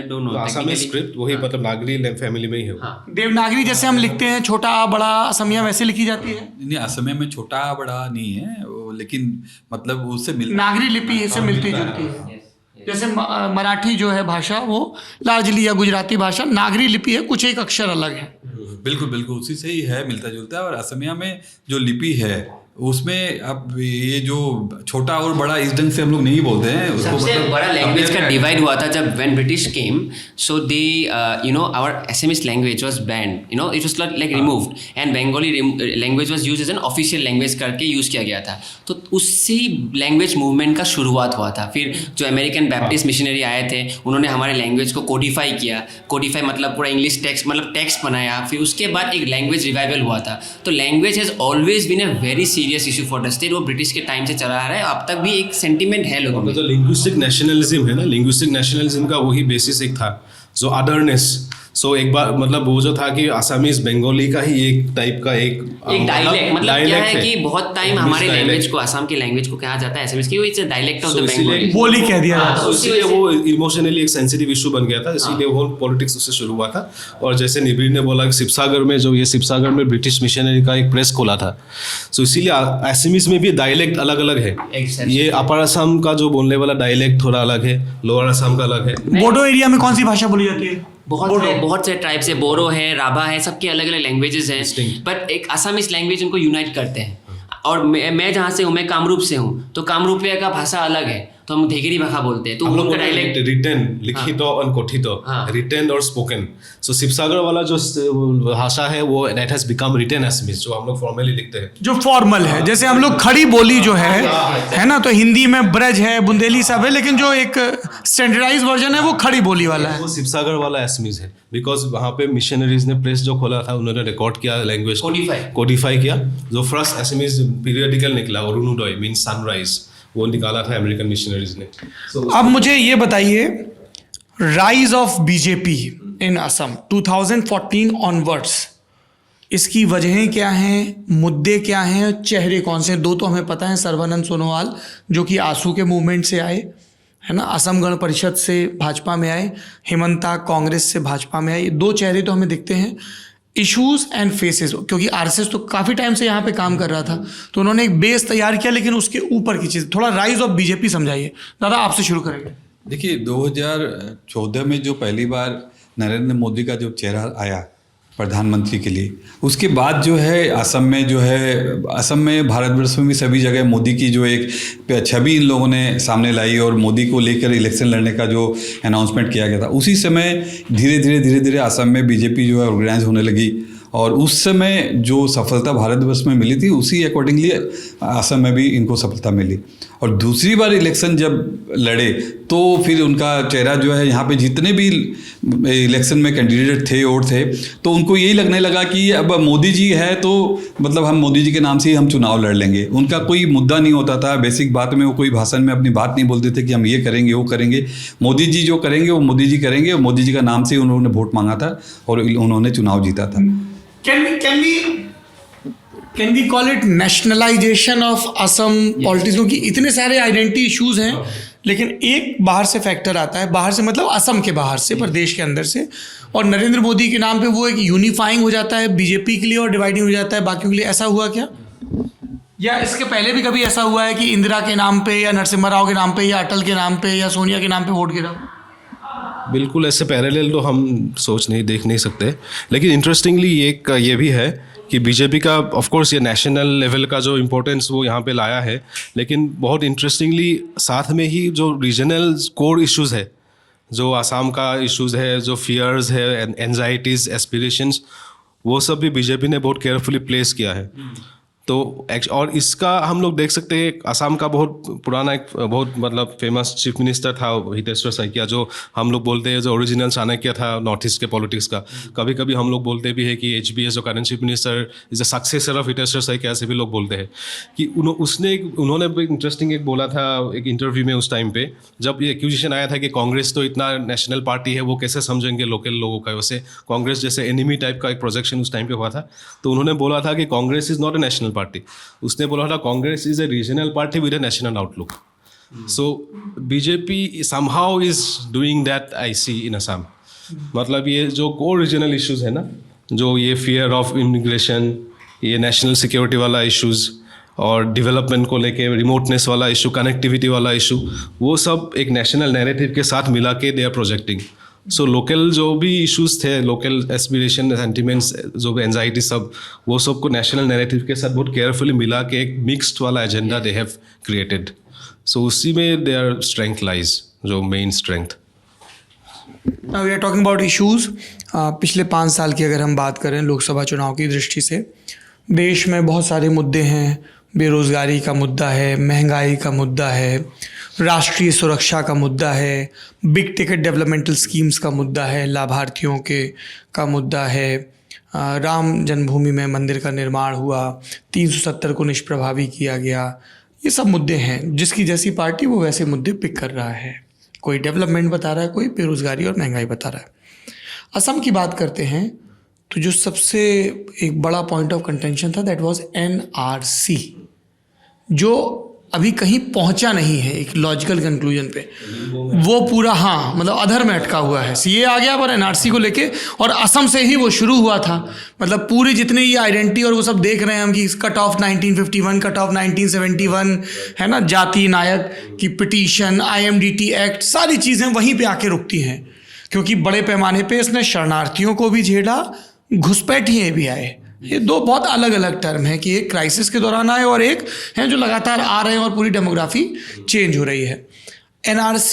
don't know. Asamiya script वही मतलब नागरी फैमिली में ही है। देवनागरी जैसे हम लिखते हैं, छोटा आ बड़ा, असमिया वैसे लिखी जाती है? नहीं, असमिया में छोटा बड़ा नहीं है वो, लेकिन मतलब उससे नागरी लिपि से मिलती जुलती है। जैसे मराठी जो है भाषा वो लार्जली, या गुजराती भाषा नागरी लिपि है, कुछ एक अक्षर अलग है। बिल्कुल बिल्कुल उसी से ही है, मिलता जुलता है। और असमिया में जो लिपि है उसमें अब ये जो छोटा और बड़ा इस ढंग से हम लोग नहीं बोलते हैं उसको, सबसे मतलब बड़ा लैंग्वेज का अपने- डिवाइड हुआ था जब when British came, so they our Assamese language was banned, it was like removed and Bengali language was used as an official language करके यूज़ किया गया था। तो उससे लैंग्वेज मूवमेंट का शुरुआत हुआ था। फिर जो अमेरिकन बैप्टिस्ट मिशनरी आए थे उन्होंने हमारे लैंग्वेज को कोडिफाई किया। कोडिफाई मतलब पूरा इंग्लिश टेक्स्ट, मतलब टेक्स्ट बनाया। फिर उसके बाद एक लैंग्वेज रिवाइवल हुआ था। तो language has always been a very serious issue for the state. वो ब्रिटिश के टाइम से चला आ रहा है, अब तक भी एक सेंटिमेंट है लोगों में। जो लिंग्विस्टिक नेशनलिज्म है ना, लिंग्विस्टिक नेशनलिज्म का वही बेसिस एक था, जो अदरनेस। सो एक बार मतलब वो जो था कि आसामीज बंगाली का ही एक टाइप का एक डायलेक्ट, मतलब क्या dialect है कि बहुत टाइम हमारे dialect। लैंग्वेज को, आसाम की लैंग्वेज को कहा जाता है एसएमएस की, वो it's a dialect of So the इसीलिए बंगाली। बोली कह दिया हाँ, जाता है। तो इसीलिए वो इमोशनली एक सेंसिटिव इशू बन गया था, इसीलिए वो पॉलिटिक्स उससे शुरू हुआ था। और जैसे निबिर ने बोला कि शिवसागर में जो ये शिवसागर में ब्रिटिश मिशनरी का एक प्रेस खोला था, सो इसीलिए एसएमएस में भी डायलेक्ट अलग अलग है। Exactly। ये अपर असम का जो बोलने वाला डायलेक्ट थोड़ा अलग है, लोअर असम का अलग है। बोडो एरिया में कौन सी भाषा बोली जाती है? बहुत से ट्राइब से, बोरो है, राभा है, सबके अलग अलग लैंग्वेजेस हैं, Distinct। बट एक असमिस लैंग्वेज उनको यूनाइट करते हैं। और मैं जहाँ से हूँ, मैं कामरूप से हूँ, तो कामरूपिया का भाषा अलग है, तो हम धेगरी भाषा बोलते हैं। तो हम लोग उनका डायलेक्ट रिटन, लिखित और कथित, रिटन और स्पोकन। सो शिवसागर वाला जो भाषा है वो that has become written Assamese, जो हम लोग फॉर्मली लिखते हैं। जो फॉर्मल है, जैसे हम लोग खड़ी बोली जो है ना, तो हिंदी में ब्रज है, बुंदेली सब है, लेकिन जो एक स्टैंडर्डाइज वर्जन है वो खड़ी बोली वाला है। वो शिवसागर वाला एसएमएस है, बिकॉज वहाँ पे मिशनरीज ने प्रेस जो खोला था, उन्होंने रिकॉर्ड किया लैंग्वेज, कोडिफाई किया। जो फर्स्ट एसएमएस पीरियडिकल निकला, अरुणोदय मीन्स सनराइज, वो निकाला था अमेरिकन मिशनरीज ने। अब मुझे ये बताइए, rise of BJP in Assam 2014 onwards, इसकी वजहें क्या हैं, मुद्दे क्या हैं, चेहरे कौन से हैं? दो तो हमें पता है, सर्बानंद सोनोवाल जो कि आंसू के मूवमेंट से आए, है ना, असम गण परिषद से भाजपा में आए, हिमंता कांग्रेस से भाजपा में आए। ये दो चेहरे तो हमें दिखते हैं। इश्यूज एंड फेसेस, क्योंकि आरएसएस तो काफ़ी टाइम से यहाँ पे काम कर रहा था, तो उन्होंने एक बेस तैयार किया, लेकिन उसके ऊपर की चीज़, थोड़ा राइज ऑफ बीजेपी समझाइए। दादा आपसे शुरू करेंगे। देखिए 2014 में जो पहली बार नरेंद्र मोदी का जो चेहरा आया प्रधानमंत्री के लिए, उसके बाद जो है असम में भारतवर्ष में भी सभी जगह मोदी की जो एक छवि इन लोगों ने सामने लाई और मोदी को लेकर इलेक्शन लड़ने का जो अनाउंसमेंट किया गया था, उसी समय धीरे धीरे असम में बीजेपी जो है ऑर्गेनाइज होने लगी। और उस समय जो सफलता भारतवर्ष में मिली थी, उसी अकॉर्डिंगली असम में भी इनको सफलता मिली। और दूसरी बार इलेक्शन जब लड़े तो फिर उनका चेहरा जो है, यहाँ पे जितने भी इलेक्शन में कैंडिडेट थे और थे, तो उनको यही लगने लगा कि अब मोदी जी है तो मतलब हम मोदी जी के नाम से ही हम चुनाव लड़ लेंगे। उनका कोई मुद्दा नहीं होता था, बेसिक बात में वो कोई भाषण में अपनी बात नहीं बोलते थे कि हम ये करेंगे वो करेंगे। मोदी जी जो करेंगे वो मोदी जी करेंगे, और मोदी जी का नाम से ही उन्होंने वोट मांगा था और उन्होंने चुनाव जीता था। Can we call it nationalisation of Assam politics? क्योंकि इतने सारे आइडेंटिटी इश्यूज हैं, लेकिन एक बाहर से फैक्टर आता है, बाहर से मतलब असम के बाहर से, प्रदेश के अंदर से, और नरेंद्र मोदी के नाम पे वो एक यूनिफाइंग हो जाता है बीजेपी के लिए और डिवाइडिंग हो जाता है बाकियों के लिए। ऐसा हुआ क्या, या इसके पहले भी कभी ऐसा हुआ है कि इंदिरा के नाम पे या नरसिम्हा राव के नाम पे या अटल के नाम पे या सोनिया के नाम पे वोट गिरा? बिल्कुल ऐसे पैरेलल तो हम देख नहीं सकते, लेकिन इंटरेस्टिंगली ये भी है कि बीजेपी का ऑफ कोर्स ये नेशनल लेवल का जो इम्पोर्टेंस वो यहाँ पे लाया है, लेकिन बहुत इंटरेस्टिंगली साथ में ही जो रीजनल कोर इश्यूज़ है, जो आसाम का इश्यूज़ है, जो फियर्स है, एंजाइटीज़, एस्पिरेशंस, वो सब भी बीजेपी ने बहुत केयरफुली प्लेस किया है। तो और इसका हम लोग देख सकते हैं, असम का बहुत पुराना एक बहुत मतलब फेमस चीफ मिनिस्टर था हितेश्वर सैकिया, जो हम लोग बोलते हैं जो ओरिजिनल चाणक्य था नॉर्थ ईस्ट के पॉलिटिक्स का। कभी कभी हम लोग बोलते भी है कि HBS जो current chief minister is a successor of Hiteshwar Saikia, ऐसे भी लोग बोलते हैं कि उन्होंने इंटरेस्टिंग एक बोला था एक इंटरव्यू में उस टाइम पे, जब ये एक्यूजिशन आया था कि कांग्रेस तो इतना नेशनल पार्टी है, वो कैसे समझेंगे लोकल लोगों का, वैसे कांग्रेस जैसे एनिमी टाइप का एक प्रोजेक्शन उस टाइम पे हुआ था। तो उन्होंने बोला था कि Congress is not a national party, उसने बोला था Congress is a regional party with a national outlook. So BJP somehow is doing that, I see in Assam. मतलब ये जो कोर रीजनल इश्यूज है ना, जो ये फियर ऑफ इमिग्रेशन, ये नेशनल सिक्योरिटी वाला इश्यूज और डेवलपमेंट को लेके रिमोटनेस वाला इशू, कनेक्टिविटी वाला इशू, वो सब एक नेशनल नैरेटिव के साथ मिला के they are projecting. So local जो भी इश्यूज थे, लोकल एस्पिरेशन, सेंटिमेंट्स, जो भी एंजाइटी, सब वो सब को नेशनल नैरेटिव के साथ बहुत केयरफुली मिला के एक मिक्स्ड वाला एजेंडा दे हैव क्रिएटेड. सो उसी में देयर स्ट्रेंथ लाइज, जो main strength. Now we are talking about issues. पिछले 5 साल की अगर हम बात करें लोकसभा चुनाव की दृष्टि से, देश में बहुत सारे मुद्दे हैं. बेरोज़गारी का मुद्दा है, महंगाई का मुद्दा है, राष्ट्रीय सुरक्षा का मुद्दा है, बिग टिकट डेवलपमेंटल स्कीम्स का मुद्दा है, लाभार्थियों के का मुद्दा है, राम जन्मभूमि में मंदिर का निर्माण हुआ, 370 को निष्प्रभावी किया गया. ये सब मुद्दे हैं. जिसकी जैसी पार्टी वो वैसे मुद्दे पिक कर रहा है. कोई डेवलपमेंट बता रहा है, कोई बेरोज़गारी और महंगाई बता रहा है. असम की बात करते हैं तो जो सबसे एक बड़ा पॉइंट ऑफ कंटेंशन था दैट वाज NRC, जो अभी कहीं पहुंचा नहीं है एक लॉजिकल कंक्लूजन पे. वो पूरा मतलब अधर में अटका हुआ है. CA आ गया पर NRC को लेके, और असम से ही वो शुरू हुआ था. मतलब पूरी जितनी ये आइडेंटिटी और वो सब देख रहे हैं हम कि कट ऑफ 1951, कट ऑफ 1971 है ना, जाति नायक की पिटीशन, IMDT एक्ट, सारी चीज़ें वहीं पे आके रुकती हैं. क्योंकि बड़े पैमाने पे इसने शरणार्थियों को भी झेला, घुसपैठिए भी आए. ये दो बहुत अलग अलग टर्म है कि एक क्राइसिस के दौरान आए और एक है जो लगातार आ रहे हैं और पूरी डेमोग्राफी चेंज हो रही है. NRC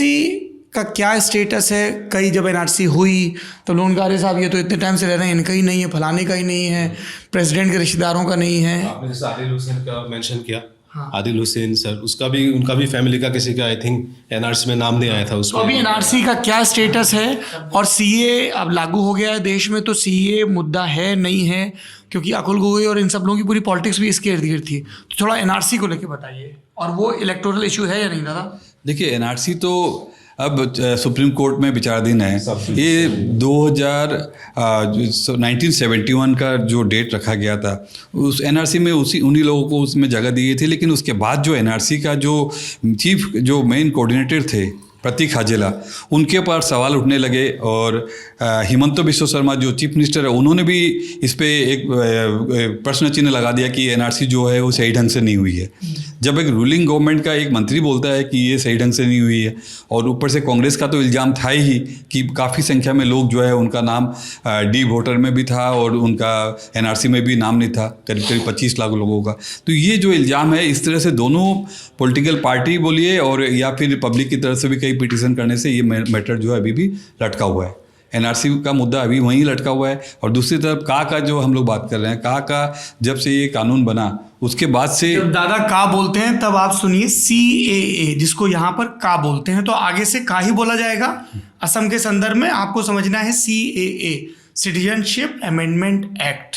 का क्या स्टेटस है? कई जब NRC हुई तो लोग कह रहे साहब ये तो इतने टाइम से रह रहे हैं, इनका ही नहीं है, फलाने का ही नहीं है, प्रेसिडेंट के रिश्तेदारों का नहीं है. आपने जैसे आदिल हुसैन का मेंशन किया. आदिल हुसैन सर, उनका भी फैमिली का किसी का आई थिंक NRC में नाम नहीं आया था उसमें. तो अभी NRC का क्या स्टेटस है? और CA अब लागू हो गया है देश में, तो CA मुद्दा है नहीं है? क्योंकि अकुल गोगोई और इन सब लोगों की पूरी पॉलिटिक्स भी इसके इर्द गिर्द थी. तो थोड़ा NRC को लेके बताइए. और वो इलेक्टोरल इशू है या नहीं दादा? देखिए, NRC तो अब सुप्रीम कोर्ट में विचाराधीन है. ये 1971 का जो डेट रखा गया था, उस NRC में उन्हीं लोगों को उसमें जगह दी गई थी. लेकिन उसके बाद जो NRC का जो चीफ जो मेन कोऑर्डिनेटर थे प्रतीक हाजेला, उनके पर सवाल उठने लगे. और हिमंत बिस्वा शर्मा जो चीफ मिनिस्टर है, उन्होंने भी इस पर एक प्रश्न चिन्ह लगा दिया कि NRC जो है वो सही ढंग से नहीं हुई है. जब एक रूलिंग गवर्नमेंट का एक मंत्री बोलता है कि ये सही ढंग से नहीं हुई है, और ऊपर से कांग्रेस का तो इल्ज़ाम था ही कि काफ़ी संख्या में लोग जो है उनका नाम डी वोटर में भी था और उनका NRC में भी नाम नहीं था, करीब करीब 25 लाख लोगों का. तो ये जो इल्ज़ाम है, इस तरह से दोनों पॉलिटिकल पार्टी बोलिए और या फिर पब्लिक की तरफ से भी कई पिटीशन करने से ये मैटर जो है अभी भी लटका हुआ है. NRC का मुद्दा अभी वहीं लटका हुआ है. और दूसरी तरफ का जो हम लोग बात कर रहे हैं, का जब से ये कानून बना उसके बाद से, जब दादा का बोलते हैं तब आप सुनिए CAA, जिसको यहाँ पर का बोलते हैं, तो आगे से का ही बोला जाएगा. असम के संदर्भ में आपको समझना है CAA, सिटीजनशिप अमेंडमेंट एक्ट.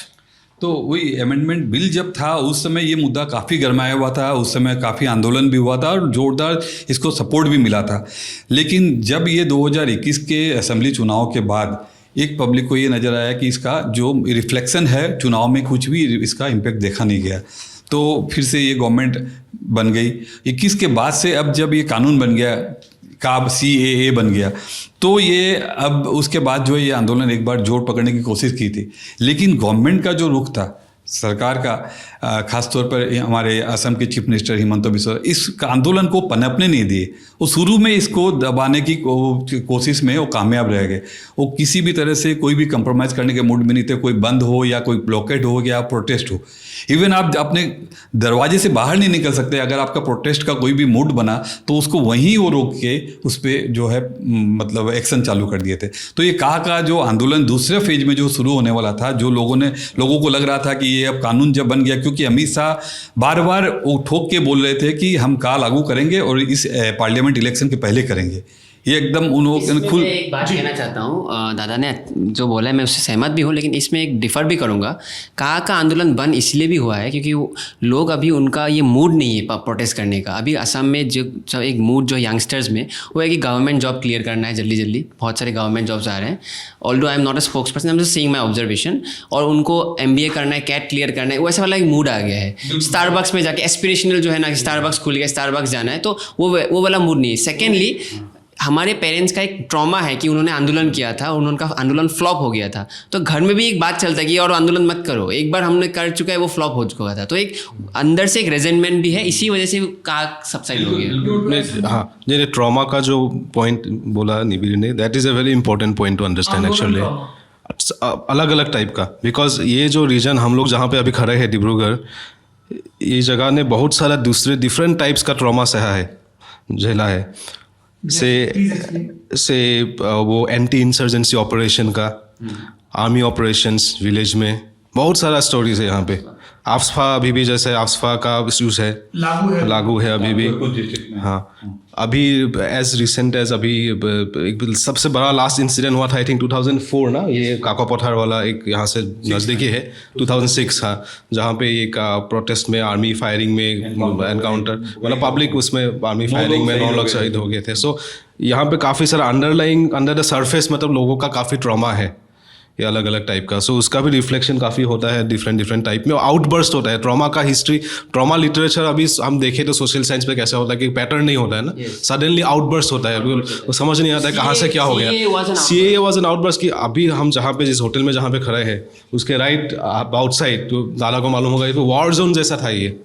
तो वही अमेंडमेंट बिल जब था उस समय ये मुद्दा काफ़ी गरमाया हुआ था. उस समय काफ़ी आंदोलन भी हुआ था और जोरदार इसको सपोर्ट भी मिला था. लेकिन जब ये 2021 के असेंबली चुनाव के बाद एक पब्लिक को ये नज़र आया कि इसका जो रिफ्लेक्शन है चुनाव में, कुछ भी इसका इम्पैक्ट देखा नहीं गया. तो फिर से ये गवर्नमेंट बन गई. 21 के बाद से अब जब ये कानून बन गया, CAA बन गया, तो ये अब उसके बाद जो है ये आंदोलन एक बार जोर पकड़ने की कोशिश की थी. लेकिन गवर्नमेंट का जो रुख था सरकार का, खासतौर पर हमारे असम के चीफ मिनिस्टर हिमंत बिस्वा, इस आंदोलन को पनपने नहीं दिए. वो शुरू में इसको दबाने की कोशिश में वो कामयाब रह गए. वो किसी भी तरह से कोई भी कंप्रोमाइज़ करने के मूड में नहीं थे. कोई बंद हो या कोई ब्लॉकेट हो या प्रोटेस्ट हो, इवन आप अपने दरवाजे से बाहर नहीं निकल सकते. अगर आपका प्रोटेस्ट का कोई भी मूड बना तो उसको वहीं वो रोक के उस पर जो है मतलब एक्शन चालू कर दिए थे. तो ये का जो आंदोलन दूसरे फेज में जो शुरू होने वाला था, जो लोगों को लग रहा था कि ये अब कानून जब बन गया, क्योंकि अमित शाह बार बार वो ठोक के बोल रहे थे कि हम का लागू करेंगे और इस पार्लियामेंट इलेक्शन के पहले करेंगे. ये एकदम उन्होंने खुद एक बात कहना चाहता हूँ, दादा ने जो बोला है मैं उससे सहमत भी हूँ, लेकिन इसमें एक डिफ़र भी करूँगा. का आंदोलन बंद इसलिए भी हुआ है क्योंकि लोग अभी उनका ये मूड नहीं है प्रोटेस्ट करने का. अभी असम में जो एक मूड जो यंगस्टर्स में वो है कि गवर्नमेंट जॉब क्लियर करना है जल्दी. बहुत सारे गवर्नमेंट जॉब्स आ रहे हैं. Although I am not a spokes person, I am just seeing my observation. और उनको MBA करना है, कैट क्लियर करना है, वैसा वाला एक मूड आ गया है. स्टारबक्स में जाके एस्पिरेशनल जो है ना, स्टारबक्स खुल गया, स्टारबक्स जाना है, तो वो वाला मूड नहीं है. सेकेंडली हमारे पेरेंट्स का एक ट्रॉमा है कि उन्होंने आंदोलन किया था और उनका आंदोलन फ्लॉप हो गया था, तो घर में भी एक बात चलता है कि और आंदोलन मत करो, एक बार हमने कर चुका है वो फ्लॉप हो चुका था, तो एक अंदर से एक रेजेंटमेंट भी है, इसी वजह से का सबसाइड हो गया। हाँ, ये ट्रॉमा का जो पॉइंट बोला निबिर ने, that is a very important point two understand actually. अलग अलग टाइप का, बिकॉज ये जो रीजन हम लोग जहाँ पे अभी खड़े हैं डिब्रूगढ़, ये जगह ने बहुत सारा दूसरे डिफरेंट टाइप्स का ट्रॉमा सहा है, झेला है। से वो एंटी इंसर्जेंसी ऑपरेशन का, आर्मी ऑपरेशंस विलेज में, बहुत सारा स्टोरीज है यहाँ पे। आफ्सफा अभी भी, जैसे आफ्सफा का इश्यूज है, लागू है अभी भी। हाँ, अभी एज रिसेंट एज अभी एक सबसे बड़ा लास्ट इंसिडेंट हुआ था आई थिंक 2004 ना, ये काको पठार वाला, एक यहाँ से नज़दीकी है, 2006। हाँ, जहाँ पे एक प्रोटेस्ट में आर्मी फायरिंग में एनकाउंटर, मतलब पब्लिक उसमें आर्मी फायरिंग में 9 लोग शहीद हो गए थे। सो यहाँ पे काफ़ी सारा अंडरलाइंग अंडर द सरफेस मतलब लोगों का काफ़ी ट्रॉमा है, ये अलग अलग टाइप का। सो उसका भी रिफ्लेक्शन काफ़ी होता है डिफरेंट टाइप में, आउटबर्स्ट होता है ट्रॉमा का। हिस्ट्री, ट्रॉमा लिटरेचर अभी हम देखें तो सोशल साइंस में कैसा होता है कि पैटर्न नहीं होता है ना, सडनली आउटबर्स्ट होता है, वो समझ नहीं आता है कहाँ से क्या हो गया। CAA वाज एन आउटबर्स्ट कि अभी हम जहाँ पे, जिस होटल में जहाँ पे खड़े हैं, उसके राइट आउटसाइड, तो दादा को मालूम होगा, तो वॉर जोन जैसा था ये।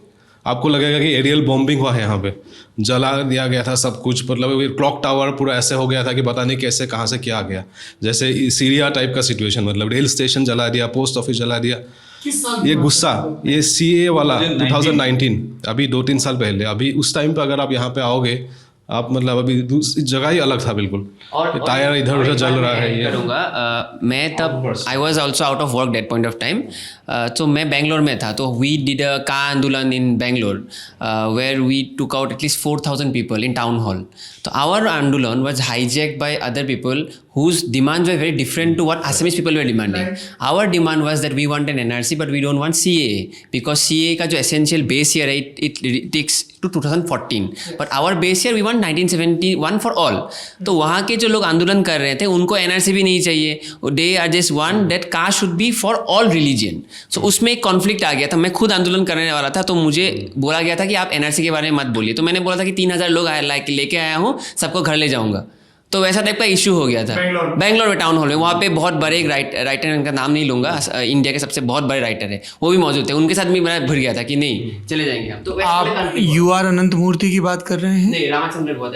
आपको लगेगा कि एरियल बॉम्बिंग हुआ है यहाँ पे, जला दिया गया था सब कुछ, मतलब क्लॉक टावर पूरा ऐसे हो गया था कि पता नहीं कैसे कहाँ से क्या आ गया, जैसे सीरिया टाइप का सिचुएशन, मतलब रेल स्टेशन जला दिया, पोस्ट ऑफिस जला दिया। ये गुस्सा, ये CAA वाला 2019, अभी 2-3 साल पहले। अभी उस टाइम पे अगर आप यहाँ पे आओगे, आप मतलब अभी जगह ही अलग था बिल्कुल, टायर इधर उधर जल रहा है। ये करूँगा मैं तब I was also out of work date point of time, तो मैं बेंगलोर में था, तो वी डिड अ का आंदोलन in Bangalore where we took out at least 4000 people in town hall. तो आवर आंदोलन was hijacked by other people whose demands were very different to what Assamese people were demanding. Our demand was that we want an NRC but we don't want CAA because CAA का जो essential base year है it takes to 2014 but our base year we want 1971 for all. तो वहाँ के जो लोग आंदोलन कर रहे थे उनको NRC भी नहीं चाहिए, they are just want that caste should be for all religion. So उसमें एक कॉन्फ्लिक्ट आ गया था। मैं खुद आंदोलन करने वाला था तो मुझे बोला गया था कि आप NRC के बारे में मत बोलिए, तो मैंने बोला था कि 3000 लोग लेके आया हूँ, सबको घर ले जाऊँगा, तो वैसा टाइप का इशू हो गया था बेंगलोर में टाउन हॉल में। वहाँ पे बहुत बड़े एक राइटर, उनका नाम नहीं लूँगा, इंडिया के सबसे बहुत बड़े राइटर है, वो भी मौजूद थे, उनके साथ भी मैं भिड़ गया था कि नहीं चले जाएंगे हम। तो आप UR अनंत मूर्ति की बात कर रहे हैं? नहीं, रामचंद्र गुहा,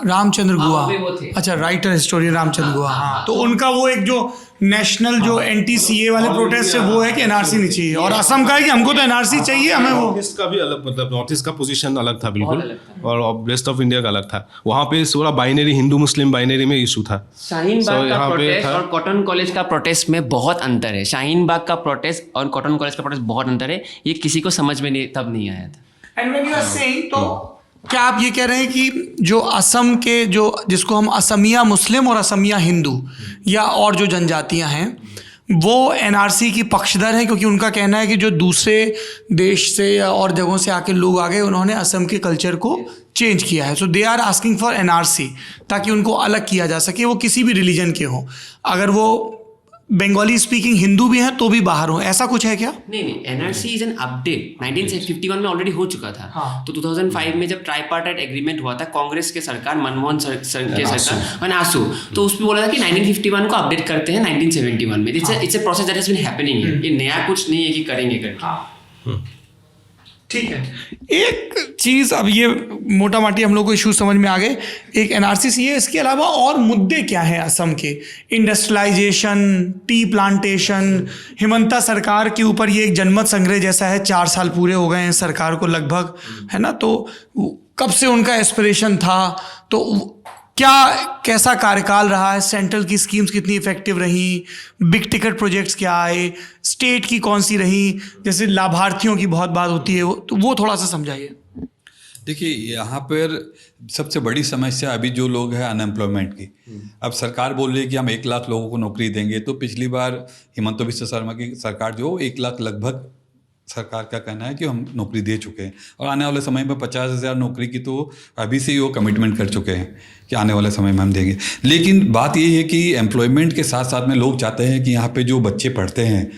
रामचंद्र गुहा, वो थे। अच्छा, राइटर हिस्टोरियन रामचंद्र गुहा। हाँ, तो उनका वो एक जो नेशनल जो एंटी-CAA वाले प्रोटेस्ट है वो है कि NRC नहीं चाहिए, और असम का है कि हमको तो NRC चाहिए, हमें वो। नॉर्थ ईस्ट का भी अलग, मतलब नॉर्थ ईस्ट का पोजीशन अलग था बिल्कुल, और वेस्ट ऑफ इंडिया का अलग था। वहाँ पे पूरा बाइनरी, हिंदू मुस्लिम बाइनरी में इशू था। शाहीन बाग का प्रोटेस्ट और कॉटन कॉलेज का प्रोटेस्ट में बहुत अंतर है। शाहीन बाग का प्रोटेस्ट और कॉटन कॉलेज का प्रोटेस्ट बहुत अंतर है, ये किसी को समझ में तब नहीं आया था। And when you are saying, तो क्या आप ये कह रहे हैं कि जो असम के जो जिसको हम असमिया मुस्लिम और असमिया हिंदू या और जो जनजातियां हैं वो NRC की पक्षधर हैं, क्योंकि उनका कहना है कि जो दूसरे देश से या और जगहों से आके लोग आ गए, उन्होंने असम के कल्चर को चेंज किया है, so they are asking for NRC ताकि उनको अलग किया जा सके, वो किसी भी रिलीजन के हों, अगर वो बंगाली स्पीकिंग हिंदू भी हैं तो भी बाहर हो, ऐसा कुछ है क्या? नहीं, NRC इज एन अपडेट 1951 में ऑलरेडी हो चुका था। हाँ। तो 2005 में जब ट्राइपार्टाइट एग्रीमेंट हुआ था कांग्रेस के सरकार, मनमोहन के सरकार और आसू, तो उसमें बोला था कि 1951 को अपडेट करते हैं 1971 में। It's a process that has been happening, ये नया कुछ नहीं है कि करेंगे करके। ठीक है, एक चीज़, अब ये मोटा माटी हम लोग को इशू समझ में आ गए, एक NRC है, इसके अलावा और मुद्दे क्या हैं असम के? इंडस्ट्रियलाइजेशन, टी प्लांटेशन, हिमंता सरकार के ऊपर ये एक जनमत संग्रह जैसा है, 4 साल पूरे हो गए हैं सरकार को लगभग, है ना, तो कब से उनका एस्पिरेशन था, तो क्या कैसा कार्यकाल रहा है, सेंट्रल की स्कीम्स कितनी इफेक्टिव रही, बिग टिकट प्रोजेक्ट्स क्या आए, स्टेट की कौन सी रही, जैसे लाभार्थियों की बहुत बात होती है, तो वो थोड़ा सा समझाइए। देखिए, यहाँ पर सबसे बड़ी समस्या अभी जो लोग हैं अनएम्प्लॉयमेंट की। अब सरकार बोल रही है कि हम 1 लाख लोगों को नौकरी देंगे, तो पिछली बार हिमंता बिस्वा शर्मा की सरकार जो 1 लाख लगभग सरकार का कहना है कि हम नौकरी दे चुके हैं, और आने वाले समय में 50,000 नौकरी की तो अभी से ही वो कमिटमेंट कर चुके हैं कि आने वाले समय में हम देंगे। लेकिन बात ये है कि एम्प्लॉयमेंट के साथ साथ में लोग चाहते हैं कि यहाँ पे जो बच्चे पढ़ते हैं,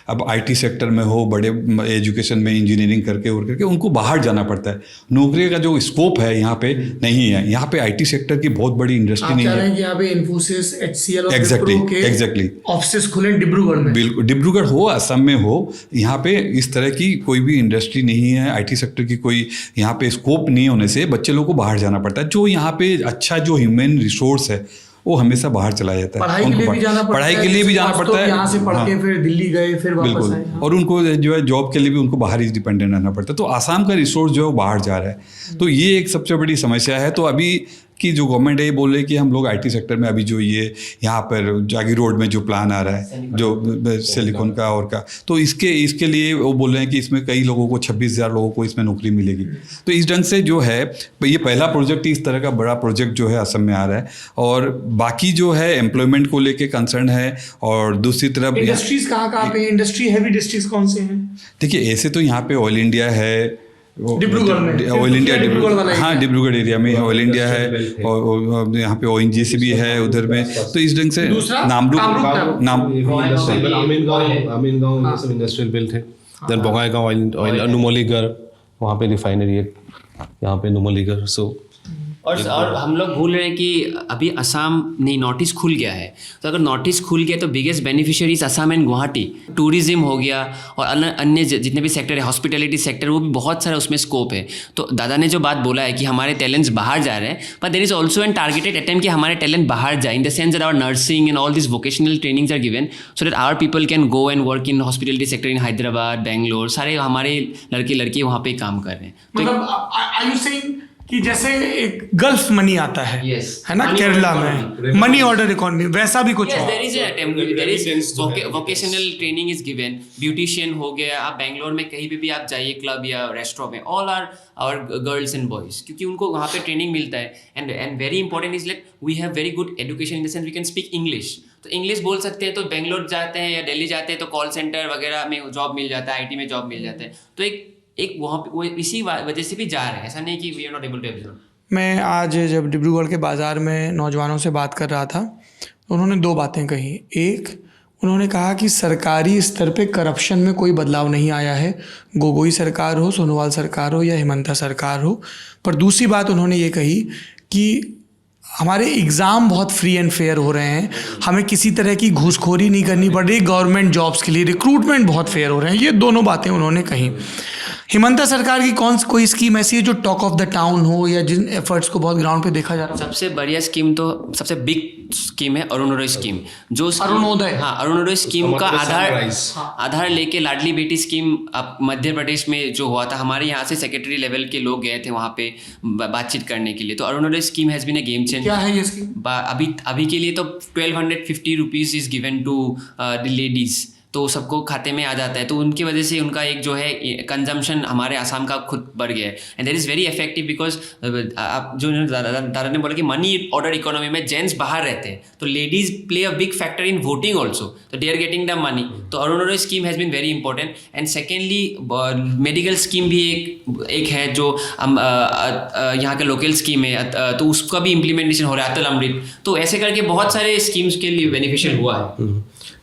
अब आईटी सेक्टर में हो, बड़े एजुकेशन में इंजीनियरिंग करके और करके उनको बाहर जाना पड़ता है। नौकरी का जो स्कोप है यहाँ पे नहीं है। यहाँ पे आईटी सेक्टर की बहुत बड़ी इंडस्ट्री नहीं है। यहाँ पे इन्फोसिस, HCL और एग्जैक्टली ऑफिस खुले डिब्रूगढ़ में। बिल्कुल, डिब्रूगढ़ हो, असम में हो, यहाँ पे इस तरह की कोई भी इंडस्ट्री नहीं है। आईटी सेक्टर की कोई यहाँ पे स्कोप नहीं होने से बच्चे लोगों को बाहर जाना पड़ता है। जो यहाँ पे अच्छा जो ह्यूमन रिसोर्स है वो हमेशा बाहर चला जाता है। पढ़ाई के लिए भी जाना पड़ता है। पढ़ाई के लिए भी जाना पड़ता है, यहाँ से पढ़ के फिर दिल्ली गए, फिर वापस बिल्कुल। आए। और उनको जो है जॉब के लिए भी उनको बाहर ही डिपेंडेंट रहना पड़ता है। तो आसाम का रिसोर्स जो है वो बाहर जा रहा है। तो ये एक सबसे बड़ी समस्या है। तो अभी की जो गवर्नमेंट है ये बोल रही है कि हम लोग आईटी सेक्टर में अभी जो ये यहाँ पर जागी रोड में जो प्लान आ रहा है जो सिलिकॉन का और का, तो इसके लिए वो बोल रहे हैं कि इसमें कई लोगों को 26,000 लोगों को इसमें नौकरी मिलेगी। तो इस ढंग से जो है ये पहला प्रोजेक्ट ही इस तरह का बड़ा प्रोजेक्ट जो है असम में आ रहा है। और बाकी जो है एम्प्लॉयमेंट को लेके कंसर्न है। और दूसरी तरफ इंडस्ट्रीज कहाँ पे, इंडस्ट्री हैवी डिस्ट्रिक्ट कौन से हैं? देखिए ऐसे तो यहाँ पे ऑयल इंडिया है, डिब्रूगढ़ में ऑयल इंडिया, डिब्रूगढ़ वाला हाँ डिब्रूगढ़ एरिया में ऑयल इंडिया है और यहाँ पे ONGC भी है उधर में। तो इस ढंग से आमीनगांव ये सब इंडस्ट्रियल बेल्ट है। देन बोंगाईगांव ऑयल, नुमलीगढ़ वहाँ पे रिफाइनरी है, यहाँ पे नुमलीगढ़। सो और हम लोग भूल रहे हैं कि अभी असम नहीं, नॉर्थ ईस्ट खुल गया है। तो अगर नॉर्थ ईस्ट खुल गया तो biggest beneficiaries Assam and Guwahati. Tourism हो गया और अन्य जितने भी सेक्टर है, हॉस्पिटैलिटी सेक्टर, वो भी बहुत सारा उसमें स्कोप है। तो दादा ने जो बात बोला है कि हमारे टैलेंट्स बाहर जा रहे हैं, but there is also an targeted attempt कि हमारे टैलेंट बाहर जाए, in the sense that our nursing and all this vocational trainings are given so that our people can go and work in hospitality sector in Hyderabad, Bangalore. सारे हमारे लड़के लड़की वहाँ पे काम कर रहे हैं। मतलब are you saying कि जैसे एक गल्फ मनी आता है, Yes. है ना, केरला में मनी ऑर्डर इकोनॉमी, वैसा भी कुछ Yes, हो। there is an attempt. There is vocational training is given. Beautician हो गया, आप बेंगलोर में कहीं पे भी आप जाइए क्लब या रेस्टोरेंट में, all are our girls and boys, क्योंकि उनको वहाँ पे ट्रेनिंग मिलता है। and very important is like we have very good education in the sense we can speak English. तो इंग्लिश बोल सकते हैं तो बेंगलोर जाते हैं या दिल्ली जाते हैं तो कॉल सेंटर वगैरह में जॉब मिल जाता है, IT में जॉब मिल जाता है। तो एक वहाँ पे वो इसी वजह से भी जा रहे हैं, ऐसा नहीं कि we are not able to absorb. मैं आज जब डिब्रूगढ़ के बाज़ार में नौजवानों से बात कर रहा था तो उन्होंने दो बातें कही। एक, उन्होंने कहा कि सरकारी स्तर पे करप्शन में कोई बदलाव नहीं आया है, गोगोई सरकार हो, सोनोवाल सरकार हो या हिमंता सरकार हो। पर दूसरी बात उन्होंने ये कही कि हमारे एग्ज़ाम बहुत फ्री एंड फेयर हो रहे हैं, हमें किसी तरह की घूसखोरी नहीं करनी पड़ रही, गवर्नमेंट जॉब्स के लिए रिक्रूटमेंट बहुत फेयर हो रहे हैं। ये दोनों बातें उन्होंने कही। हिमंता सरकार की कोई स्कीम ऐसी है जो टॉक ऑफ द टाउन हो या जिन एफर्ट्स को बहुत ग्राउंड पे देखा जा रहा है? सबसे बढ़िया स्कीम तो सबसे बिग स्कीम है अरुणोदय स्कीम। जो अरुणोदय, हाँ, अरुणोदय स्कीम का आधार लेके लाडली बेटी स्कीम अब मध्य प्रदेश में जो हुआ था, हमारे यहाँ से सेक्रेटरी लेवल के लोग गए थे वहाँ पे बातचीत करने के लिए। तो Arunodoi scheme has been a game changer. क्या है ये स्कीम? अभी के लिए तो 1250 rupees is given to the ladies, तो सबको खाते में आ जाता है। तो उनकी वजह से उनका एक जो है कंजम्पशन हमारे आसाम का खुद बढ़ गया है। And that is very effective because आप जो दादा ने बोला कि मनी ऑर्डर इकोनॉमी में जेंट्स बाहर रहते हैं तो ladies play a big factor in voting also, तो they are getting the money. तो Arunodoi scheme has been very important. And secondly medical scheme भी एक है जो यहाँ के लोकल स्कीम है, तो उसका भी इम्प्लीमेंटेशन हो रहा है, अतुल अमृत। तो ऐसे करके बहुत सारे स्कीम्स के लिए बेनिफिशियल हुआ है।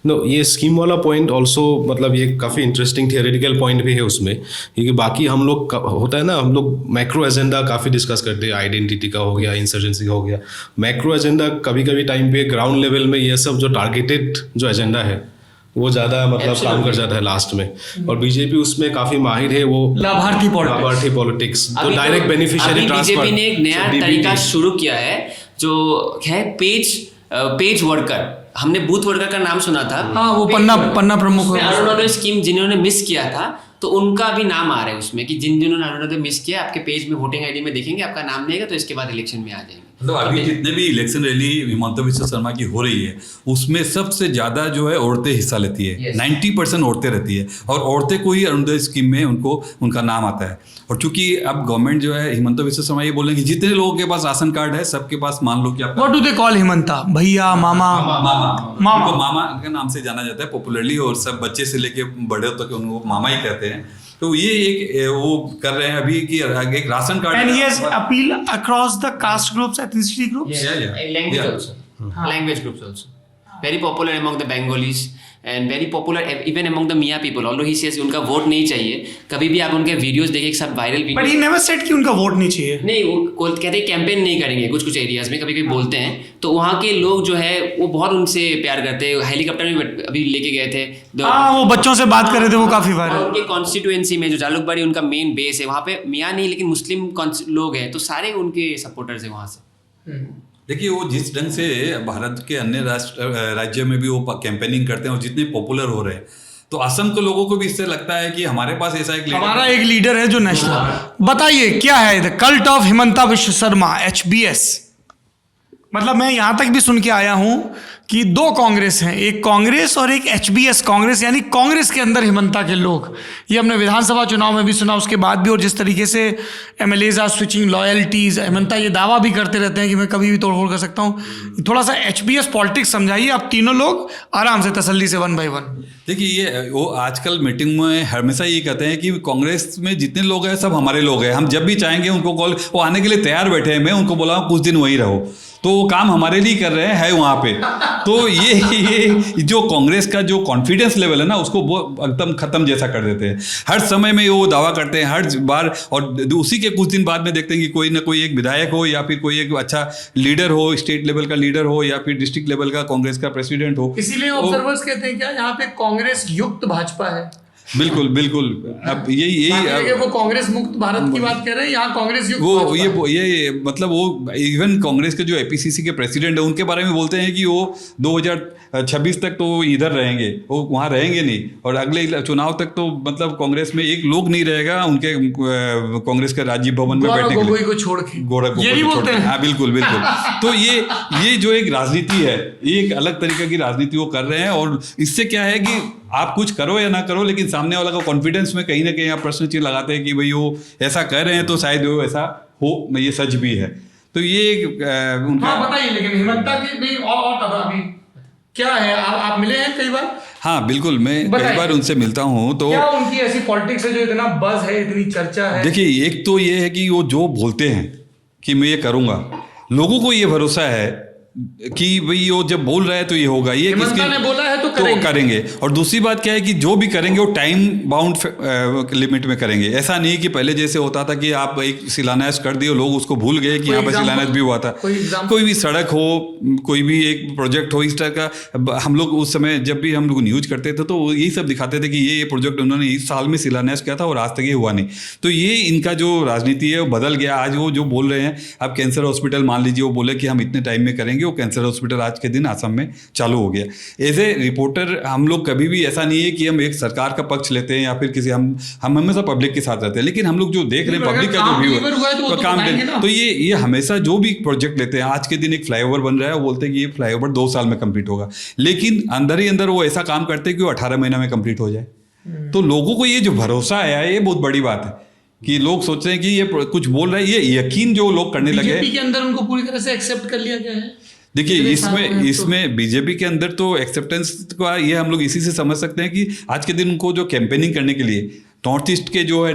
नो, ये स्कीम वाला पॉइंट ऑल्सो मतलब ये काफ़ी इंटरेस्टिंग थियोरेटिकल पॉइंट भी है उसमें, क्योंकि बाकी हम लोग होता है ना, हम लोग मैक्रो एजेंडा काफ़ी डिस्कस करते हैं, आइडेंटिटी का हो गया, इंसर्जेंसी का हो गया। मैक्रो एजेंडा कभी कभी टाइम पे ग्राउंड लेवल में ये सब जो टारगेटेड जो एजेंडा है वो ज़्यादा मतलब काम कर जाता है लास्ट में। और बीजेपी उसमें काफ़ी माहिर है, वो लाभार्थी पॉलिटिक्स, तो डायरेक्ट बेनिफिशियरी ट्रांसफर। बीजेपी ने एक नया तरीका शुरू किया है जो है पेज वर्कर। हमने बूथ वर्कर का नाम सुना था, हाँ, वो पन्ना प्रमुख। अरुणोदय स्कीम जिन्होंने मिस किया था तो उनका भी नाम आ रहा है उसमें कि जिन्होंने अरुणोदय मिस किया, आपके पेज में वोटिंग आईडी में देखेंगे, आपका नाम नहीं आएगा तो इसके बाद इलेक्शन में आ जाएंगे। मतलब अभी जितने भी इलेक्शन रैली हिमंता बिस्वा शर्मा की हो रही है उसमें सबसे ज़्यादा जो है औरतें हिस्सा लेती है। 90% औरतें रहती है और औरतें को ही अरुणोदय स्कीम में उनका नाम आता है। और चूंकि अब गवर्नमेंट जो है हिमंता बिस्वा शर्मा ये बोल रहे हैं कि जितने लोगों के पास राशन कार्ड है सबके पास, मान लो कि आप what do they call Himanta, भैया, मामा उनको मामा के नाम से जाना जाता है पॉपुलरली, और सब बच्चे से लेके बड़े तक उनको मामा ही कहते हैं। तो ये एक वो कर रहे हैं अभी कि एक ration card, and he has appeal across the caste groups, ethnicity groups, language groups also very popular among the Bengalis and very popular even among the मियाँ पीपल, ऑल्दो ही सेज उनका वोट नहीं चाहिए। कभी भी आप उनके videos देखिए, सब viral but video, he never said कि उनका वोट नहीं चाहिए। नहीं वो कहते हैं कैंपेन नहीं करेंगे कुछ एरियाज में, कभी कभी बोलते हैं। तो वहाँ के लोग जो है वो बहुत उनसे प्यार करते हैं। हेलीकॉप्टर में अभी लेके गए थे, हाँ, वो बच्चों से बात कर रहे थे, वो काफी और वायरल। उनके कॉन्स्टिट्यूएंसी में जो जालुकबाड़ी उनका मेन बेस है, वहाँ पे मियाँ नहीं लेकिन मुस्लिम लोग हैं, तो सारे उनके सपोर्टर्स हैं वहाँ से। देखिए वो जिस ढंग से भारत के अन्य राज्य में भी वो कैंपेनिंग करते हैं और जितने पॉपुलर हो रहे हैं, तो असम के लोगों को भी इससे लगता है कि हमारे पास ऐसा एक लीडर, हमारा एक लीडर है जो नेशनल। बताइए क्या है द कल्ट ऑफ हिमंता विश्व शर्मा, HBS? मतलब मैं यहां तक भी सुन के आया हूं कि दो कांग्रेस हैं, एक कांग्रेस और एक HBS कांग्रेस, यानी कांग्रेस के अंदर हिमंता के लोग। ये हमने विधानसभा चुनाव में भी सुना, उसके बाद भी। और जिस तरीके से MLAs are switching loyalties, Himanta ये दावा भी करते रहते हैं कि मैं कभी भी तोड़फोड़ कर सकता हूँ। थोड़ा सा HBS पॉलिटिक्स समझाइए आप तीनों लोग आराम से तसल्ली से 1 by 1। देखिए ये वो आजकल मीटिंग में हमेशा ये कहते हैं कि कांग्रेस में जितने लोग हैं सब हमारे लोग हैं, हम जब भी चाहेंगे उनको कॉल, वो आने के लिए तैयार बैठे हैं। मैं उनको बोला कुछ दिन वहीं रहो, तो वो काम हमारे लिए कर रहे हैं है वहाँ पे। तो ये जो कांग्रेस का जो कॉन्फिडेंस लेवल है ना, उसको वो एकदम खत्म जैसा कर देते हैं। हर समय में वो दावा करते हैं हर बार, और उसी के कुछ दिन बाद में देखते हैं कि कोई ना कोई एक विधायक हो या फिर कोई एक अच्छा लीडर हो, स्टेट लेवल का लीडर हो या फिर डिस्ट्रिक्ट लेवल का कांग्रेस का प्रेसिडेंट हो। इसीलिए ऑब्जर्वर्स कहते हैं क्या यहाँ पे कांग्रेस युक्त भाजपा है? बिल्कुल बिल्कुल। अब यही वो कांग्रेस मुक्त भारत की बात कर रहे हैं, यहाँ कांग्रेस युक्त वो भाजपा है। ये मतलब वो इवन कांग्रेस के जो APCC के प्रेसिडेंट है उनके बारे में बोलते हैं कि वो 2026 तक तो इधर रहेंगे, वो वहाँ रहेंगे नहीं, और अगले चुनाव तक तो मतलब कांग्रेस में एक लोग नहीं रहेगा उनके कांग्रेस के राजीव भवन में बैठने के लिए, को छोड़ के। गौरव ये भी बोलते हैं। हाँ बिल्कुल बिल्कुल। तो ये जो एक राजनीति है, ये एक अलग तरीके की राजनीति वो कर रहे हैं, और इससे क्या है कि आप कुछ करो या ना करो, लेकिन सामने वाला का कॉन्फिडेंस में कहीं ना कहीं आप प्रश्न चिन्ह लगाते हैं कि भाई वो ऐसा कह रहे हैं तो शायद वो ऐसा हो, ये सच भी है। तो ये उनका। हाँ बताइए, लेकिन हिमंता की नहीं और अभी क्या है? आप मिले हैं कई बार? हाँ बिल्कुल, मैं कई बार उनसे मिलता हूँ। तो क्या उनकी ऐसी पॉलिटिक्स है जो इतना बज है, इतनी चर्चा है? देखिए एक तो ये है कि वो जो बोलते हैं कि मैं ये करूँगा, लोगों को ये भरोसा है कि भाई वो जब बोल रहा है तो ये होगा, ये हिमंता ने बोला है तो करेंगे। और दूसरी बात क्या है कि जो भी करेंगे वो टाइम बाउंड लिमिट में करेंगे। ऐसा नहीं कि पहले जैसे होता था कि आप एक शिलान्यास कर दिए, लोग उसको भूल गए कि यहाँ पर शिलान्यास भी हुआ था। कोई भी सड़क हो, कोई भी एक प्रोजेक्ट हो, इस तरह का हम लोग उस समय जब भी हम लोग न्यूज करते थे तो यही सब दिखाते थे कि ये प्रोजेक्ट उन्होंने इस साल में शिलान्यास किया था और आज तक ये हुआ नहीं। तो ये इनका जो राजनीति है वो बदल गया। आज वो जो बोल रहे हैं, अब कैंसर हॉस्पिटल मान लीजिए, वो बोले कि हम इतने टाइम में करेंगे, वो कैंसर हॉस्पिटल आज के दिन असम में चालू हो गया। एज ए रिपोर्टर हम लोग कभी भी ऐसा नहीं है कि हम एक सरकार का पक्ष लेते हैं या फिर किसी, हम हमेशा पब्लिक के साथ रहते हैं, लेकिन हम लोग जो देख रहे हैं पब्लिक का जो व्यू है तो काम तो ये हमेशा जो भी प्रोजेक्ट लेते हैं, आज के दिन एक फ्लाईओवर बन रहा है, वो बोलते हैं कि ये फ्लाईओवर 2 साल में कंप्लीट होगा, लेकिन अंदर ही अंदर वो ऐसा काम करते हैं कि वो 18 महीना में कंप्लीट हो जाए। तो लोगों को ये जो भरोसा आया है, ये बहुत बड़ी बात है कि लोग सोच रहे हैं कि ये कुछ बोल रहे हैं, ये यकीन जो लोग करने लगे। बीजेपी के अंदर उनको पूरी तरह से एक्सेप्ट कर लिया गया है। देखिए इसमें बीजेपी के अंदर तो एक्सेप्टेंस का ये हम लोग इसी से समझ सकते हैं कि आज के दिन उनको जो कैंपेनिंग करने के लिए नॉर्थ ईस्ट के जो है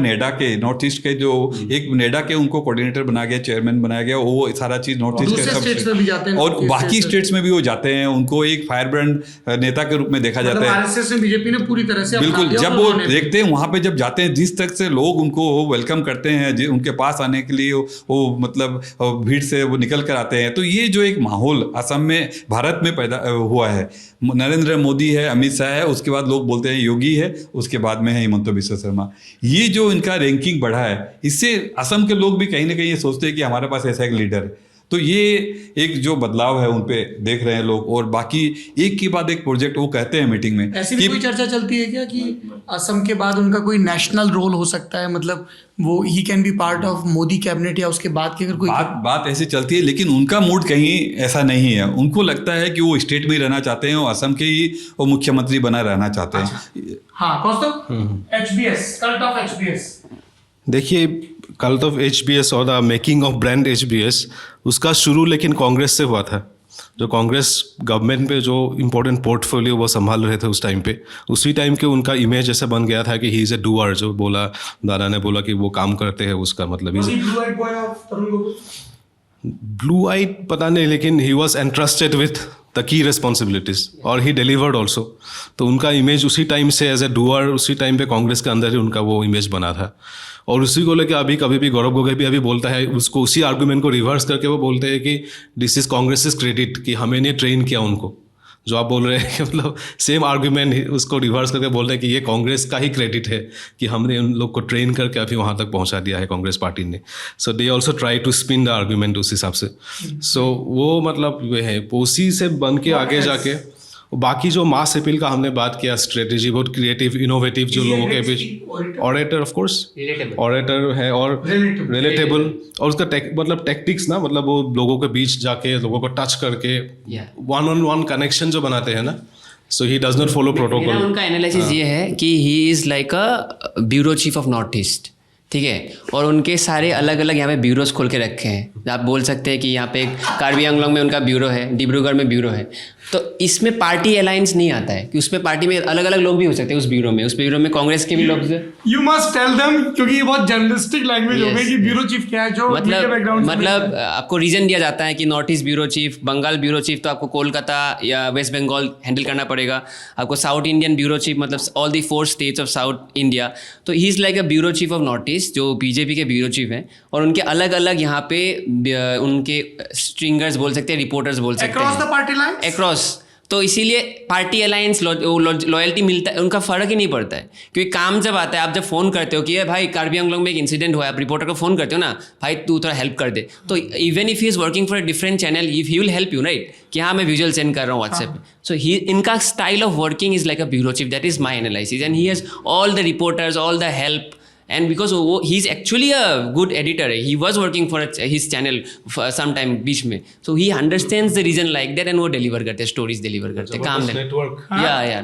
नॉर्थ ईस्ट के जो एक नेडा के उनको कोऑर्डिनेटर बना गया, चेयरमैन बनाया गया, वो सारा चीज नॉर्थ ईस्ट के और बाकी स्टेट्स में भी वो जाते हैं, उनको एक फायर ब्रांड नेता के रूप में देखा जाता है। आरएसएस में बीजेपी ने पूरी तरह से बिल्कुल, जब वो देखते हैं वहां पे जब जाते हैं, जिस तरह से लोग उनको वेलकम करते हैं, उनके पास आने के लिए वो मतलब भीड़ से वो निकल कर आते हैं। तो ये जो एक माहौल असम में भारत में पैदा हुआ है, नरेंद्र मोदी है, अमित शाह है, उसके बाद लोग बोलते हैं योगी है, उसके बाद में है हिमंता बिस्वा शर्मा। ये जो इनका रैंकिंग बढ़ा है, इससे असम के लोग भी कहीं ना कहीं ये सोचते हैं कि हमारे पास ऐसा एक लीडर है। तो ये एक जो बदलाव है उन पे देख रहे हैं लोग। और बाकी एक के बाद एक प्रोजेक्ट वो कहते हैं मीटिंग में। ऐसी भी कोई चर्चा चलती है क्या कि असम के बाद उनका कोई नेशनल रोल हो सकता है, मतलब वो he can be part of Modi cabinet, या उसके बाद की अगर कोई बात ऐसी चलती है, लेकिन उनका मूड कहीं ऐसा नहीं है। उनको लगता है कि वो स्टेट में ही रहना चाहते हैं और असम के ही वो मुख्यमंत्री बना रहना चाहते हैं। हाँ कौस्तुभ, HBS, कल्ट ऑफ HBS। देखिए, कल्ट ऑफ HBS और the making of brand HBS, उसका शुरू लेकिन कांग्रेस से हुआ था। जो कांग्रेस गवर्नमेंट पे जो इम्पोर्टेंट पोर्टफोलियो वो संभाल रहे थे उस टाइम पे, उसी टाइम के उनका इमेज ऐसा बन गया था कि ही इज़ ए डूअर। जो बोला, दादा ने बोला कि वो काम करते हैं, उसका मतलब ब्लू आइट पता नहीं, लेकिन he was entrusted with the key responsibilities और ही डिलीवर्ड ऑल्सो। तो उनका इमेज उसी टाइम से एज ए डूअर उसी टाइम पे कांग्रेस के अंदर ही उनका वो इमेज बना था। और उसी को लेकर अभी कभी भी गौरव गोगोई भी अभी बोलता है, उसको उसी आर्गूमेंट को रिवर्स करके वो बोलते हैं कि दिस इज कांग्रेस क्रेडिट, कि हमें ने ट्रेन किया उनको। जो आप बोल रहे हैं कि मतलब सेम आर्गूमेंट उसको रिवर्स करके बोल रहे हैं कि ये कांग्रेस का ही क्रेडिट है कि हमने उन लोग को ट्रेन करके अभी वहाँ तक पहुँचा दिया है कांग्रेस पार्टी ने। So they also try to spin the argument उस हिसाब से। सो वो मतलब वे है उसी से बन के आगे जाके बाकी जो मास अपील का हमने बात किया, स्ट्रेटेजी बहुत क्रिएटिव इनोवेटिव जो लोगों के बीच, ऑरेटर ऑफ कोर्स ऑरेटर है और रिलेटेबल, और उसका मतलब टेक्टिक्स ना, मतलब वो लोगों के बीच जाके लोगों को टच करके वन ऑन वन कनेक्शन जो बनाते हैं ना, so he does not follow protocol. उनका एनालिसिस ये है कि he is like a bureau chief of North East, ठीक है, और उनके सारे अलग अलग यहाँ पे ब्यूरोज खोल के रखे हैं। आप बोल सकते हैं कि यहाँ पे कार्बी आंगलोंग में उनका ब्यूरो है, डिब्रूगढ़ में ब्यूरो है। तो इसमें पार्टी अलायंस नहीं आता है कि उसमें पार्टी में अलग अलग लोग भी हो सकते हैं उस ब्यूरो में कांग्रेस के भी लोग। यू मस्ट टेल देम, क्योंकि ये बहुत जर्नलिस्टिक लैंग्वेज हो गई कि ब्यूरो चीफ क्या है, जो मतलब आपको रीजन दिया जाता है कि north east bureau chief, Bengal bureau chief तो आपको कोलकाता या वेस्ट बंगाल हैंडल करना पड़ेगा, आपको साउथ इंडियन ब्यूरो चीफ मतलब all the 4 states of South India. तो he is like a bureau chief of North East, जो बीजेपी के ब्यूरो चीफ हैं, और उनके अलग अलग यहाँ पे उनके स्ट्रिंगर्स बोल सकते हैं, रिपोर्टर्स बोल सकते हैं, across the party line, across. तो इसीलिए पार्टी अलायंस लॉयल्टी मिलता है, उनका फ़र्क ही नहीं पड़ता है। क्योंकि काम जब आता है, आप जब फ़ोन करते हो कि ये भाई कार्बी आंगलोंग में एक इंसिडेंट हुआ है, आप रिपोर्टर को फ़ोन करते हो ना, भाई तू थोड़ा हेल्प कर दे, तो even if he is working for a different channel, if he will help you, right, कि हाँ मैं विजुअल सेंड कर रहा हूँ व्हाट्सएप पे। सो ही इनका style of working is like a bureau chief, that is my analysis, and he has all the reporters, all the help. And because he is actually a good editor, he was working for his channel for some time बीच में, so he understands the reason like that, and वो deliver करते हैं, stories deliver करते हैं, काम network,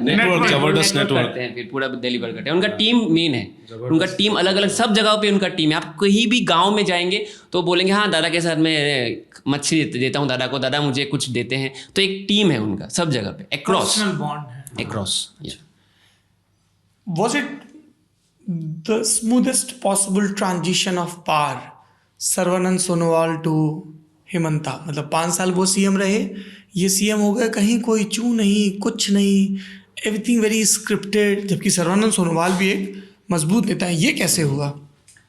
network जबरदस्त network करते हैं, फिर पूरा डिलीवर करते हैं। उनका टीम मेन है, उनका टीम अलग अलग सब जगहों पे उनका टीम है। आप कहीं भी गाँव में जाएंगे तो बोलेंगे हाँ दादा के साथ मैं मछली देता हूँ दादा को, दादा मुझे कुछ देते हैं। तो एक टीम है उनका सब जगह पे, across. Was it the smoothest possible transition of power, Sarbananda Sonowal to Himanta? मतलब 5 साल वो सीएम रहे, ये सीएम हो गए, कहीं कोई चू नहीं, कुछ नहीं, एवरीथिंग वेरी स्क्रिप्टेड, जबकि सर्बानंद सोनोवाल भी एक मजबूत नेता है। ये कैसे हुआ?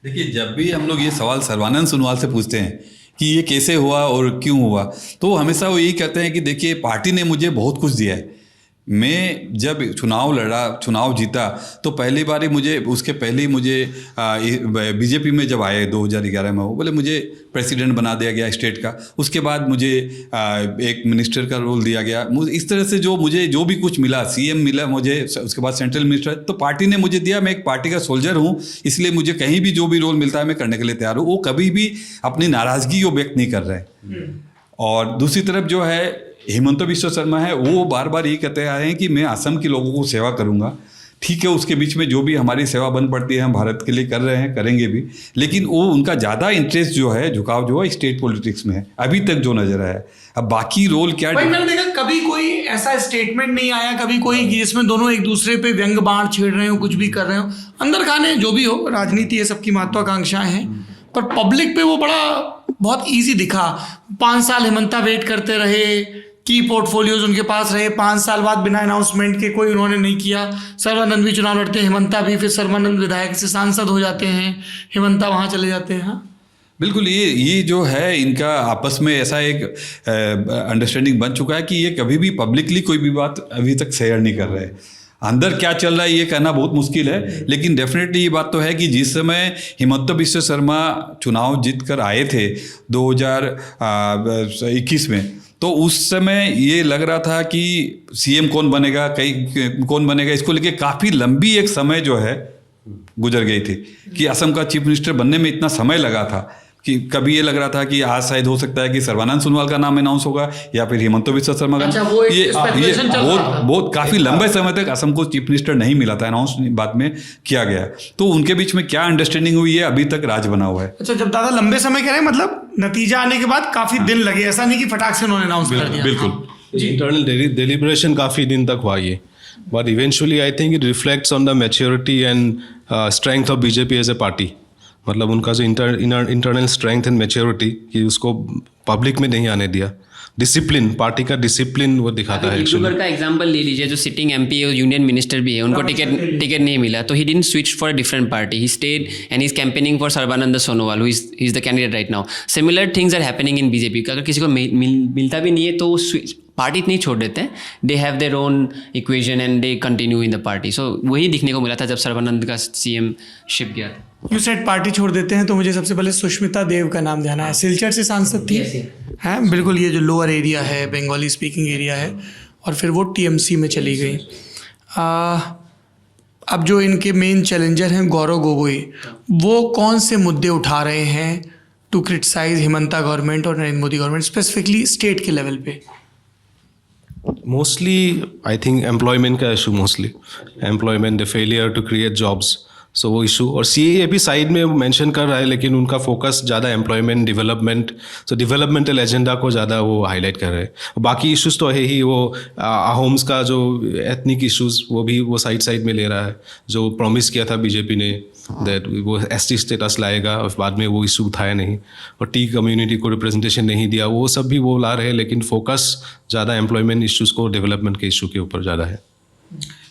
देखिए, जब भी हम लोग ये सवाल सर्बानंद सोनोवाल से पूछते हैं कि ये कैसे हुआ और क्यों हुआ, तो हमेशा वो यही कहते हैं कि देखिए पार्टी ने मुझे बहुत कुछ दिया है। मैं जब चुनाव जीता तो पहली बार ही मुझे, उसके पहले ही मुझे बीजेपी में जब आए 2011 में, वो बोले मुझे प्रेसिडेंट बना दिया गया स्टेट का, उसके बाद मुझे एक मिनिस्टर का रोल दिया गया। इस तरह से मुझे जो भी कुछ मिला, सीएम मिला मुझे, उसके बाद सेंट्रल मिनिस्टर, तो पार्टी ने मुझे दिया। मैं एक पार्टी का सोल्जर हूँ, इसलिए मुझे कहीं भी जो भी रोल मिलता है मैं करने के लिए तैयार हूँ। वो कभी भी अपनी नाराज़गी को व्यक्त नहीं कर रहे हैं। और दूसरी तरफ जो है हेमंत बिश्व शर्मा है, वो बार बार ये कहते आ रहे हैं कि मैं असम के लोगों को सेवा करूंगा। ठीक है, उसके बीच में जो भी हमारी सेवा बन पड़ती है हम भारत के लिए कर रहे हैं, करेंगे भी, लेकिन वो उनका ज़्यादा इंटरेस्ट जो है, झुकाव जो है स्टेट पॉलिटिक्स में है अभी तक जो नजर आया है। अब बाकी रोल क्या, मैंने देखा कभी कोई ऐसा स्टेटमेंट नहीं आया, कभी कोई जिसमें दोनों एक दूसरे पे व्यंग बाण छेड़ रहे हो, कुछ भी कर रहे हो, अंदर खाने जो भी हो, राजनीति है, सबकी महत्वाकांक्षाएं हैं, पर पब्लिक पे वो बहुत ईजी दिखा। 5 साल हेमंता वेट करते रहे, की पोर्टफोलियोज उनके पास रहे, 5 साल बाद बिना अनाउंसमेंट के कोई उन्होंने नहीं किया। सर्बानंद भी चुनाव लड़ते हैं, हेमंता भी, फिर सर्बानंद विधायक से सांसद हो जाते हैं, हेमंता वहाँ चले जाते हैं। हाँ बिल्कुल, ये जो है इनका आपस में ऐसा एक अंडरस्टैंडिंग बन चुका है कि ये कभी भी पब्लिकली कोई भी बात अभी तक शेयर नहीं कर रहे। अंदर क्या चल रहा है ये कहना बहुत मुश्किल है, लेकिन डेफिनेटली ये बात तो है कि जिस समय हिमंत बिश्व शर्मा चुनाव जीत कर आए थे 2021 में, तो उस समय ये लग रहा था कि सीएम कौन बनेगा, इसको लेके काफ़ी लंबी एक समय जो है गुजर गई थी कि असम का चीफ मिनिस्टर बनने में इतना समय लगा था कि कभी ये लग रहा था कि आज शायद हो सकता है कि सर्बानंद सोनोवाल का नाम अनाउंस होगा या फिर हिमंत बिश्व शर्मा का। ये बहुत काफ़ी लंबे समय तक असम को चीफ मिनिस्टर नहीं मिला था, अनाउंस बाद में किया गया। तो उनके बीच में क्या अंडरस्टैंडिंग हुई है अभी तक राज बना हुआ है। अच्छा, जब दादा लंबे समय कह रहे हैं, मतलब नतीजा आने के बाद काफ़ी दिन लगे, ऐसा नहीं कि फटाक से उन्होंने अनाउंस कर दिया। बिल्कुल, इंटरनल डिलिब्रेशन काफ़ी दिन तक हुआ ये, but eventually I think it reflects on the maturity and strength of BJP as a party. मतलब उनका जो इंटरनल स्ट्रेंथ एंड मैच्योरिटी, कि उसको पब्लिक में नहीं आने दिया। डिसिप्लिन, पार्टी का डिसिप्लिन वो दिखाता है डिब्रूगढ़ एक्चुअली। का एग्जांपल ले लीजिए, जो सिटिंग एमपी है, यूनियन मिनिस्टर भी है, उनको टिकट नहीं मिला, तो ही didn't switch for a different party, he stayed and is campaigning for Sarbananda Sonowal, who is the candidate right now. Similar things are happening in BJP. अगर किसी को मिलता भी नहीं है तो वो पार्टी नहीं छोड़ देते हैं, they have their own equation and they continue in the party. So वही दिखने को मिला था जब सर्बानंद का सीएम शिप गया था। यू सेड पार्टी छोड़ देते हैं, तो मुझे सबसे पहले सुष्मिता देव का नाम ध्यान आया। सिलचर से सांसद थी, हैं बिल्कुल, ये जो लोअर एरिया है, बंगाली स्पीकिंग एरिया है, और फिर वो टीएमसी में चली गई। अब जो इनके मेन चैलेंजर हैं गौरव गोगोई, वो कौन से मुद्दे उठा रहे हैं टू क्रिटिसाइज हिमंता गवर्नमेंट और Narendra Modi government, specifically state के लेवल पे? मोस्टली आई थिंक एम्प्लॉयमेंट का issue, mostly employment, the failure to create jobs, so वो इशू। और सीए भी साइड में मेंशन कर रहा है, लेकिन उनका फोकस ज़्यादा एम्प्लॉयमेंट, डेवलपमेंट, सो डेवलपमेंटल एजेंडा को ज़्यादा वो हाईलाइट कर रहे हैं। बाकी इश्यूज तो है ही, वो होम्स का जो एथनिक इश्यूज वो भी वो साइड में ले रहा है, जो प्रॉमिस किया था बीजेपी ने दैट वो एसटी स्टेटस लाएगा, और बाद में वो इशू उठाया नहीं, और टी कम्युनिटी को रिप्रेजेंटेशन नहीं दिया, वो सब भी वो ला रहे हैं, लेकिन फोकस ज़्यादा एम्प्लॉयमेंट इश्यूज़ को, डेवलपमेंट के इशू के ऊपर ज़्यादा है।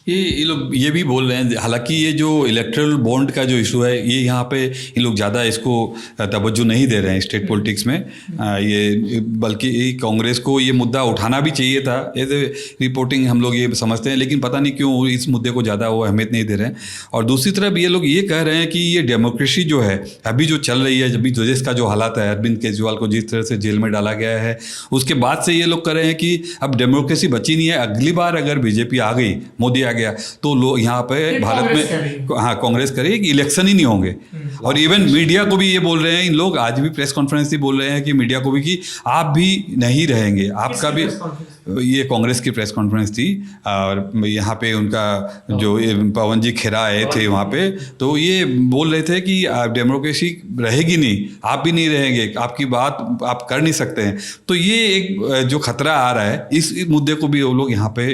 ये लोग ये भी बोल रहे हैं, हालांकि ये जो इलेक्टरल बॉन्ड का जो इशू है, ये यहाँ पे ये लोग ज़्यादा इसको तवज्जो नहीं दे रहे हैं स्टेट पॉलिटिक्स में। ये बल्कि कांग्रेस को ये मुद्दा उठाना भी चाहिए था, एज ए रिपोर्टिंग हम लोग ये समझते हैं, लेकिन पता नहीं क्यों इस मुद्दे को ज़्यादा वो अहमियत नहीं दे रहे हैं। और दूसरी तरफ ये लोग ये कह रहे हैं कि ये डेमोक्रेसी जो है अभी जो चल रही है, अभी देश का जो हालात है, अरविंद केजरीवाल को जिस तरह से जेल में डाला गया है, उसके बाद से ये लोग कह रहे हैं कि अब डेमोक्रेसी बची नहीं है, अगली बार अगर बीजेपी आ गई, मोदी आ गया, तो लोग यहाँ पे भारत में, हाँ, कांग्रेस करेगी कि इलेक्शन ही नहीं होंगे। और इवन मीडिया को भी ये बोल रहे हैं इन लोग, आज भी प्रेस कॉन्फ्रेंस ही बोल रहे हैं कि मीडिया को भी कि आप भी नहीं रहेंगे, आपका भी। ये कांग्रेस की प्रेस कॉन्फ्रेंस थी, और यहाँ पे उनका जो पवन जी खेरा आए थे वहाँ पे, तो ये बोल रहे थे कि डेमोक्रेसी रहेगी नहीं, आप भी नहीं रहेंगे, आपकी बात आप कर नहीं सकते हैं। तो ये एक जो खतरा आ रहा है, इस मुद्दे को भी वो लोग यहाँ पे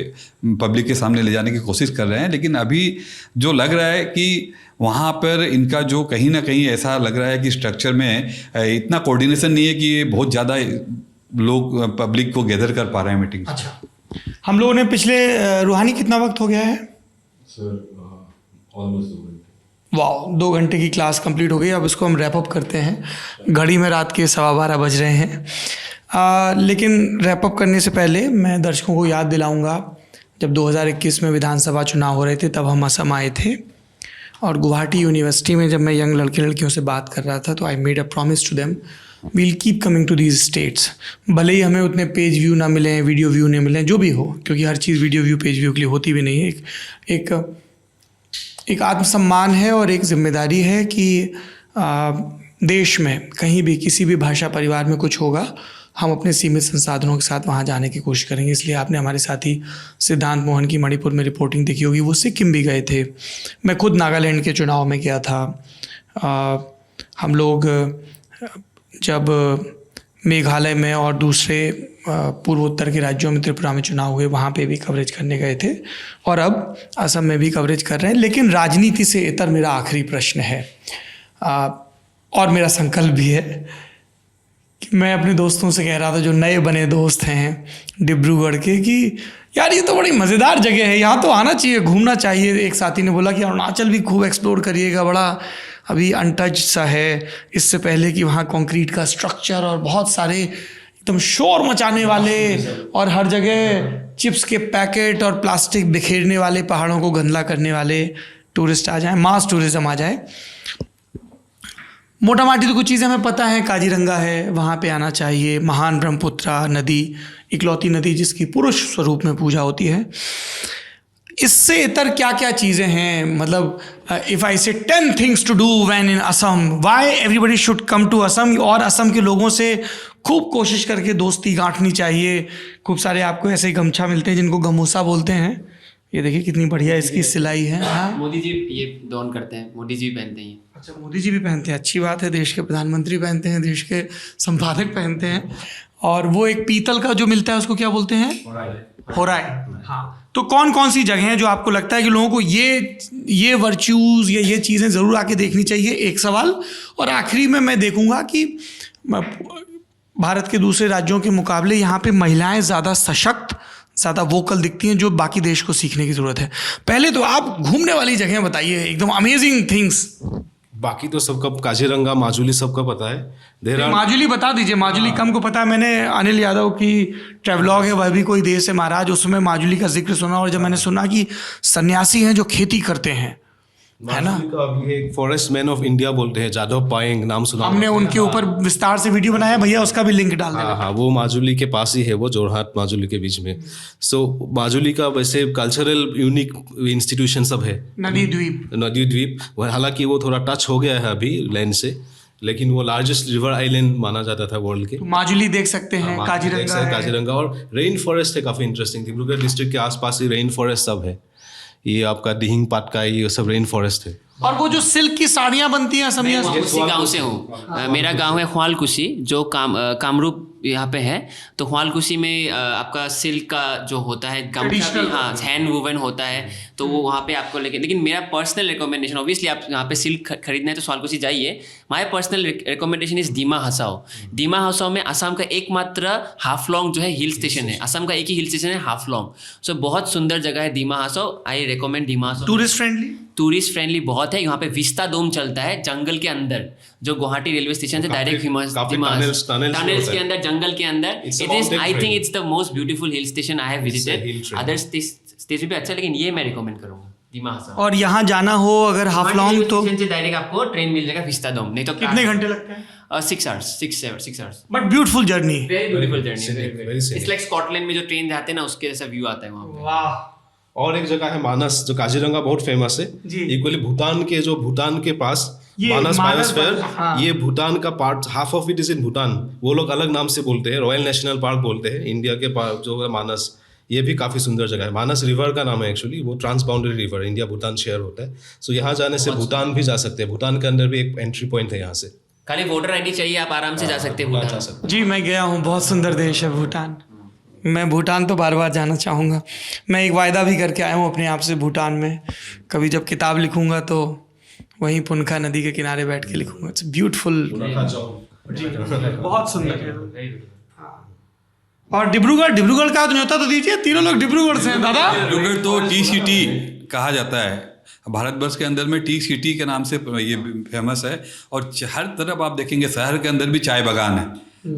पब्लिक के सामने ले जाने की कोशिश कर रहे हैं। लेकिन अभी जो लग रहा है कि वहाँ पर इनका जो कहीं ना कहीं ऐसा लग रहा है कि स्ट्रक्चर में इतना कोऑर्डिनेशन नहीं है कि ये बहुत ज़्यादा लोग पब्लिक को गैदर कर पा रहे हैं मीटिंग। अच्छा, हम लोगों ने पिछले रूहानी कितना वक्त हो गया है सर? ऑलमोस्ट 2 घंटे। वाह, 2 घंटे की क्लास कंप्लीट हो गई। अब इसको हम रैप अप करते हैं, घड़ी में रात के 12:15 बज रहे हैं। लेकिन रैप अप करने से पहले मैं दर्शकों को याद दिलाऊंगा, जब 2021 में विधानसभा चुनाव हो रहे थे तब हम असम आए थे, और गुवाहाटी यूनिवर्सिटी में जब मैं यंग लड़के लड़कियों से बात कर रहा था, तो I made a promise to them, we'll keep coming to these states. भले ही हमें उतने पेज व्यू ना मिले, वीडियो व्यू नहीं मिले, जो भी हो, क्योंकि हर चीज़ वीडियो व्यू पेज व्यू के लिए होती भी नहीं है। एक आत्मसम्मान है और एक जिम्मेदारी है कि देश में कहीं भी किसी भी भाषा परिवार में कुछ होगा, हम अपने सीमित संसाधनों के साथ वहाँ जाने की कोशिश करेंगे। इसलिए आपने हमारे साथी सिद्धांत मोहन की मणिपुर में रिपोर्टिंग देखी होगी, वो सिक्किम भी गए थे, मैं खुद नागालैंड के चुनाव में गया था। हम लोग जब मेघालय में और दूसरे पूर्वोत्तर के राज्यों में, त्रिपुरा में चुनाव हुए, वहाँ पे भी कवरेज करने गए थे, और अब असम में भी कवरेज कर रहे हैं। लेकिन राजनीति से इतर मेरा आखिरी प्रश्न है, और मेरा संकल्प भी है कि मैं अपने दोस्तों से कह रहा था, जो नए बने दोस्त हैं डिब्रूगढ़ के, कि यार ये तो बड़ी मज़ेदार जगह है, यहाँ तो आना चाहिए, घूमना चाहिए। एक साथी ने बोला कि अरुणाचल भी खूब एक्सप्लोर करिएगा, बड़ा अभी अनटच सा है, इससे पहले कि वहाँ कंक्रीट का स्ट्रक्चर और बहुत सारे एकदम शोर मचाने वाले और हर जगह चिप्स के पैकेट और प्लास्टिक बिखेरने वाले, पहाड़ों को गंदा करने वाले टूरिस्ट आ जाएं, मास टूरिज्म आ जाए। मोटा माटी तो कुछ चीज़ें हमें पता है, काजीरंगा है, वहाँ पे आना चाहिए, महान ब्रह्मपुत्रा नदी, इकलौती नदी जिसकी पुरुष स्वरूप में पूजा होती है। इससे इतर क्या क्या चीज़ें हैं, मतलब if I say 10 things to do when in Assam, why everybody should come to Assam, और असम के लोगों से खूब कोशिश करके दोस्ती गांठनी चाहिए। खूब सारे आपको ऐसे ही गमछा मिलते हैं जिनको गमूसा बोलते हैं, ये देखिए कितनी बढ़िया इसकी सिलाई है। हाँ, मोदी जी ये डॉन करते हैं, मोदी जी भी पहनते हैं। अच्छा, मोदी जी भी पहनते हैं, अच्छी बात है। देश के प्रधानमंत्री पहनते हैं, देश के संपादक पहनते हैं। और वो एक पीतल का जो मिलता है उसको क्या बोलते हैं? होराई। हाँ, तो कौन कौन सी जगह हैं जो आपको लगता है कि लोगों को ये वर्च्यूज़ या ये चीज़ें ज़रूर आके देखनी चाहिए? एक सवाल। और आखिरी में मैं देखूंगा कि भारत के दूसरे राज्यों के मुकाबले यहाँ पे महिलाएं ज़्यादा सशक्त, ज़्यादा वोकल दिखती हैं, जो बाकी देश को सीखने की ज़रूरत है। पहले तो आप घूमने वाली जगह बताइए, एकदम अमेजिंग थिंग्स। बाकी तो सबका काजीरंगा माजुली सबका पता है। देर आर माजुली बता दीजिए, माजुली कम को पता है। मैंने अनिल यादव की ट्रेवलॉग है, वह भी कोई देश है महाराज, उसमें माजुली का जिक्र सुना, और जब मैंने सुना कि सन्यासी हैं जो खेती करते हैं, है ना, माजुली का अभी एक फॉरेस्ट मैन ऑफ इंडिया बोलते हैं, जादव पायेंग, नाम सुना? हमने उनके ऊपर विस्तार से वीडियो बनाया भैया, उसका भी लिंक डाल देना। हाँ, वो माजुली के पास ही है, वो जोरहाट माजुली के बीच में। सो माजुली का वैसे कल्चरल यूनिक इंस्टीट्यूशन सब है, नदी द्वीप। नदी द्वीप। हालांकि वो थोड़ा टच हो गया है अभी लैंड से, लेकिन वो लार्जेस्ट रिवर आइलैंड माना जाता था वर्ल्ड के। माजुली देख सकते हैं, काजीरंगा है। काजीरंगा और रेन फॉरेस्ट है, काफ़ी इंटरेस्टिंग। डिब्रूगढ़ डिस्ट्रिक्ट के आसपास ही रेन फॉरेस्ट सब है। ये आपका दिहिंग पाटका, ये सब रेन फॉरेस्ट है। और वो जो सिल्क की साड़ियाँ बनती हैं असमिया से, उसी गांव से हूँ। मेरा गांव है ख्वालकुशी, जो कामरूप यहाँ पे है। तो ख्वालकुशी में आपका सिल्क का जो होता है गमछा भी, हाँ, हैंड वूवन होता है, तो वो वहाँ पे आपको लेकिन मेरा पर्सनल रिकमेंडेशन, ऑब्वियसली आप यहाँ पे सिल्क खरीदना है तो ख्वालकुशी जाइए। My personal recommendation is Dima Hasao. Dima Hasao में असम का एकमात्र हाफलॉन्ग जो है हिल स्टेशन है, असम का एक ही हिल स्टेशन है हाफलॉन्ग। सो बहुत सुंदर जगह है Dima Hasao, I recommend Dima Hasao. Tourist friendly बहुत है। यहाँ पे विस्ता डोम चलता है जंगल के अंदर, जो गुवाहाटी रेलवे स्टेशन से डायरेक्ट टनल्स के अंदर, जंगल के अंदर। It is, I think it's the most beautiful hill station I have visited. Other station भी अच्छा, लेकिन ये मैं रिकमेंड करूँगा डिमा हासाओ। और यहाँ जाना हो अगर हाफलॉन्ग तो डायरेक्ट आपको ट्रेन मिल जाएगा विस्ता डोम, नहीं तो कितने घंटे लगते हैं? 6 hours। But beautiful journey, very beautiful journey. It's like Scotland में जो ट्रेन जाते हैं ना, उसके जैसा व्यू आता है वहाँ पे। वाह। और एक जगह है मानस, जो काजीरंगा बहुत फेमस है। इक्वली भूटान के पास मानस बायोस्फीयर, हाँ। ये भूटान का part, half of it is in Bhutan. वो लोग अलग नाम से बोलते हैं, रॉयल नेशनल पार्क बोलते हैं। इंडिया के पार्क जो है मानस, ये भी काफ़ी सुंदर जगह है। मानस रिवर का नाम है एक्चुअली, वो ट्रांसबाउंडरी रिवर, इंडिया भूटान शेयर होता है। सो यहाँ जाने से भूटान भी जा सकते हैं। भूटान के अंदर भी एक एंट्री पॉइंट है यहाँ से। खाली वोटर आईडी चाहिए, आप आराम से जा सकते हैं भूटान। जी मैं गया हूँ, बहुत सुंदर देश है भूटान। मैं भूटान तो बार बार जाना चाहूँगा। मैं एक वायदा भी करके आया हूँ अपने आप से भूटान में, कभी जब किताब लिखूँगा तो वहीं पुनखा नदी के किनारे बैठ के लिखूँगा। इट्स ब्यूटीफुल, बहुत सुंदर है। और डिब्रूगढ़ का न्योता तो दीजिए, तीनों लोग डिब्रूगढ़ से हैं दादा। डिब्रूगढ़ तो टी सिटी कहा जाता है, भारतवर्ष के अंदर में टी सिटी के नाम से ये फेमस है। और हर तरफ आप देखेंगे शहर के अंदर भी चाय बागान है,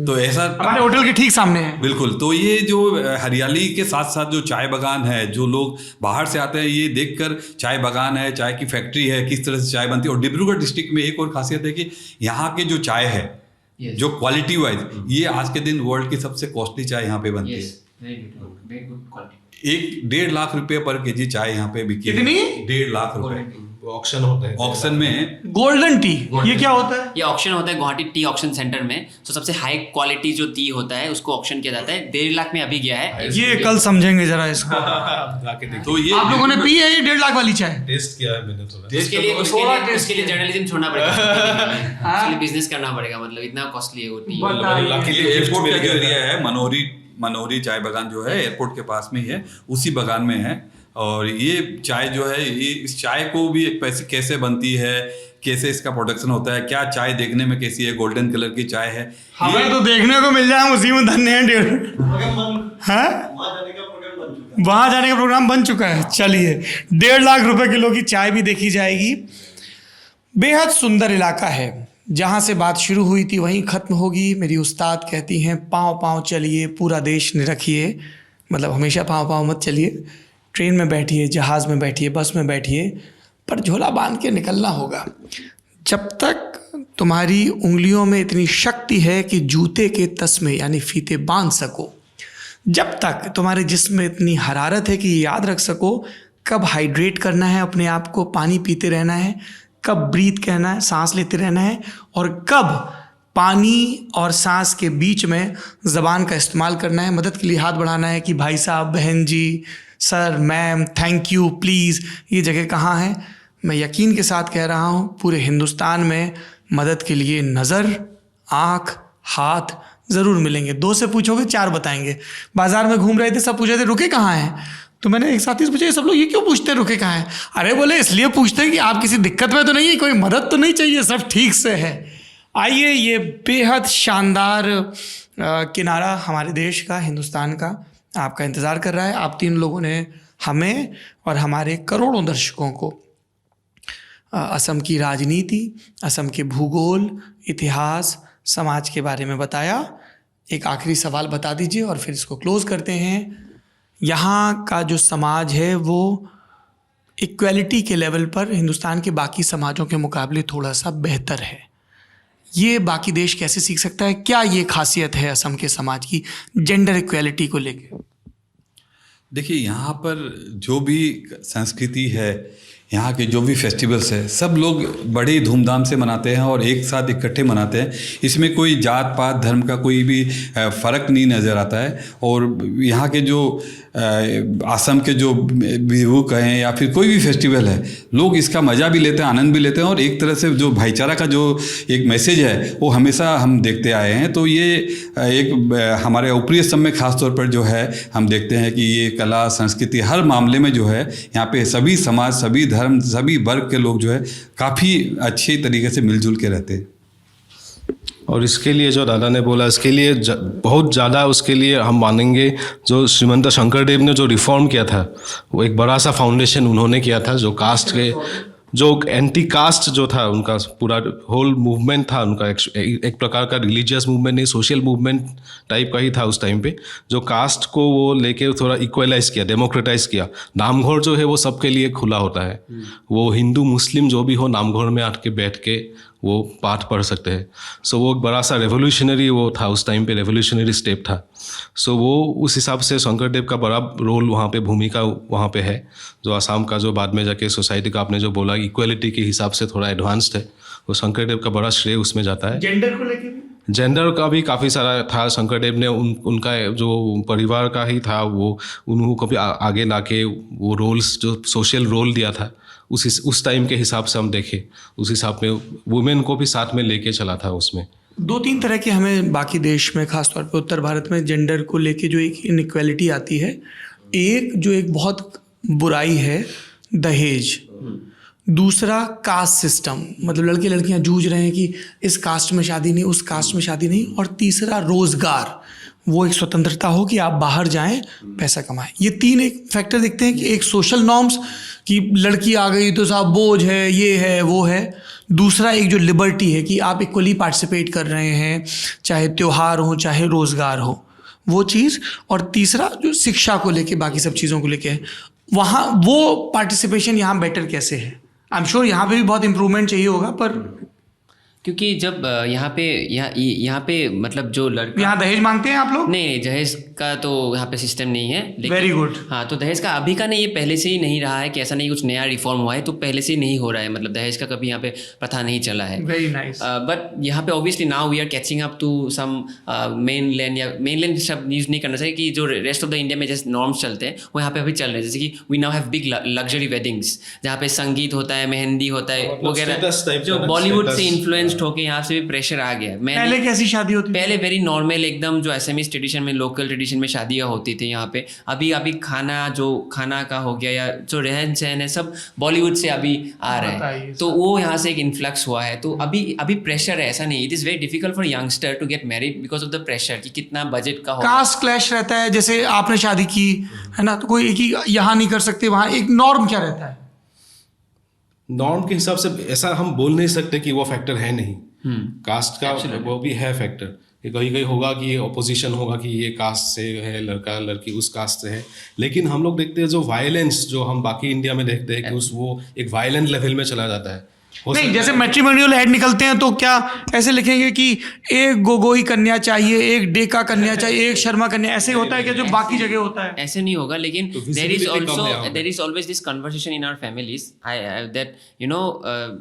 तो ऐसा हमारे होटल के ठीक सामने है। बिल्कुल। तो ये जो हरियाली के साथ साथ जो चाय बागान है, जो लोग बाहर से आते हैं ये देखकर, चाय बागान है, चाय की फैक्ट्री है, किस तरह से चाय बनती है। और डिब्रूगढ़ डिस्ट्रिक्ट में एक और खासियत है कि यहाँ के जो चाय है, जो क्वालिटी वाइज, ये आज के दिन वर्ल्ड की सबसे कॉस्टली चाय यहाँ पे बनती है। 1.5 लाख रुपए पर केजी चाय यहाँ पे बिकी। कितनी? 1.5 लाख रुपए ऑक्शन होता है, ऑक्शन में। गोल्डन टी, ये क्या होता है? ये ऑक्शन होता है गुवाहाटी टी ऑक्शन सेंटर में। तो सबसे हाई क्वालिटी जो टी होता है उसको ऑक्शन किया जाता है। 1.5 लाख में अभी गया है। ये कल समझेंगे जरा इसको। तो ये आप लोगों ने पी है ये 1.5 लाख वाली चाय? टेस्ट किया है मैंने थोड़ा। उसके लिए जर्नलिज्म छोड़ना पड़ेगा, उसके लिए बिजनेस करना पड़ेगा, मतलब इतना कॉस्टली है वो टी। ये एयरपोर्ट का जो एरिया है, मनोरी चाय बागान जो है एयरपोर्ट के पास में ही है, उसी बागान में है। और ये चाय जो है, ये इस चाय को भी एक पैसे कैसे बनती है, कैसे इसका प्रोडक्शन होता है, क्या चाय देखने में कैसी है, गोल्डन कलर की चाय है। हमें तो देखने को मिल जाए, हम उसी में धन्य हैं। वहाँ जाने का प्रोग्राम बन चुका है। चलिए 1.5 लाख रुपए किलो की चाय भी देखी जाएगी। बेहद सुंदर इलाका है, जहाँ से बात शुरू हुई थी वहीं ख़त्म होगी। मेरी उस्ताद कहती हैं पाँव पाँव चलिए, पूरा देश निरखिए। मतलब हमेशा पाँव पाँव मत चलिए, ट्रेन में बैठिए, जहाज़ में बैठिए, बस में बैठिए, पर झोला बांध के निकलना होगा। जब तक तुम्हारी उंगलियों में इतनी शक्ति है कि जूते के तस्मे यानी फीते बांध सको, जब तक तुम्हारे जिस्म में इतनी हरारत है कि याद रख सको कब हाइड्रेट करना है अपने आप को, पानी पीते रहना है, कब ब्रीथ कहना है, सांस लेते रहना है, और कब पानी और सांस के बीच में ज़बान का इस्तेमाल करना है, मदद के लिए हाथ बढ़ाना है कि भाई साहब, बहन जी, sir, ma'am, thank you, please. ये जगह कहाँ है? मैं यकीन के साथ कह रहा हूँ पूरे हिंदुस्तान में मदद के लिए नज़र, आँख, हाथ ज़रूर मिलेंगे। 2 से पूछोगे 4 बताएंगे। बाज़ार में घूम रहे थे, सब पूछे थे रुके कहाँ हैं, तो मैंने एक साथी से पूछा सब लोग ये क्यों पूछते हैं रुके कहाँ हैं? अरे बोले इसलिए पूछते हैं कि आप किसी दिक्कत में तो नहीं है, कोई मदद तो नहीं चाहिए, सब ठीक से है। आइए, ये बेहद शानदार किनारा हमारे देश का, हिंदुस्तान का आपका इंतज़ार कर रहा है। आप तीन लोगों ने हमें और हमारे करोड़ों दर्शकों को असम की राजनीति, असम के भूगोल, इतिहास, समाज के बारे में बताया। एक आखिरी सवाल बता दीजिए और फिर इसको क्लोज़ करते हैं। यहाँ का जो समाज है वो इक्वलिटी के लेवल पर हिंदुस्तान के बाकी समाजों के मुकाबले थोड़ा सा बेहतर है। ये बाकी देश कैसे सीख सकता है? क्या ये खासियत है असम के समाज की जेंडर इक्वलिटी को लेकर? देखिए, यहाँ पर जो भी संस्कृति है, यहाँ के जो भी फेस्टिवल्स है, सब लोग बड़े ही धूमधाम से मनाते हैं और एक साथ इकट्ठे मनाते हैं। इसमें कोई जात पात धर्म का कोई भी फ़र्क नहीं नज़र आता है। और यहाँ के जो असम के जो बिहू कहें या फिर कोई भी फेस्टिवल है, लोग इसका मज़ा भी लेते हैं, आनंद भी लेते हैं। और एक तरह से जो भाईचारा का जो एक मैसेज है वो हमेशा हम देखते आए हैं। तो ये एक हमारे ऊपरी असम में ख़ास तौर पर जो है हम देखते हैं कि ये कला संस्कृति हर मामले में जो है यहाँ पे सभी समाज, सभी धर्म, सभी वर्ग के लोग जो है काफ़ी अच्छे तरीके से मिलजुल के रहते हैं। और इसके लिए जो दादा ने बोला, इसके लिए बहुत ज़्यादा उसके लिए हम मानेंगे जो श्रीमंत शंकरदेव ने जो रिफॉर्म किया था, वो एक बड़ा सा फाउंडेशन उन्होंने किया था। जो कास्ट के, जो एंटी कास्ट जो था उनका पूरा होल मूवमेंट था उनका, एक प्रकार का रिलीजियस मूवमेंट नहीं, सोशल मूवमेंट टाइप का ही था उस टाइम पे। जो कास्ट को वो लेके थोड़ा इक्वलाइज किया, डेमोक्रेटाइज किया। नामघर जो है वो सबके लिए खुला होता है, वो हिंदू मुस्लिम जो भी हो नामघर में आके बैठ के वो पाठ पढ़ सकते हैं। सो वो एक बड़ा सा रेवोल्यूशनरी वो था उस टाइम पे, रेवोल्यूशनरी स्टेप था। सो वो उस हिसाब से शंकरदेव का बड़ा रोल वहाँ पे, भूमिका वहाँ पे है। जो असम का जो बाद में जाके सोसाइटी का आपने जो बोला इक्वलिटी के हिसाब से थोड़ा एडवांस्ड है, वो शंकरदेव का बड़ा श्रेय उसमें जाता है। जेंडर को लेकर भी? जेंडर का भी काफ़ी सारा था। शंकरदेव ने उनका जो परिवार का ही था वो उनको कभी आगे लाके वो रोल्स, जो सोशल रोल दिया था उस टाइम के हिसाब से हम देखें, उस हिसाब में वुमेन को भी साथ में लेके चला था उसमें। दो तीन तरह के हमें बाकी देश में, खासतौर पे उत्तर भारत में, जेंडर को लेके जो एक इनइक्वालिटी आती है। एक जो एक बहुत बुराई है दहेज, दूसरा कास्ट सिस्टम, मतलब लड़के लड़कियां जूझ रहे हैं कि इस कास्ट में शादी नहीं, उस कास्ट में शादी नहीं, और तीसरा रोजगार, वो एक स्वतंत्रता हो कि आप बाहर जाएं, पैसा कमाएं। ये तीन एक फैक्टर दिखते हैं कि एक सोशल नॉर्म्स कि लड़की आ गई तो साहब बोझ है, ये है, वो है। दूसरा एक जो लिबर्टी है कि आप इक्वली पार्टिसिपेट कर रहे हैं, चाहे त्यौहार हो चाहे रोज़गार हो, वो चीज़। और तीसरा जो शिक्षा को लेके, बाकी सब चीज़ों को लेके है, वहाँ वो पार्टिसिपेशन यहाँ बेटर कैसे है? आई एम श्योर यहाँ पे भी बहुत इम्प्रूवमेंट चाहिए होगा, पर क्योंकि जब यहाँ पे मतलब जो लड़का, यहाँ दहेज मांगते हैं आप लोग? नहीं, दहेज का तो यहाँ पे सिस्टम नहीं है। Very good. हाँ, तो दहेज का अभी का नहीं, ये पहले से ही नहीं रहा है कि ऐसा नहीं कुछ नया रिफॉर्म हुआ है, तो पहले से ही नहीं हो रहा है। मतलब दहेज का कभी यहाँ पे प्रथा नहीं चला है। Very nice. बट यहाँ पे obviously now we are catching up to some mainland, या मेनलैंड शब्द यूज नहीं करना चाहिए, कि जो रेस्ट ऑफ द इंडिया में जैसे नॉर्म्स चलते हैं वो यहाँ पे अभी चल रहे हैं। जैसे कि we now have big luxury weddings जहाँ पे संगीत होता है, मेहंदी होता है वगैरह, जो बॉलीवुड से इन्फ्लुएंस्ड होकर यहाँ से भी प्रेशर आ गया। पहले कैसी शादी होती? पहले वेरी नॉर्मल एकदम, जो एसएमएस ट्रेडिशन में, लोकल ट्रेडिशन में शादियाँ होती थी यहाँ पे। अभी खाना, जो खाना का हो गया या जो रहन सहन है, सब बॉलीवुड से अभी आ रहा है। तो वो यहाँ से एक इन्फ्लक्स हुआ है। तो अभी प्रेशर है, ऐसा नहीं। It is very difficult for youngster to get married because of the pressure कि कितना बजट का हो। कास्ट क्लैश रहता है, जैसे आपने शादी की है ना, तो कोई एक ही यहाँ नहीं कर सकते, वहाँ एक नॉर्म क्या रहता है? नॉर्म के हिसाब से ऐसा हम बोल नहीं सकते कि वो फैक्टर है नहीं। कास्ट का वो भी है फैक्टर, कि कहीं कहीं होगा कि ऑपोजिशन होगा कि ये कास्ट से है लड़का, लड़की उस कास्ट से है। लेकिन हम लोग देखते हैं जो वायलेंस जो हम बाकी इंडिया में देखते हैं कि वो एक वायलेंट लेवल में चला जाता है। नहीं, जैसे मैट्रिमोनियल ऐड निकलते हैं तो क्या ऐसे लिखेंगे कि एक गोगोई कन्या चाहिए, एक डेका कन्या चाहिए, एक शर्मा कन्या, ऐसे होता है क्या जो बाकी जगह होता है? ऐसे नहीं होगा, लेकिन there is always this conversation in our families that you know,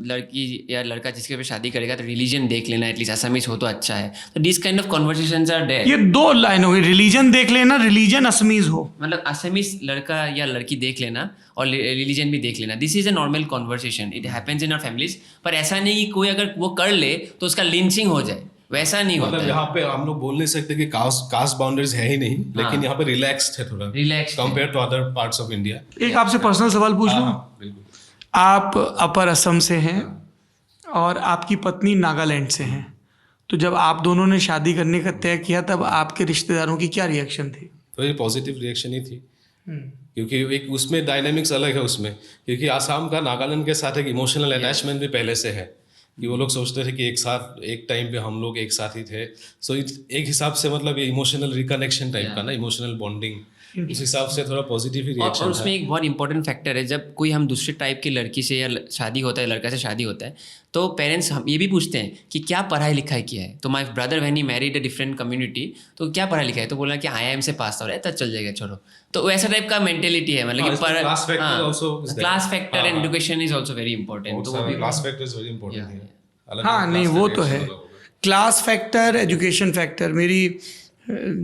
लड़की या लड़का जिसके पे शादी करेगा तो रिलीजन देख लेना, एटलीस्ट असमीज हो तो अच्छा है। तो this kind of conversations are there. ये दो लाइन हो गई, रिलीजन देख लेना, रिलीजन असमीज हो, मतलब असमीज लड़का या लड़की देख लेना और रिलीजन भी देख लेना। This is a normal conversation, it happens in our families. पर ऐसा नहीं कि कोई अगर वो कर ले तो उसका लिंचिंग हो जाए, वैसा नहीं होता। मतलब यहाँ पे हम लोग बोल नहीं सकते कि कास्ट बाउंड्रीज है ही नहीं, लेकिन यहाँ पे रिलैक्स्ड है, थोड़ा relaxed compare to other parts of India. एक आपसे पर्सनल सवाल पूछ लूं? आप अपर असम से हैं और आपकी पत्नी नागालैंड से हैं, तो जब आप दोनों ने शादी करने का तय किया तब आपके रिश्तेदारों की क्या रिएक्शन थी? तो ये पॉजिटिव रिएक्शन ही थी, क्योंकि एक उसमें डायनामिक्स अलग है उसमें, क्योंकि आसाम का नागालैंड के साथ एक इमोशनल अटैचमेंट भी पहले से है कि वो लोग सोचते थे कि एक साथ एक टाइम पे हम लोग एक साथ ही थे। सो एक हिसाब से मतलब ये इमोशनल रिकनेक्शन टाइप का ना, इमोशनल बॉन्डिंग, उस हिसाब से थोड़ा पॉजिटिव ही और रिएक्शन उसमें एक बहुत इंपॉर्टेंट फैक्टर है, जब कोई हम दूसरे टाइप की लड़की से या शादी होता है, लड़का से शादी होता है, तो पेरेंट्स हम ये भी पूछते हैं कि क्या पढ़ाई लिखाई किया है। तो my brother when he married a different community, तो क्या पढ़ाई लिखाई है, तो बोला कि IIM से पास हो रहा है, तब चल जाएगा छोड़ो। तो वैसा टाइप का मेंटेलिटी है, मतलब कि class factor and education is also very important. तो वो भी class factor is very important है। हाँ नहीं वो तो है, क्लास फैक्टर, एजुकेशन फैक्टर। मेरी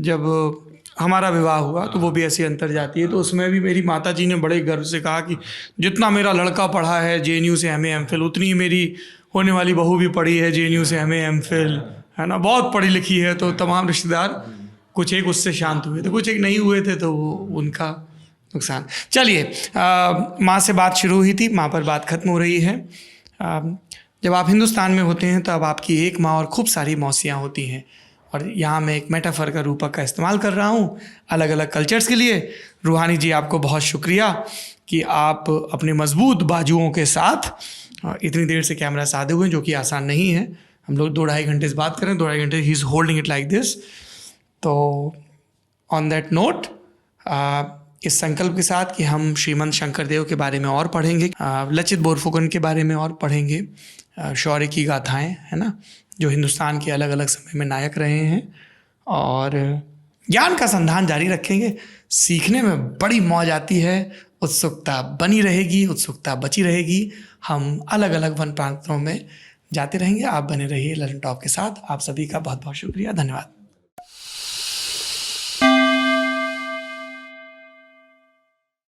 जब हमारा विवाह हुआ तो वो भी ऐसी अंतर जाती है, तो उसमें भी मेरी माता जी ने बड़े गर्व से कहा कि जितना मेरा लड़का पढ़ा है JNU से MA MPhil, उतनी ही मेरी होने वाली बहू भी पढ़ी है JNU से MA MPhil, है ना, बहुत पढ़ी लिखी है। तो तमाम रिश्तेदार कुछ एक उससे शांत हुए थे, कुछ एक नहीं हुए थे, तो वो उनका नुकसान। चलिए, माँ से बात शुरू हुई थी, माँ पर बात खत्म हो रही है। जब आप हिंदुस्तान में होते हैं तब आपकी एक माँ और खूब सारी मौसियाँ होती हैं, और यहाँ मैं एक मेटाफर का रूपक का इस्तेमाल कर रहा हूँ अलग अलग कल्चर्स के लिए। रूहानी जी, आपको बहुत शुक्रिया कि आप अपने मजबूत बाजुओं के साथ इतनी देर से कैमरा साधे हुए हैं, जो कि आसान नहीं है। हम लोग 2-2.5 घंटे से बात करें, 2-2.5 घंटे he is holding it like this. तो ऑन दैट नोट, इस संकल्प के साथ कि हम श्रीमंत शंकरदेव के बारे में और पढ़ेंगे, लचित बोरफुकन के बारे में और पढ़ेंगे, शौर्य की गाथाएं, है ना, जो हिंदुस्तान के अलग अलग समय में नायक रहे हैं, और ज्ञान का संधान जारी रखेंगे। सीखने में बड़ी मौज आती है, उत्सुकता बनी रहेगी, उत्सुकता बची रहेगी। हम अलग अलग वन प्रांतों में जाते रहेंगे। आप बने रहिए ललन टॉप के साथ। आप सभी का बहुत बहुत शुक्रिया, धन्यवाद।